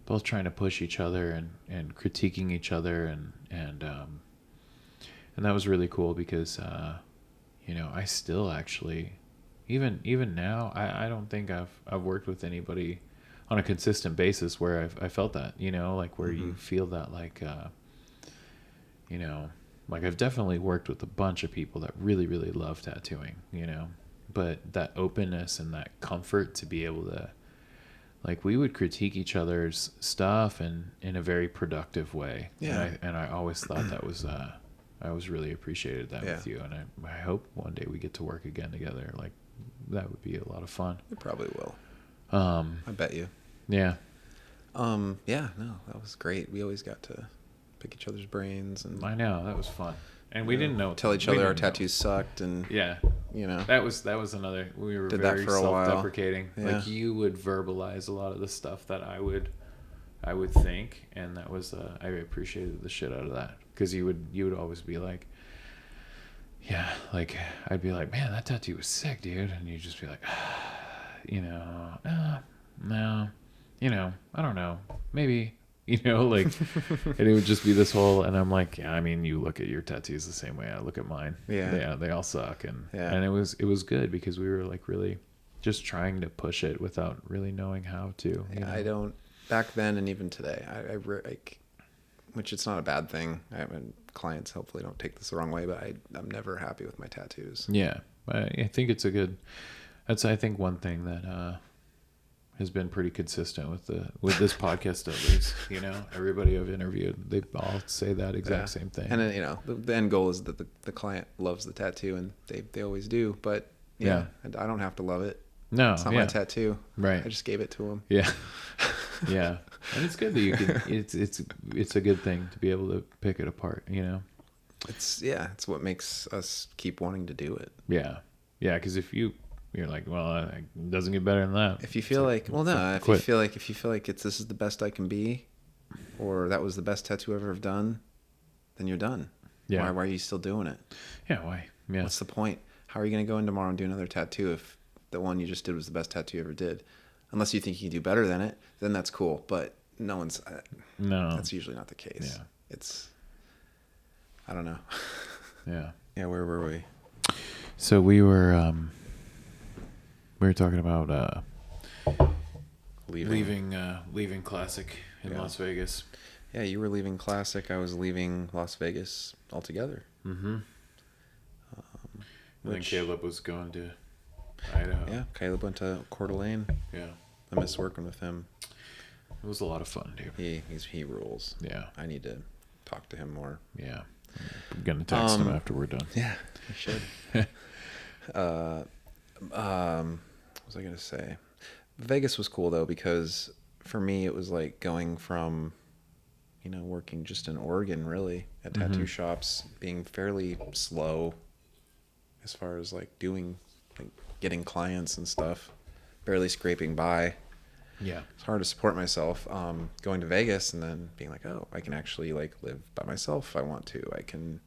both trying to push each other and critiquing each other, and that was really cool because I still actually even now I don't think I've worked with anybody on a consistent basis where I felt that, like where you feel that like like I've definitely worked with a bunch of people that really really love tattooing, but that openness and that comfort to be able to, like, we would critique each other's stuff and in a very productive way. Yeah. And I always thought that was I always really appreciated that with you, and I hope one day we get to work again together. Like, that would be a lot of fun. We probably will. I bet you. Yeah. Yeah, no, that was great. We always got to pick each other's brains, and I know, that was fun. And we didn't know. Tell each other our tattoos sucked, and yeah, that was another. We were Did very that for a while. self-deprecating. Yeah. Like, you would verbalize a lot of the stuff that I would think, and that was I appreciated the shit out of that, because you would always be like, yeah, like I'd be like, man, that tattoo was sick, dude, and you'd just be like, no, I don't know, maybe. Like, and it would just be this whole, and I'm like, yeah, I mean, you look at your tattoos the same way I look at mine. Yeah. They all suck. And it was good because we were like really just trying to push it without really knowing how to. I don't, back then and even today, like, which it's not a bad thing. Clients hopefully don't take this the wrong way, but I'm never happy with my tattoos. Yeah. I think it's a good, That's, I think, one thing that has been pretty consistent with this podcast, at least. Everybody I've interviewed, they all say that exact same thing. And then, the end goal is that the client loves the tattoo, and they always do. But yeah, I don't have to love it. No, it's not my tattoo. Right. I just gave it to him. Yeah. Yeah. And it's good that you can. It's a good thing to be able to pick it apart. It's what makes us keep wanting to do it. Yeah. Yeah. Because if you're like, well, it doesn't get better than that. If you feel like, well, no. If you feel like this is the best I can be, or that was the best tattoo I've ever done, then you're done. Yeah. Why are you still doing it? Yeah. Why? Yeah. What's the point? How are you going to go in tomorrow and do another tattoo if the one you just did was the best tattoo you ever did? Unless you think you can do better than it, then that's cool. But no, that's usually not the case. Yeah. It's, I don't know. Yeah. Yeah. Where were we? So we were talking about leaving Classic in Las Vegas. Yeah, you were leaving Classic. I was leaving Las Vegas altogether. Mm-hmm. And then Caleb was going to Idaho. Yeah, Caleb went to Coeur d'Alene. Yeah. I miss working with him. It was a lot of fun, dude. He rules. Yeah. I need to talk to him more. Yeah. I'm gonna text him after we're done. Yeah, you should. What was I gonna say? Vegas was cool though, because for me it was like going from, working just in Oregon really at tattoo shops, being fairly slow as far as like getting clients and stuff, barely scraping by. Yeah. It's hard to support myself. Going to Vegas and then being like, oh, I can actually like live by myself if I want to. I can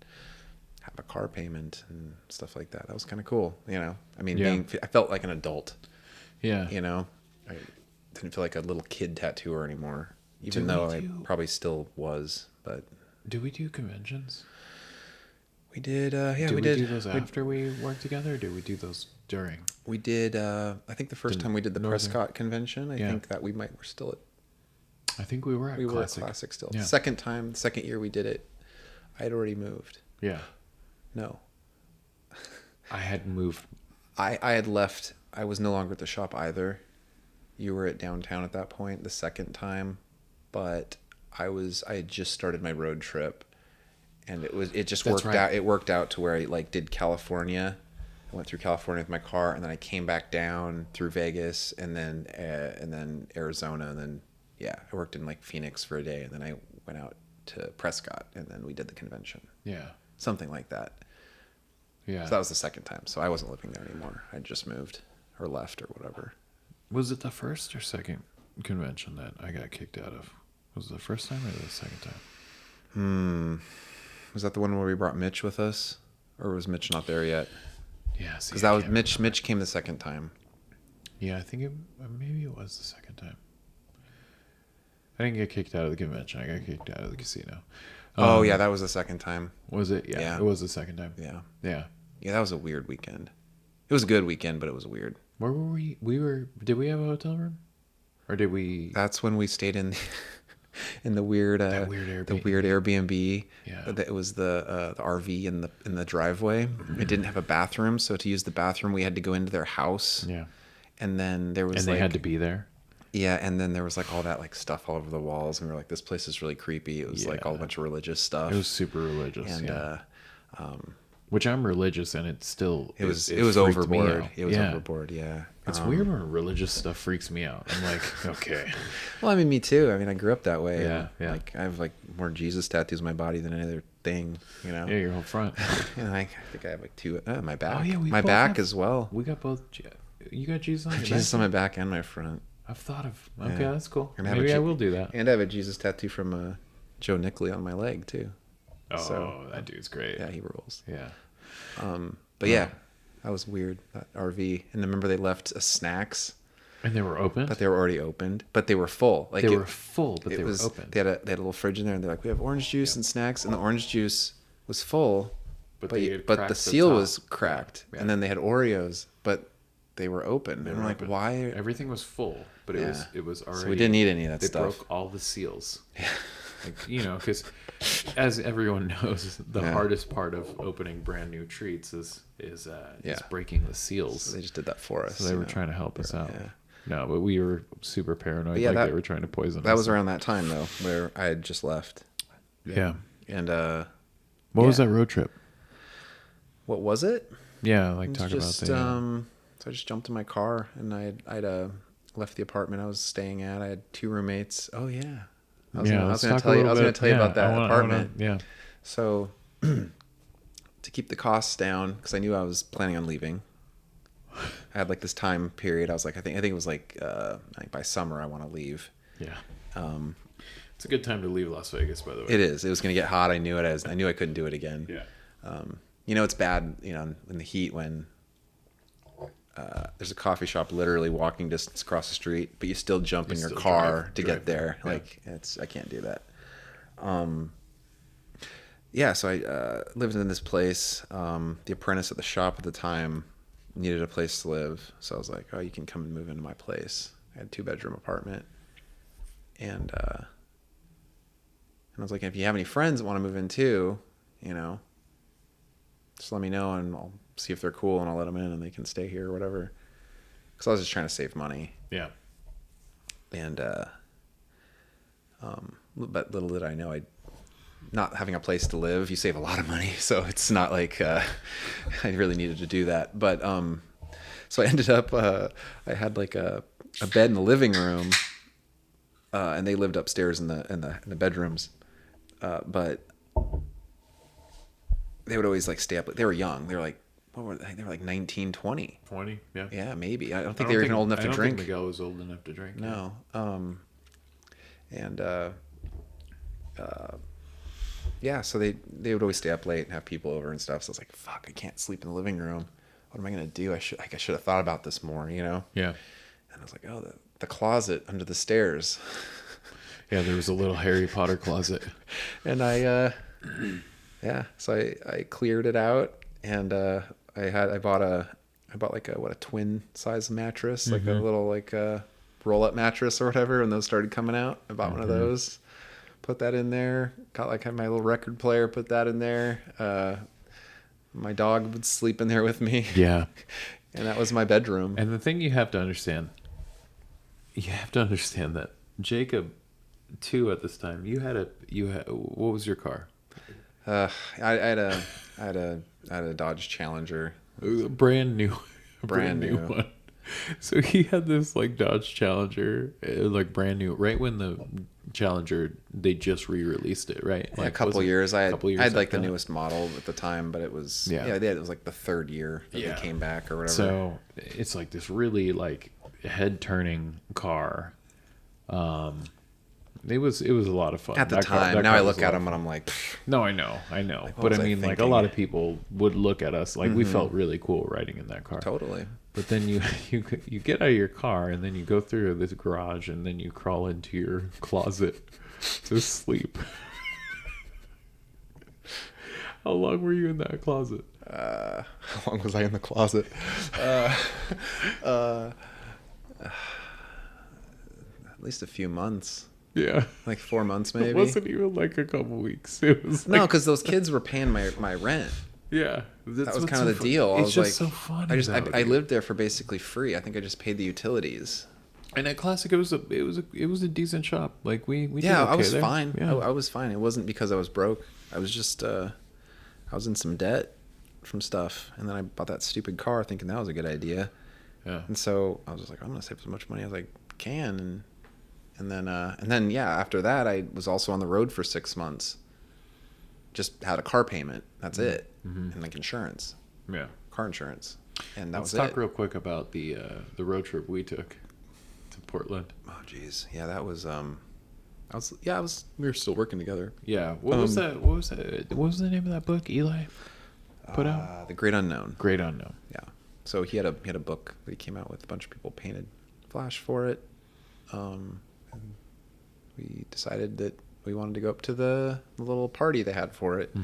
have a car payment and stuff like that. That was kind of cool. I mean, I felt like an adult. Yeah. I didn't feel like a little kid tattooer anymore, even though I probably still was. But do we do conventions? We did. Yeah, we did. Do those after we worked together? Or did we do those during? We did. I think the first time we did the Prescott convention, I think that we're still at. I think we were at Classic still. Yeah. Second year we did it, I had already moved. Yeah. No. I had moved. I had left. I was no longer at the shop either. You were at downtown at that point the second time, but I had just started my road trip, and it just worked out. It worked out to where I like did California. I went through California with my car, and then I came back down through Vegas, and then Arizona, and then I worked in like Phoenix for a day, and then I went out to Prescott, and then we did the convention. Yeah. Something like that. Yeah. So that was the second time. So I wasn't living there anymore. I just moved or left or whatever. Was it the first or second convention that I got kicked out of? Was it the first time or the second time? Was that the one where we brought Mitch with us, or was Mitch not there yet? Yeah, because that was Mitch. Remember. Mitch came the second time. Yeah, I think maybe it was the second time. I didn't get kicked out of the convention. I got kicked out of the casino. Oh yeah, that was the second time. Was it? Yeah, it was the second time. Yeah. That was a weird weekend. It was a good weekend, but it was weird. Where were we? Did we have a hotel room, or did we? That's when we stayed in the weird Airbnb. The weird Airbnb. Yeah. It was the RV in the driveway. It didn't have a bathroom, so to use the bathroom, we had to go into their house. Yeah. And then there was and they had to be there. Yeah, and then there was like all that like stuff all over the walls, and we were like, this place is really creepy. It was like all a bunch of religious stuff. It was super religious, and which I'm religious, and it still it was overboard. It was overboard. Yeah, it's weird when religious stuff freaks me out. I'm like, okay. Well, I mean, me too. I mean, I grew up that way. Yeah. Like I have like more Jesus tattoos on my body than any other thing. Yeah, your whole front. And I think I have like two. My back. Oh yeah, my back as well. We got both. You got Jesus on your back? Jesus on my back and my front. I've thought of. Okay, that's cool. Maybe I will do that. And I have a Jesus tattoo from Joe Nickley on my leg too. Oh, that dude's great. Yeah, he rules. Yeah. But yeah, that was weird. That RV, and remember they left snacks. And they were open. But they were already opened. But they were full. Like they were full, but they were open. They had a little fridge in there, and they're like, we have orange juice and snacks, and the orange juice was full, but the seal was cracked, and then they had Oreos, but they were open. And we're like, why? Everything was full, but it was already. So we didn't eat any of that stuff. They broke all the seals. Yeah. Like, because as everyone knows, the Yeah. hardest part of opening brand new treats is Yeah. breaking the seals. So they just did that for us. So they were trying to help us out. Yeah. No, but we were super paranoid. Yeah, Like they were trying to poison us. That was around that time though, where I had just left. Yeah. And What was that road trip? what was it? Yeah, like It's talk just, about the. So I just jumped in my car and I'd left the apartment I was staying at. I had 2 roommates. Oh yeah. I was gonna tell you about that apartment. Yeah. So to keep the costs down, because I knew I was planning on leaving. I had like this time period. I was like, I think it was like by summer I want to leave. Yeah. It's a good time to leave Las Vegas, by the way. It is. It was gonna get hot. I knew it. I knew I couldn't do it again. Yeah. It's bad. In the heat when there's a coffee shop literally walking distance across the street, but you still jump in your car to get there. Yeah. Like I can't do that. Yeah. So I lived in this place. The apprentice at the shop at the time needed a place to live, so I was like, "Oh, you can come and move into my place." I had a 2-bedroom apartment, and I was like, "If you have any friends that want to move in too, just let me know, and I'll see if they're cool, and I'll let them in, and they can stay here or whatever." Because I was just trying to save money. Yeah. And but little did I know, not having a place to live, you save a lot of money. So it's not like I really needed to do that. But so I ended up I had like a bed in the living room, and they lived upstairs in the bedrooms. But they would always like stay up. They were young. They were like, what were they? They were like 19, 20. 20. Yeah. Yeah, maybe. I don't think they were even old enough to drink. I don't think Miguel was old enough to drink. No. And yeah, so they would always stay up late and have people over and stuff. So I was like, fuck, I can't sleep in the living room. What am I gonna do? I should have thought about this more, Yeah. And I was like, oh, the closet under the stairs. Yeah, there was a little Harry Potter closet. And I so I cleared it out, and I bought like a twin size mattress, like a little like roll up mattress or whatever, and those started coming out. I bought one of those, put that in there, got like my little record player, put that in there. My dog would sleep in there with me. Yeah. And that was my bedroom. And the thing you have to understand that Jacob too, at this time, you had what was your car? I had a Dodge Challenger. Brand new Brand new. one. So he had this like Dodge Challenger, like brand new, right when the Challenger, they just re-released it, right? Like a couple years. I had like the after that. newest model at the time, but it was it was like the 3rd year that they came back or whatever. So it's like this really like head turning car. It was a lot of fun At the time. Now I look at them and I'm like, no, I know. Like, but I was I mean, like a thinking? lot of people would look at us like we felt really cool riding in that car. totally. But then you get out of your car and then you go through this garage and then you crawl into your closet to sleep. How long were you in that closet? How long was I in the closet? At least a few months. Yeah. Like 4 months maybe. It wasn't even like a couple weeks. It was No, like, because those kids were paying my rent. yeah. That was kind of the deal. I It's was just like, so funny. I lived there for basically free. I think I just paid the utilities. And at Classic, it was a decent shop. Like we did Yeah, okay I was there. fine. Yeah. I was fine. It wasn't because I was broke. I was just I was in some debt from stuff, and then I bought that stupid car thinking that was a good idea. Yeah. And so I was just like, I'm gonna save as much money as I can, and then yeah, after that I was also on the road for 6 months. Just had a car payment. That's it, and like insurance, Yeah. car insurance, and that Let's was talk it. real quick about the road trip we took to Portland. Oh jeez, yeah, that was we were still working together. Yeah. What was that? What was the name of that book Eli put out? The Great Unknown. Great Unknown. Yeah. So he had a book that he came out with. A bunch of people painted flash for it. And we decided that we wanted to go up to the little party they had for it.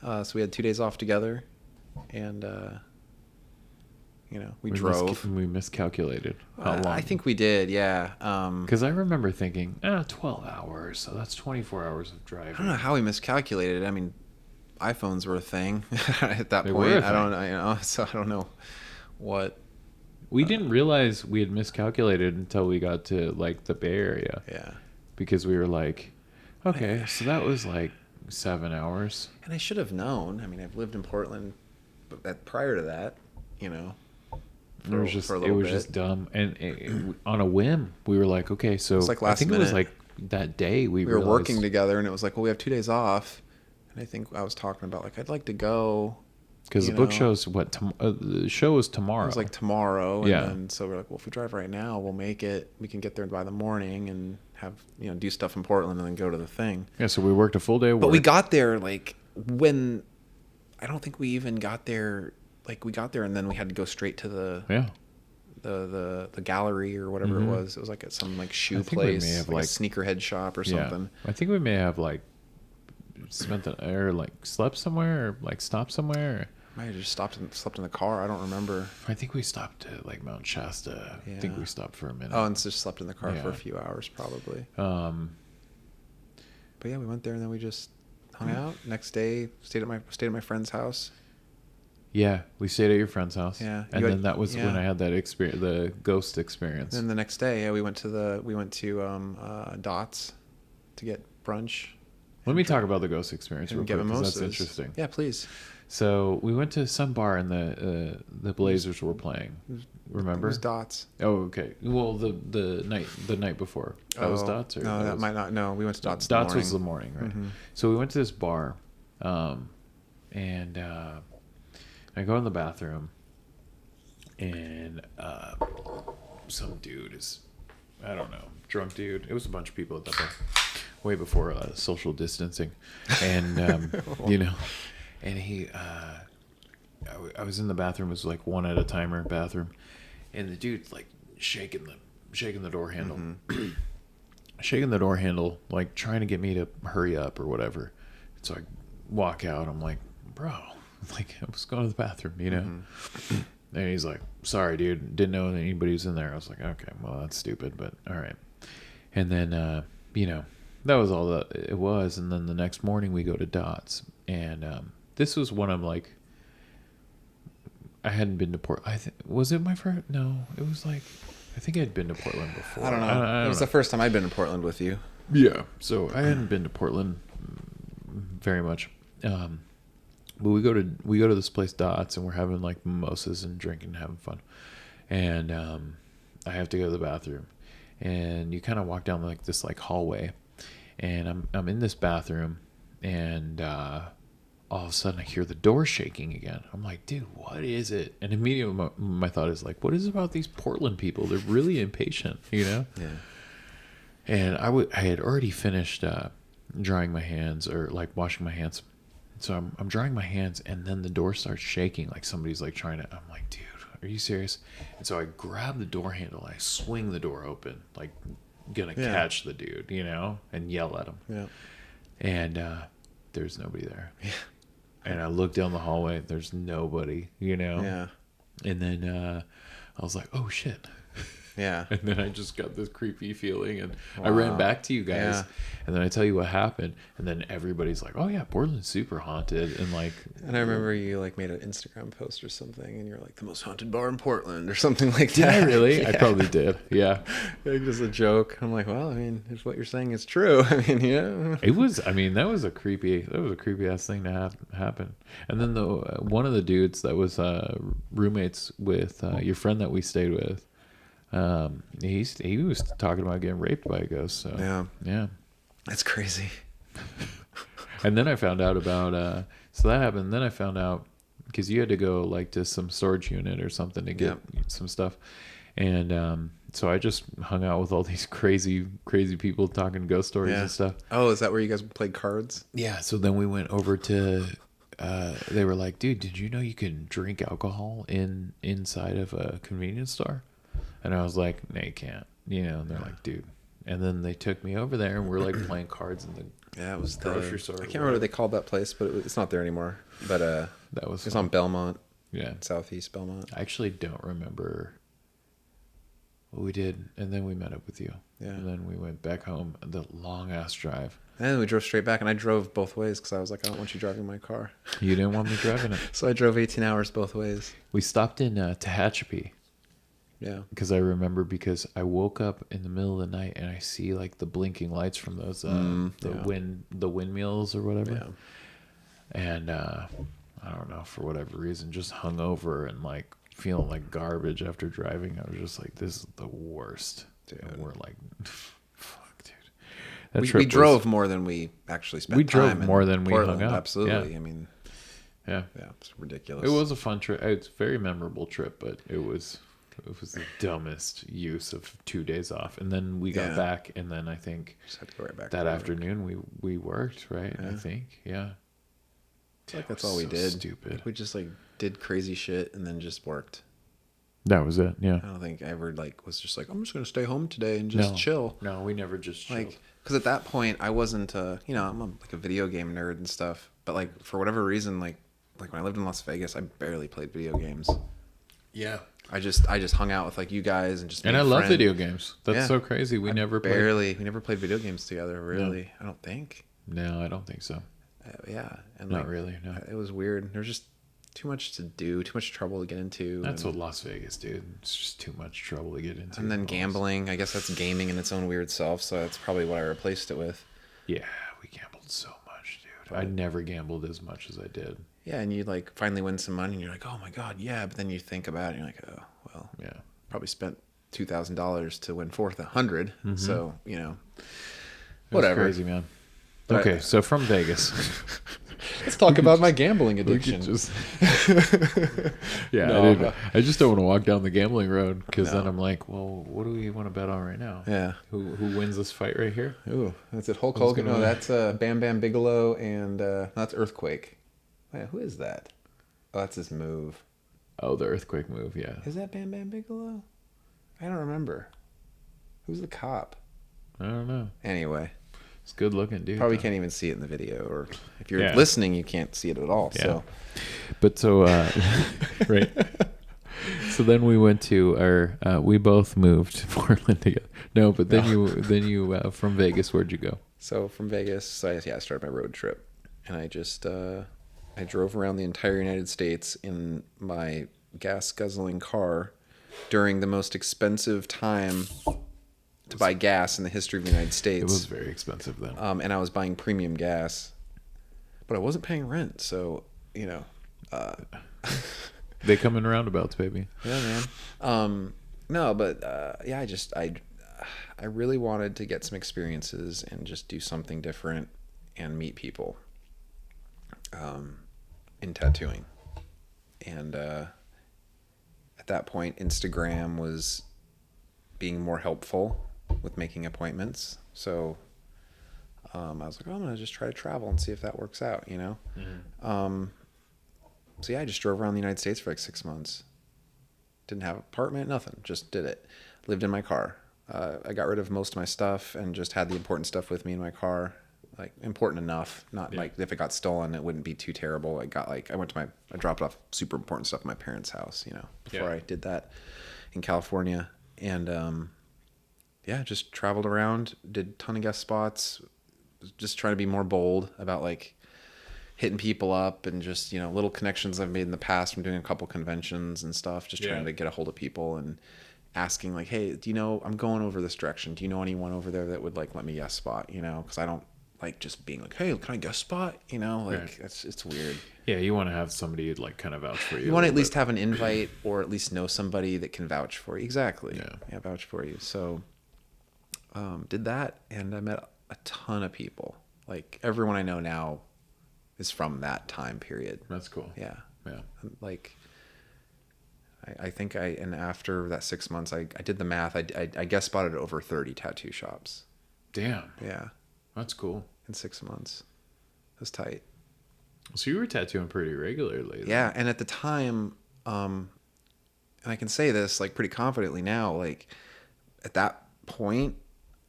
So we had 2 days off together, and We drove. We miscalculated how long. I think we did, yeah. Because I remember thinking, 12 hours, so that's 24 hours of driving. I don't know how we miscalculated. I mean, iPhones were a thing at that They point. were a I don't, thing. so I don't know what. We didn't realize we had miscalculated until we got to like the Bay Area. Yeah. Because we were like, okay, so that was like 7 hours. And I should have known. I mean, I've lived in Portland, but prior to that, It was just dumb, and on a whim, we were like, okay, so It's like I last think it was minute. like that day we were realized, working together, and it was like, well, we have 2 days off, and I think I was talking about like I'd like to go because the book show's the show is tomorrow. It was like tomorrow, Yeah. and then so we're like, well, if we drive right now, we'll make it. We can get there by the morning and have do stuff in Portland and then go to the thing. Yeah, so we worked a full day of work. But we got there like when I don't think we even got there. Like we got there and then we had to go straight to the gallery or whatever it was. It was like at some like shoe place, may have like a sneakerhead shop or something. I think we may have like slept somewhere or like stopped somewhere. Might have just slept in the car. I don't remember. I think we stopped at like Mount Shasta. Yeah. I think we stopped for a minute. Oh, and just slept in the car for Yeah. a few hours probably. But yeah, we went there and then we just hung out. Next day, stayed at my friend's house. yeah, we stayed at your friend's house. Yeah, and then that was when I had that experience, the ghost experience. And then the next day, yeah, we went to Dots to get brunch. Let me talk about the ghost experience real And get quick, 'cause mimosas. that's interesting. Yeah, please. So we went to some bar and the Blazers were playing. Remember? It was Dots. Oh, okay. Well, the night before that was Dots, or no, that might not. No, we went to Dots. Dots in the was the morning, right? Mm-hmm. So we went to this bar, and I go in the bathroom, and some dude is, I don't know, drunk dude. It was a bunch of people at that bar, way before social distancing, and and he, I was in the bathroom. It was like one at a timer bathroom, and the dude's like shaking the door handle, shaking the door handle, like trying to get me to hurry up or whatever. So I walk out. I'm like, bro, like I was going to the bathroom, And he's like, sorry, dude, didn't know that anybody was in there. I was like, okay, well, that's stupid, but all right. And then, that was all that it was. And then the next morning we go to Dots, and this was one of like, I hadn't been to was it my first? No, it was like, I think I'd been to Portland before. I don't know. It was the first time I'd been to Portland with you. Yeah. So I hadn't been to Portland very much. But we go to this place Dots, and we're having like mimosas and drinking and having fun. And I have to go to the bathroom, and you kind of walk down like this like hallway, and I'm in this bathroom, and all of a sudden I hear the door shaking again. I'm like, dude, what is it? And immediately my thought is like, what is it about these Portland people? They're really impatient, Yeah. And I had already finished drying my hands, or like washing my hands. So I'm drying my hands, and then the door starts shaking like somebody's like trying to. I'm like, dude, are you serious? And so I grab the door handle, I swing the door open, like gonna catch the dude, and yell at him. Yeah. And there's nobody there. Yeah. And I look down the hallway, there's nobody, Yeah. And then I was like, oh shit. Yeah. And then I just got this creepy feeling, and I ran back to you guys, Yeah. and then I tell you what happened, and then everybody's like, "Oh yeah, Portland's super haunted," and like. And I remember you like made an Instagram post or something, and you're like the most haunted bar in Portland or something like Did that. I really? Yeah. I probably did. Yeah. Like just a joke. I'm like, well, I mean, if what you're saying is true, I mean, yeah. It was. I mean, that was a creepy ass thing to happen. And then one of the dudes that was roommates with your friend that we stayed with. He was talking about getting raped by a ghost. So yeah, That's crazy. And then I found out about so that happened. Then I found out because you had to go like to some storage unit or something to get some stuff, and so I just hung out with all these crazy people talking ghost stories and stuff. Oh, is that where you guys played cards? Yeah. So then we went over to. They were like, dude, did you know you can drink alcohol inside of a convenience store? And I was like, no, you can't. And they're like, dude. And then they took me over there, and we're like playing cards in the It was grocery store. I can't remember what they called that place, but it's not there anymore. But that was it's on Belmont. Yeah. Southeast Belmont. I actually don't remember what we did, and then we met up with you. Yeah. And then we went back home. The long ass drive. And then we drove straight back, and I drove both ways because I was like, I don't want you driving my car. You didn't want me driving it. So I drove 18 hours both ways. We stopped in Tehachapi. Yeah. Because I remember, because I woke up in the middle of the night and I see like the blinking lights from those the windmills or whatever. Yeah. And I don't know, for whatever reason, just hung over and like feeling like garbage after driving. I was just like, this is the worst. Dude. And we're like, fuck, dude. We drove more than we actually spent. We drove time more in than we Portland. hung out. Absolutely. Yeah. I mean, yeah, it's ridiculous. it was a fun trip. It's a very memorable trip, but it was the dumbest use of 2 days off. And then we got back, and then I think Just had to go right back that to work. afternoon we worked, right? Yeah. I think, yeah. I feel like that's all we did. Stupid. Like, we just like did crazy shit and then just worked. That was it. Yeah. I don't think I ever like was just like, I'm just gonna stay home today and just chill. No, we never just chilled. Like, because at that point I wasn't, I'm like a video game nerd and stuff. But like for whatever reason, like when I lived in Las Vegas, I barely played video games. Yeah. I just hung out with like you guys and just. And I love video games. That's so crazy. We never we never played video games together. Really, I don't think. No, I don't think so. Yeah, and Not really. No. It was weird. There's just too much to do, too much trouble to get into. That's what Las Vegas, dude. It's just too much trouble to get into. And then gambling. I guess that's gaming in its own weird self. So that's probably what I replaced it with. Yeah, we gambled so much, dude. I never gambled as much as I did. Yeah, and you like finally win some money, and you're like, oh my god, yeah. But then you think about it, and you're like, oh well, yeah, probably spent $2,000 to win $400. Mm-hmm. So whatever. Crazy, man. Okay, so from Vegas. Let's talk about my gambling addiction. I just don't want to walk down the gambling road, because then I'm like, well, what do we want to bet on right now? Yeah. Who wins this fight right here? Ooh, that's it. Hulk Hogan. No, that's Bam Bam Bigelow, and that's Earthquake. Wait, who is that? Oh, that's his move. Oh, the earthquake move, yeah. Is that Bam Bam Bigelow? I don't remember. Who's the cop? I don't know. Anyway. It's good looking, dude. Probably can't even see it in the video, or if you're listening, you can't see it at all. Yeah. So, but so right. So then we went to our. We both moved to Portland together. No, but then you from Vegas, where'd you go? So from Vegas, I started my road trip, and I just I drove around the entire United States in my gas guzzling car during the most expensive time to buy gas in the history of the United States. It was very expensive then. And I was buying premium gas, but I wasn't paying rent. So, they come in roundabouts, baby. Yeah, man. No, but I really wanted to get some experiences and just do something different and meet people in tattooing. And at that point, Instagram was being more helpful with making appointments. So I was like, oh, I'm going to just try to travel and see if that works out, Mm-hmm. So yeah, I just drove around the United States for like 6 months. Didn't have an apartment, nothing. Just did it. Lived in my car. I got rid of most of my stuff and just had the important stuff with me in my car. Like important enough, not like if it got stolen, it wouldn't be too terrible. I dropped off super important stuff at my parents' house, before I did that in California. And just traveled around, did a ton of guest spots, just trying to be more bold about like hitting people up and just, little connections I've made in the past from doing a couple conventions and stuff, just trying to get a hold of people and asking like, hey, do you know, I'm going over this direction. Do you know anyone over there that would like let me guest spot, because I don't like just being like, hey, can I guest spot? It's weird. Yeah, you want to have somebody like kind of vouch for you. You want to at least have an invite or at least know somebody that can vouch for you. Exactly. Yeah, vouch for you. So did that, and I met a ton of people. Like everyone I know now is from that time period. That's cool. Yeah. Like I think and after that 6 months, I did the math. I guest spotted over 30 tattoo shops. Damn. Yeah. That's cool. In 6 months. That's tight. So you were tattooing pretty regularly then. Yeah, and at the time, and I can say this like pretty confidently now, like at that point,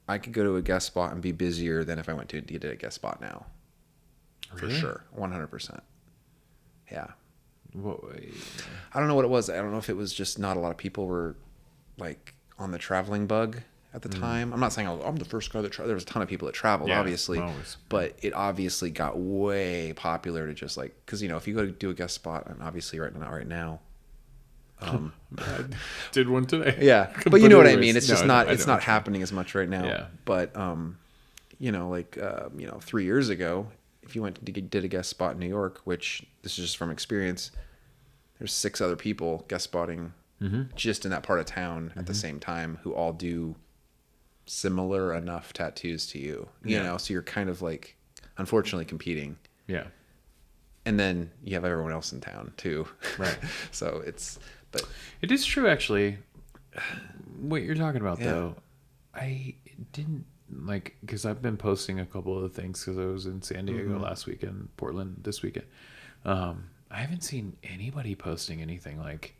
I could go to a guest spot and be busier than if I went to did a guest spot now. Really? For sure. 100%. Yeah. I don't know what it was. I don't know if it was just not a lot of people were like on the traveling bug at the time. I'm not saying I'm the first guy that there was a ton of people that traveled, obviously, always. but it obviously got way popular to just like, because if you go to do a guest spot, and obviously right now. I did one today. Yeah, but you know what I mean. It's just not. It's not happening as much right now. Yeah. But 3 years ago, if you went to did a guest spot in New York, which this is just from experience, there's 6 other people guest spotting just in that part of town at the same time who all do similar enough tattoos to you. You know, so you're kind of like, unfortunately, competing. Yeah. And then you have everyone else in town too. Right. So it's. But it is true, actually. What you're talking about, though, I didn't like, because I've been posting a couple of things because I was in San Diego last weekend, Portland this weekend. I haven't seen anybody posting anything like,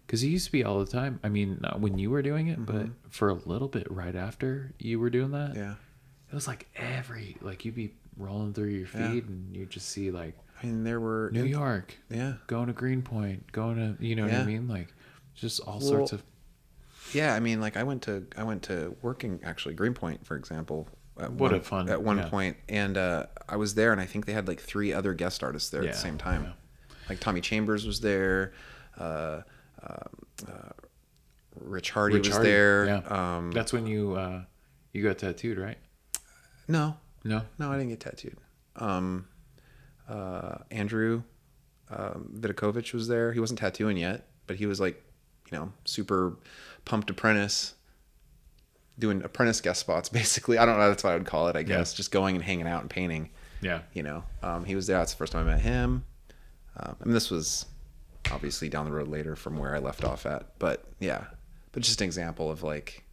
because it used to be all the time. I mean, not when you were doing it, but for a little bit right after you were doing that. Yeah. It was like you'd be rolling through your feed and you just see like, I mean, there were New York, going to Greenpoint, going to, you know what I mean? Like, just all sorts of. Yeah, I mean, like I went to working actually Greenpoint, for example. At one point, and I was there, and I think they had like 3 other guest artists there at the same time. Yeah. Like Tommy Chambers was there, Rich Hardy was there. Yeah. That's when you got tattooed, right? No, I didn't get tattooed. Andrew Vidakovich was there. He wasn't tattooing yet, but he was like, super pumped apprentice, doing apprentice guest spots, basically. I don't know, that's what I would call it, I guess. Just going and hanging out and painting. Yeah. He was there. That's the first time I met him. And this was obviously down the road later from where I left off at. But yeah, but just an example of like,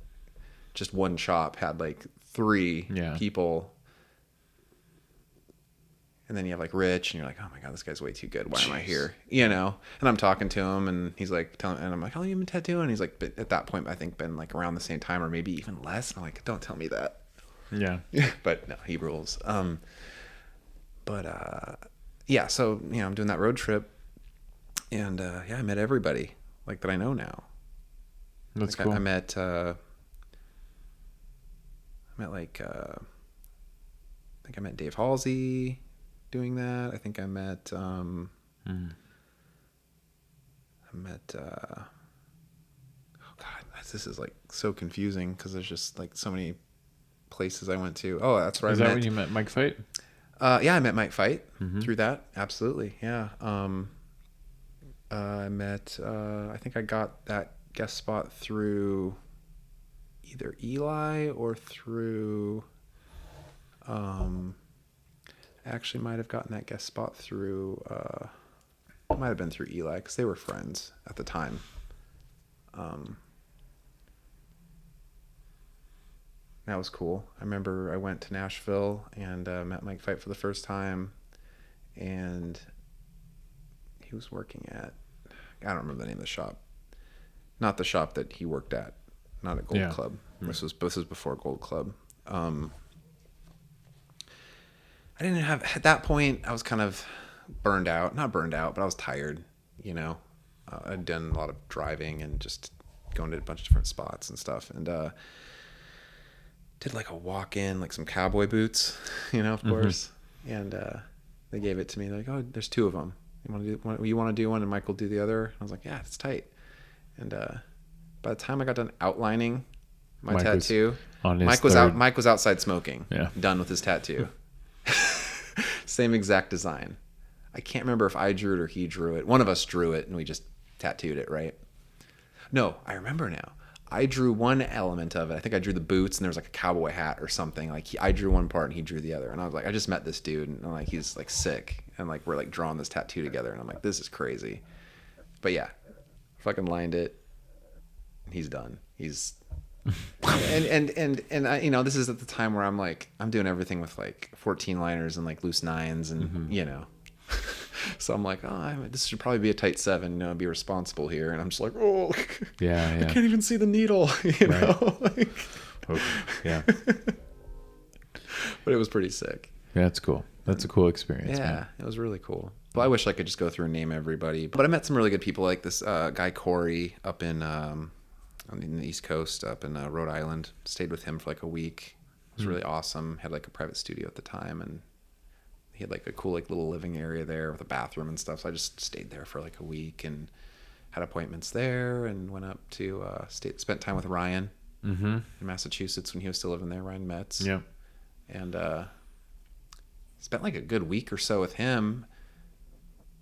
just one shop had like 3 people. And then you have like Rich, and you're like, oh my God, this guy's way too good. Why am I here? And I'm talking to him, and he's like, and I'm like, how long have you been tattooing? And he's like, but at that point, I think been like around the same time, or maybe even less. And I'm like, don't tell me that. Yeah. But no, he rules. Yeah. So I'm doing that road trip, and I met everybody like that I know now. That's like cool. I met I think I met Dave Halsey doing that. I think I met oh God, this is like so confusing because there's just like so many places I went to. Oh, that's right. Is that when you met Mike Fight? Yeah, I met Mike Fight through that. Absolutely. Yeah. I met I think I got that guest spot through either Eli or through actually might have gotten that guest spot through might have been through Eli because they were friends at the time. That was cool. I remember I went to Nashville and met Mike Fight for the first time, and he was working at, I don't remember the name of the shop, not the shop that he worked at, not at Gold Club. This was before Gold Club. I didn't have, at that point, I was kind of not burned out, but I was tired, I'd done a lot of driving and just going to a bunch of different spots and stuff. And did like a walk-in, like some cowboy boots, of course. And they gave it to me. They're like, oh, there's 2 of them. You want to do one and Mike will do the other? I was like, yeah, it's tight. And by the time I got done outlining my tattoo, Mike was outside smoking. Yeah. Done with his tattoo. Same exact design. I can't remember if I drew it or he drew it. One of us drew it and we just tattooed it, right? No, I remember now. I drew one element of it. I think I drew the boots and there was like a cowboy hat or something. Like I drew one part and he drew the other. And I was like, I just met this dude and I'm like, he's like sick. And like, we're like drawing this tattoo together. And I'm like, this is crazy. But yeah, fucking lined it. He's done. He's and I, this is at the time where I'm like, I'm doing everything with like 14 liners and like loose 9s and so I'm like, this should probably be a tight 7, be responsible here. And I'm just like, I can't even see the needle, know. Yeah. But it was pretty sick. Yeah, that's cool. That's a cool experience, Yeah, man. it was really cool. But I wish I could just go through and name everybody. But I met some really good people, like this guy Corey up in on the East Coast, up in Rhode Island. Stayed with him for like a week. It was really awesome. Had like a private studio at the time, and he had like a cool like little living area there with a bathroom and stuff. So I just stayed there for like a week and had appointments there, and went up to spent time with Ryan in Massachusetts when he was still living there. Ryan Metz. Yeah. And spent like a good week or so with him.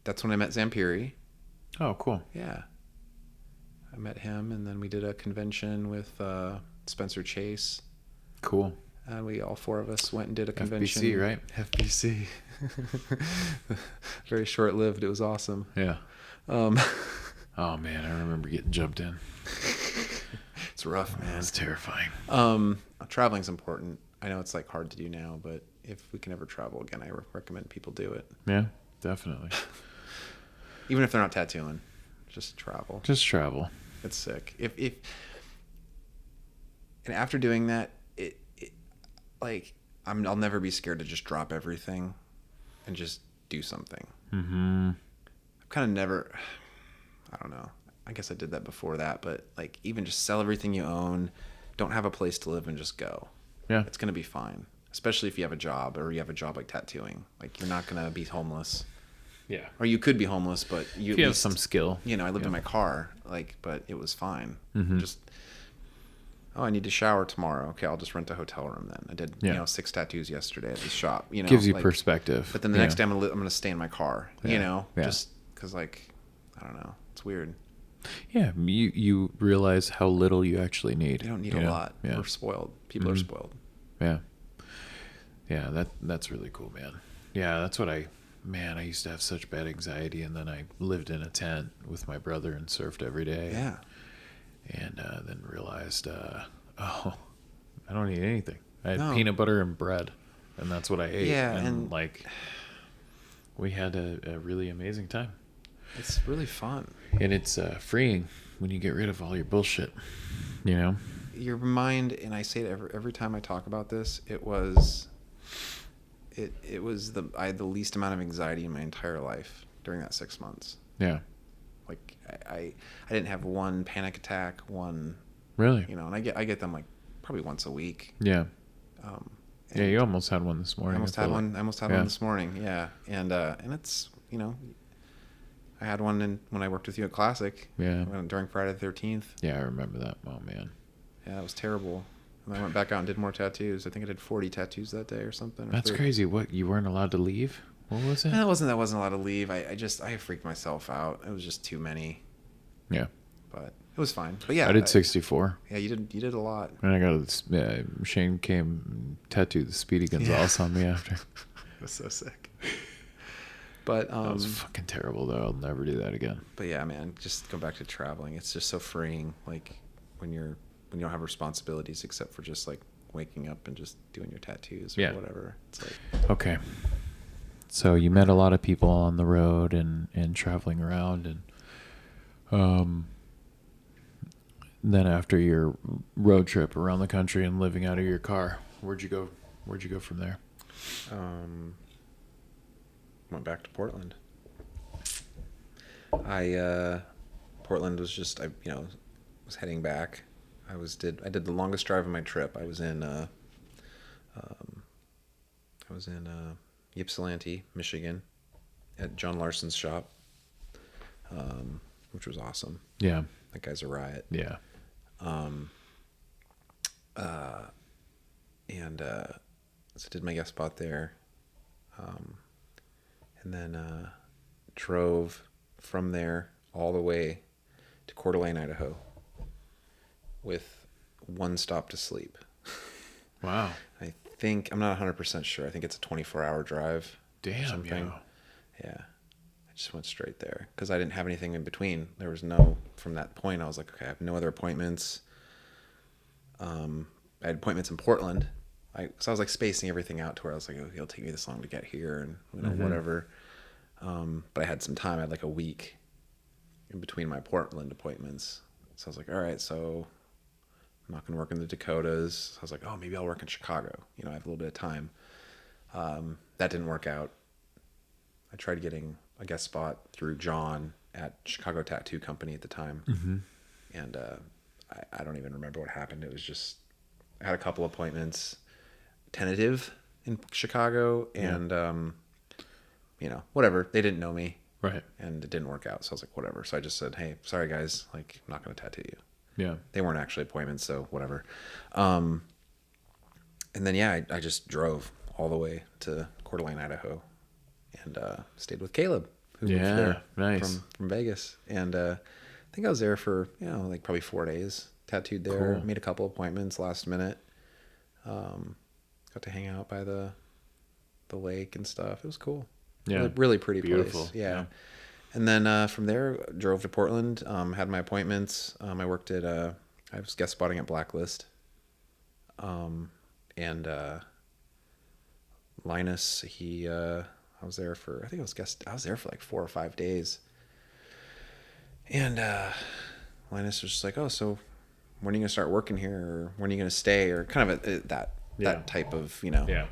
That's when I met Zampiri. Oh, cool. Yeah. I met him, and then we did a convention with Spencer Chase. Cool. And we all four of us went and did a convention. FBC, right? FBC. Very short-lived. It was awesome. Yeah. Um, Oh, man, I remember getting jumped in. it's rough, man. It's terrifying. Traveling's important. I know it's like hard to do now, but if we can ever travel again, I recommend people do it. Yeah, definitely. Even if they're not tattooing, just travel. Just travel. It's sick. If and after doing that, it like I'll never be scared to just drop everything and just do something. I've kind of never. I don't know. I guess I did that before that, but like even just sell everything you own, don't have a place to live, and just go. Yeah. It's gonna be fine. Especially if you have a job, or you have a job like tattooing. Like you're not gonna be homeless. Yeah. Or you could be homeless, but you If you have some skill. You know, I lived in my car, like, but it was fine. Just, I need to shower tomorrow. Okay, I'll just rent a hotel room then. I did, 6 tattoos yesterday at the shop. You know, Gives you like, perspective. But then the next day I'm gonna stay in my car. Yeah. You know, Yeah. just because like, I don't know, it's weird. Yeah, you realize how little you actually need. You don't need a lot. Yeah. We're spoiled. People are spoiled. Yeah. Yeah, that's really cool, man. Yeah, that's what I used to have such bad anxiety, and then I lived in a tent with my brother and surfed every day. Yeah. And then realized, I don't eat anything. I had No. peanut butter and bread, and that's what I ate. Yeah, and like, we had a really amazing time. It's really fun. And it's freeing when you get rid of all your bullshit, you know? Your mind, and I say it every time I talk about this, it was I had the least amount of anxiety in my entire life during that 6 months. Yeah. Like I didn't have one panic attack, one, Really? you know, and I get them like probably once a week. Yeah. Yeah, you almost had one this I morning. almost had one. I almost had one this morning. Yeah, and it's, you know, I had one when I worked with you at Classic. Yeah. During Friday the 13th. Yeah, I remember that. Oh man. Yeah, it was terrible. And I went back out and did more tattoos. I think I did 40 tattoos that day or something. That's crazy. What, you weren't allowed to leave? What was it? That wasn't allowed to leave. I freaked myself out. It was just too many. Yeah. But it was fine. But yeah, I did 64. Yeah, you did a lot. And I got Shane came and tattooed the Speedy Gonzales on me after. It was so sick. But That was fucking terrible though. I'll never do that again. But yeah, man, just go back to traveling. It's just so freeing. Like when you don't have responsibilities except for just like waking up and just doing your tattoos or whatever. It's like, okay. So you met a lot of people on the road and traveling around, and then after your road trip around the country and living out of your car, where'd you go from there? Went back to Portland. Portland was just, was heading back. I did the longest drive of my trip. I was in Ypsilanti, Michigan, at John Larson's shop, which was awesome. Yeah. That guy's a riot. Yeah. So I did my guest spot there, and then drove from there all the way to Coeur d'Alene, Idaho, with one stop to sleep. Wow. I'm not 100% sure. I think it's a 24-hour drive. Damn. Or something. Yeah. I just went straight there because I didn't have anything in between. There was no, from that point, I was like, okay, I have no other appointments. I had appointments in Portland. So I was like spacing everything out to where I was like, okay, it'll take me this long to get here and whatever. But I had some time. I had like a week in between my Portland appointments. So I was like, all right, so I'm not going to work in the Dakotas. I was like, oh, maybe I'll work in Chicago. I have a little bit of time. That didn't work out. I tried getting a guest spot through John at Chicago Tattoo Company at the time. And I don't even remember what happened. It was just, I had a couple appointments tentative in Chicago, and whatever. They didn't know me, Right. and it didn't work out. So I was like, whatever. So I just said, hey, sorry guys, like I'm not going to tattoo you. Yeah. They weren't actually appointments, so whatever. And then I just drove all the way to Coeur d'Alene, Idaho, and stayed with Caleb, who moved there nice. from Vegas. And I think I was there for like probably 4 days. Tattooed there, Cool. made a couple appointments last minute. Got to hang out by the lake and stuff. It was cool. Yeah. Really, really pretty Beautiful. place. Yeah. And then from there, drove to Portland. Had my appointments. I worked at I was guest spotting at Blacklist. And Linus, I was there for, I think I was there for like 4 or 5 days. And Linus was just like, oh, so when are you gonna start working here, or when are you gonna stay, or kind of that type of Yeah.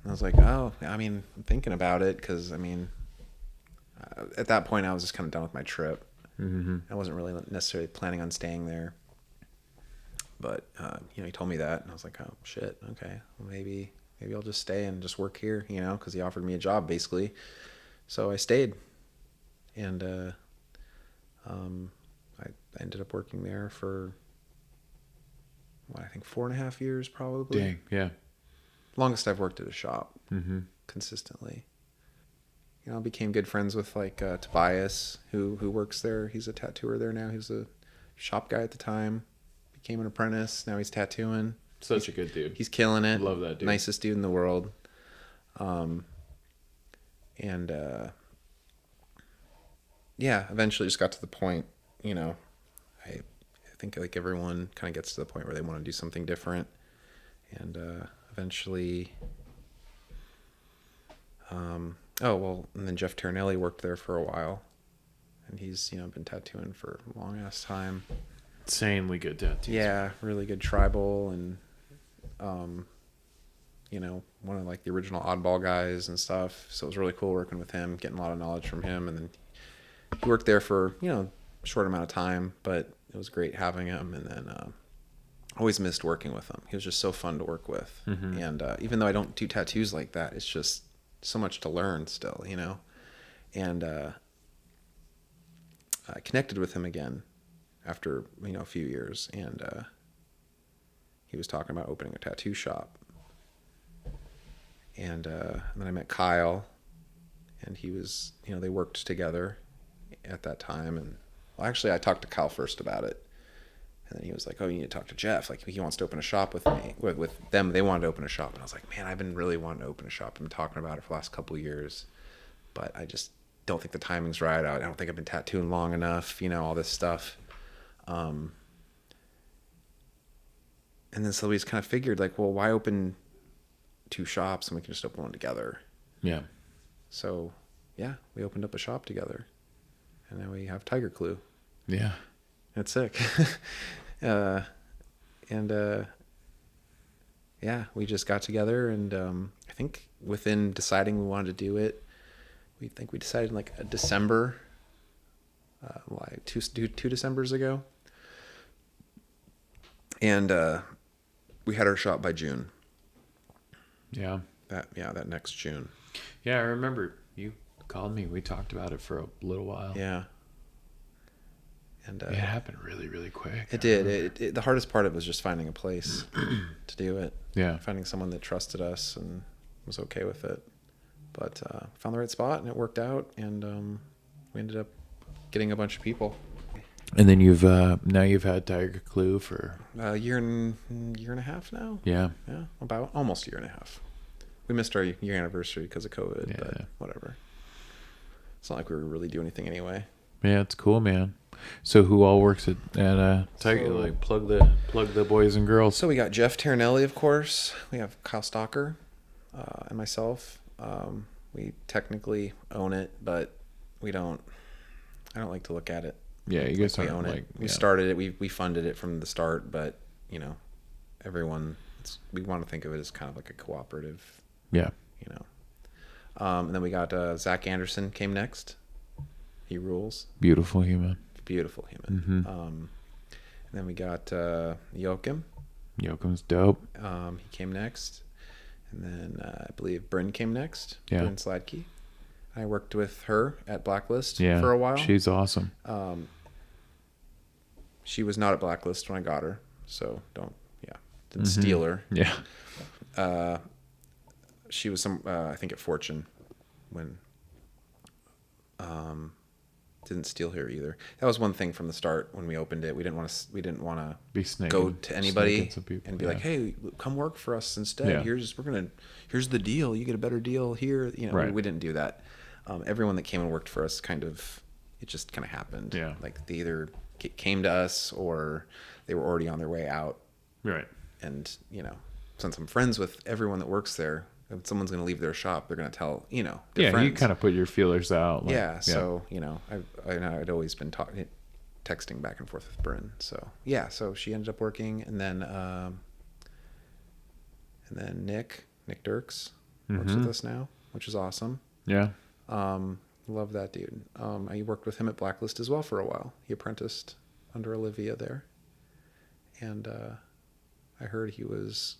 And I was like, oh, I mean, I'm thinking about it, because I mean, at that point I was just kind of done with my trip. I wasn't really necessarily planning on staying there, but he told me that, and I was like, oh shit, okay, well, maybe I'll just stay and just work here, because he offered me a job basically. So I stayed, and I ended up working there for I think 4.5 years probably. Dang. Yeah. Longest I've worked at a shop Mm-hmm. consistently. I became good friends with like Tobias, who works there. He's a tattooer there now. He was a shop guy at the time. Became an apprentice. Now he's tattooing. Such a good dude. He's killing it. Love that dude. Nicest dude in the world. And eventually just got to the point, I think like everyone kind of gets to the point where they want to do something different. And eventually, and then Jeff Ternelli worked there for a while, and he's been tattooing for a long ass time. Insanely good tattoos. Yeah, really good tribal, and one of like the original oddball guys and stuff. So it was really cool working with him, getting a lot of knowledge from him. And then he worked there for a short amount of time, but it was great having him. And then always missed working with him. He was just so fun to work with. And even though I don't do tattoos like that, it's just so much to learn still, And I connected with him again after a few years, and he was talking about opening a tattoo shop. And then I met Kyle, and he was they worked together at that time. And actually I talked to Kyle first about it, and then he was like, oh, you need to talk to Jeff, like he wants to open a shop with me, with them. They wanted to open a shop, and I was like, man, I've been really wanting to open a shop. I've been talking about it for the last couple of years, but I just don't think the timing's right. I don't think I've been tattooing long enough, all this stuff. And then so we just kind of figured, like, well, why open 2 shops and we can just open one together? Yeah. So we opened up a shop together, and now we have Tiger Clue. Yeah. It's sick. We just got together, and I think within deciding we wanted to do it, we decided in like a December, like two Decembers ago, and we had our shop by June. Yeah. That next June. Yeah, I remember you called me. We talked about it for a little while. Yeah. And it happened really, really quick. It did. The hardest part of it was just finding a place to do it. Yeah. Finding someone that trusted us and was okay with it. But found the right spot, and it worked out, and we ended up getting a bunch of people. And then you've had Tiger Clue for a year and a half now. Yeah. About almost a year and a half. We missed our year anniversary because of COVID, but whatever. It's not like we were really doing anything anyway. Yeah, it's cool, man. So who all works at Tiger? So, like plug the boys and girls. So we got Jeff Ternelli, of course. We have Kyle Stalker, and myself. We technically own it, but we don't. I don't like to look at it. Yeah, you guys own it. We started it. We funded it from the start, but everyone. We want to think of it as kind of like a cooperative. Yeah. you know. And then we got Zach Anderson came next. He rules. Beautiful human. Beautiful human. And then we got Joachim. Joachim's dope. He came next. And then I believe Bryn came next. Yeah. Bryn Sladkey. I worked with her at Blacklist Yeah, for a while. she's awesome. She was not at Blacklist when I got her, so didn't steal her. Yeah. She was I think at Fortune when didn't steal her either. That was one thing from the start when we opened it. We didn't want to Be snaking, go to anybody and be yeah. like, "Hey, come work for us instead. Yeah. Here's the deal. You get a better deal here." You know, Right. we didn't do that. Everyone that came and worked for us it just kind of happened. Yeah. Like they either came to us or they were already on their way out. Right. And, you know, since I'm friends with everyone that works there, if someone's going to leave their shop, they're going to tell, you know, their Yeah, friends. you kind of put your feelers out. Like, Yeah. So, you know, I'd always been texting back and forth with Bryn. So, yeah. So she ended up working. And then Nick Dirks works with us now, which is awesome. Yeah. Love that dude. I worked with him at Blacklist as well for a while. He apprenticed under Olivia there. And I heard he was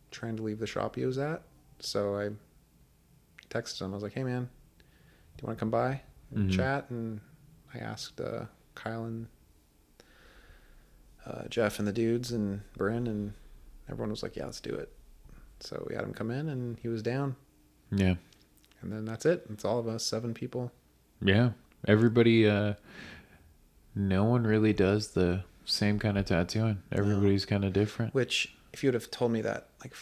trying to leave the shop he was at. So I texted him. I was like, "Hey, man, do you want to come by and chat?" And I asked Kyle and Jeff and the dudes and Bryn, and everyone was like, "Yeah, let's do it." So we had him come in, and he was down. Yeah. And then that's it. It's all of us, 7 people. Yeah. Everybody, no one really does the same kind of tattooing. Everybody's kind of different. Which, if you would have told me that, like,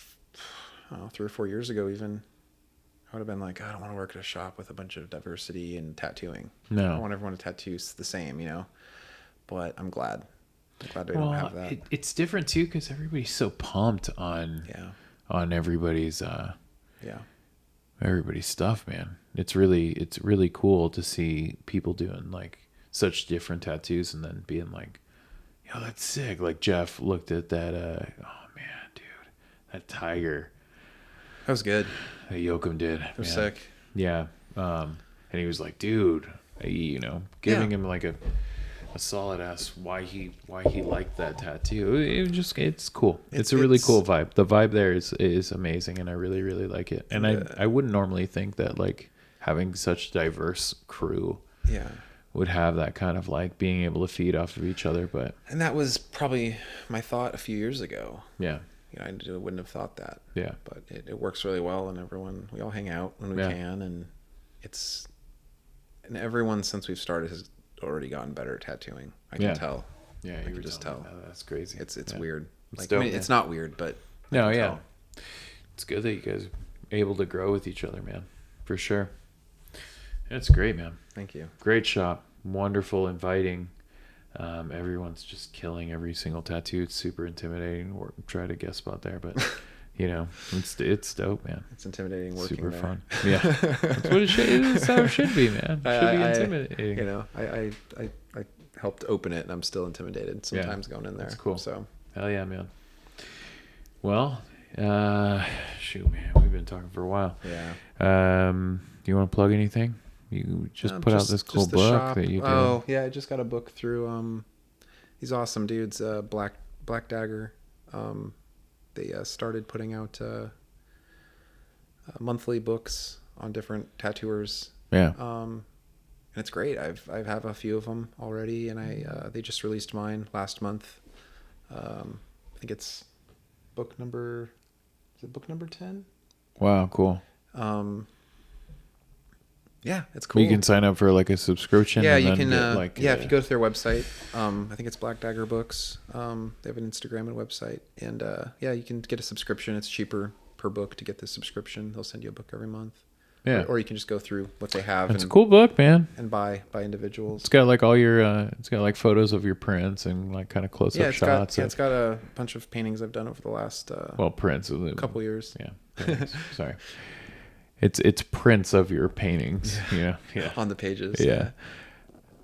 I don't know, 3 or 4 years ago even, I would have been like, I don't want to work at a shop with a bunch of diversity in tattooing. I No. want everyone to tattoo the same, you know? But I'm glad. We Well, don't have that. it's different too because everybody's so pumped on everybody's everybody's stuff, man. It's really cool to see people doing like such different tattoos and then being like, yo, that's sick. Like Jeff looked at that oh man, dude, that tiger That was good. that Joachim did. It was man. sick. Yeah. And he was like, dude, you know, giving him like a solid ass why he liked that tattoo. It's cool. It's a really cool vibe. The vibe there is amazing, and I really like it. And I wouldn't normally think that like having such diverse crew would have that kind of like being able to feed off of each other, but And that was probably my thought a few years ago. yeah. You know, I wouldn't have thought that. Yeah. But it works really well, and we all hang out when we can, and everyone since we've started has already gotten better at tattooing. I can tell. Yeah, I you can were just telling tell. me that. That's crazy. It's weird. It's Like, dope, I mean, it's not weird, but No, yeah. tell. It's good that you guys are able to grow with each other, man. For sure. It's great, man. Thank you. Great shop. Wonderful, inviting. Everyone's just killing every single tattoo. It's super intimidating. Or try to guest spot there, but you know, it's dope, man. It's intimidating working Super there. fun. Yeah, that's what it should. That's how it should be, man. It should be intimidating. You know, I helped open it, and I'm still intimidated sometimes going in there. That's cool. So Hell yeah, man. Well, shoot, man, we've been talking for a while. yeah. Do you want to plug anything? You just put out this cool the book shop. that you did. Oh yeah, I just got a book through these awesome dudes, Black Dagger. They started putting out monthly books on different tattooers. Yeah. And it's great. I have a few of them already, and they just released mine last month. I think it's book number 10? Wow, cool. Yeah, it's cool. You can sign up for like a subscription. Yeah, and you then can. get, like, if you go to their website, I think it's Black Dagger Books. They have an Instagram and website, and you can get a subscription. It's cheaper per book to get the subscription. They'll send you a book every month. Yeah. Or you can just go through what they have. It's a cool book, man. And buy individuals. It's got like all your. It's got like photos of your prints and like kind of close up shots. It's got a bunch of paintings I've done over the last prints. couple years. Yeah. Paintings. Sorry. It's prints of your paintings. Yeah. On the pages. Yeah.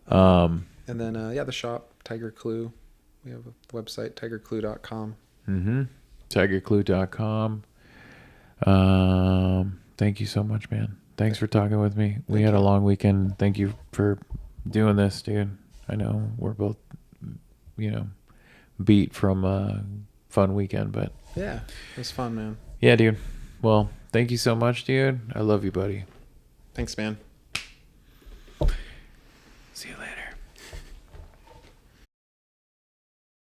And then the shop, Tiger Clue. We have a website, tigerclue.com. Mm-hmm. Tigerclue.com. I thank you so much, man. Thanks for talking with me. We had a long weekend. Thank you for doing this, dude. I know we're both, beat from a fun weekend, but yeah, it was fun, man. Yeah, dude. Well, thank you so much, dude. I love you, buddy. Thanks, man. See you later.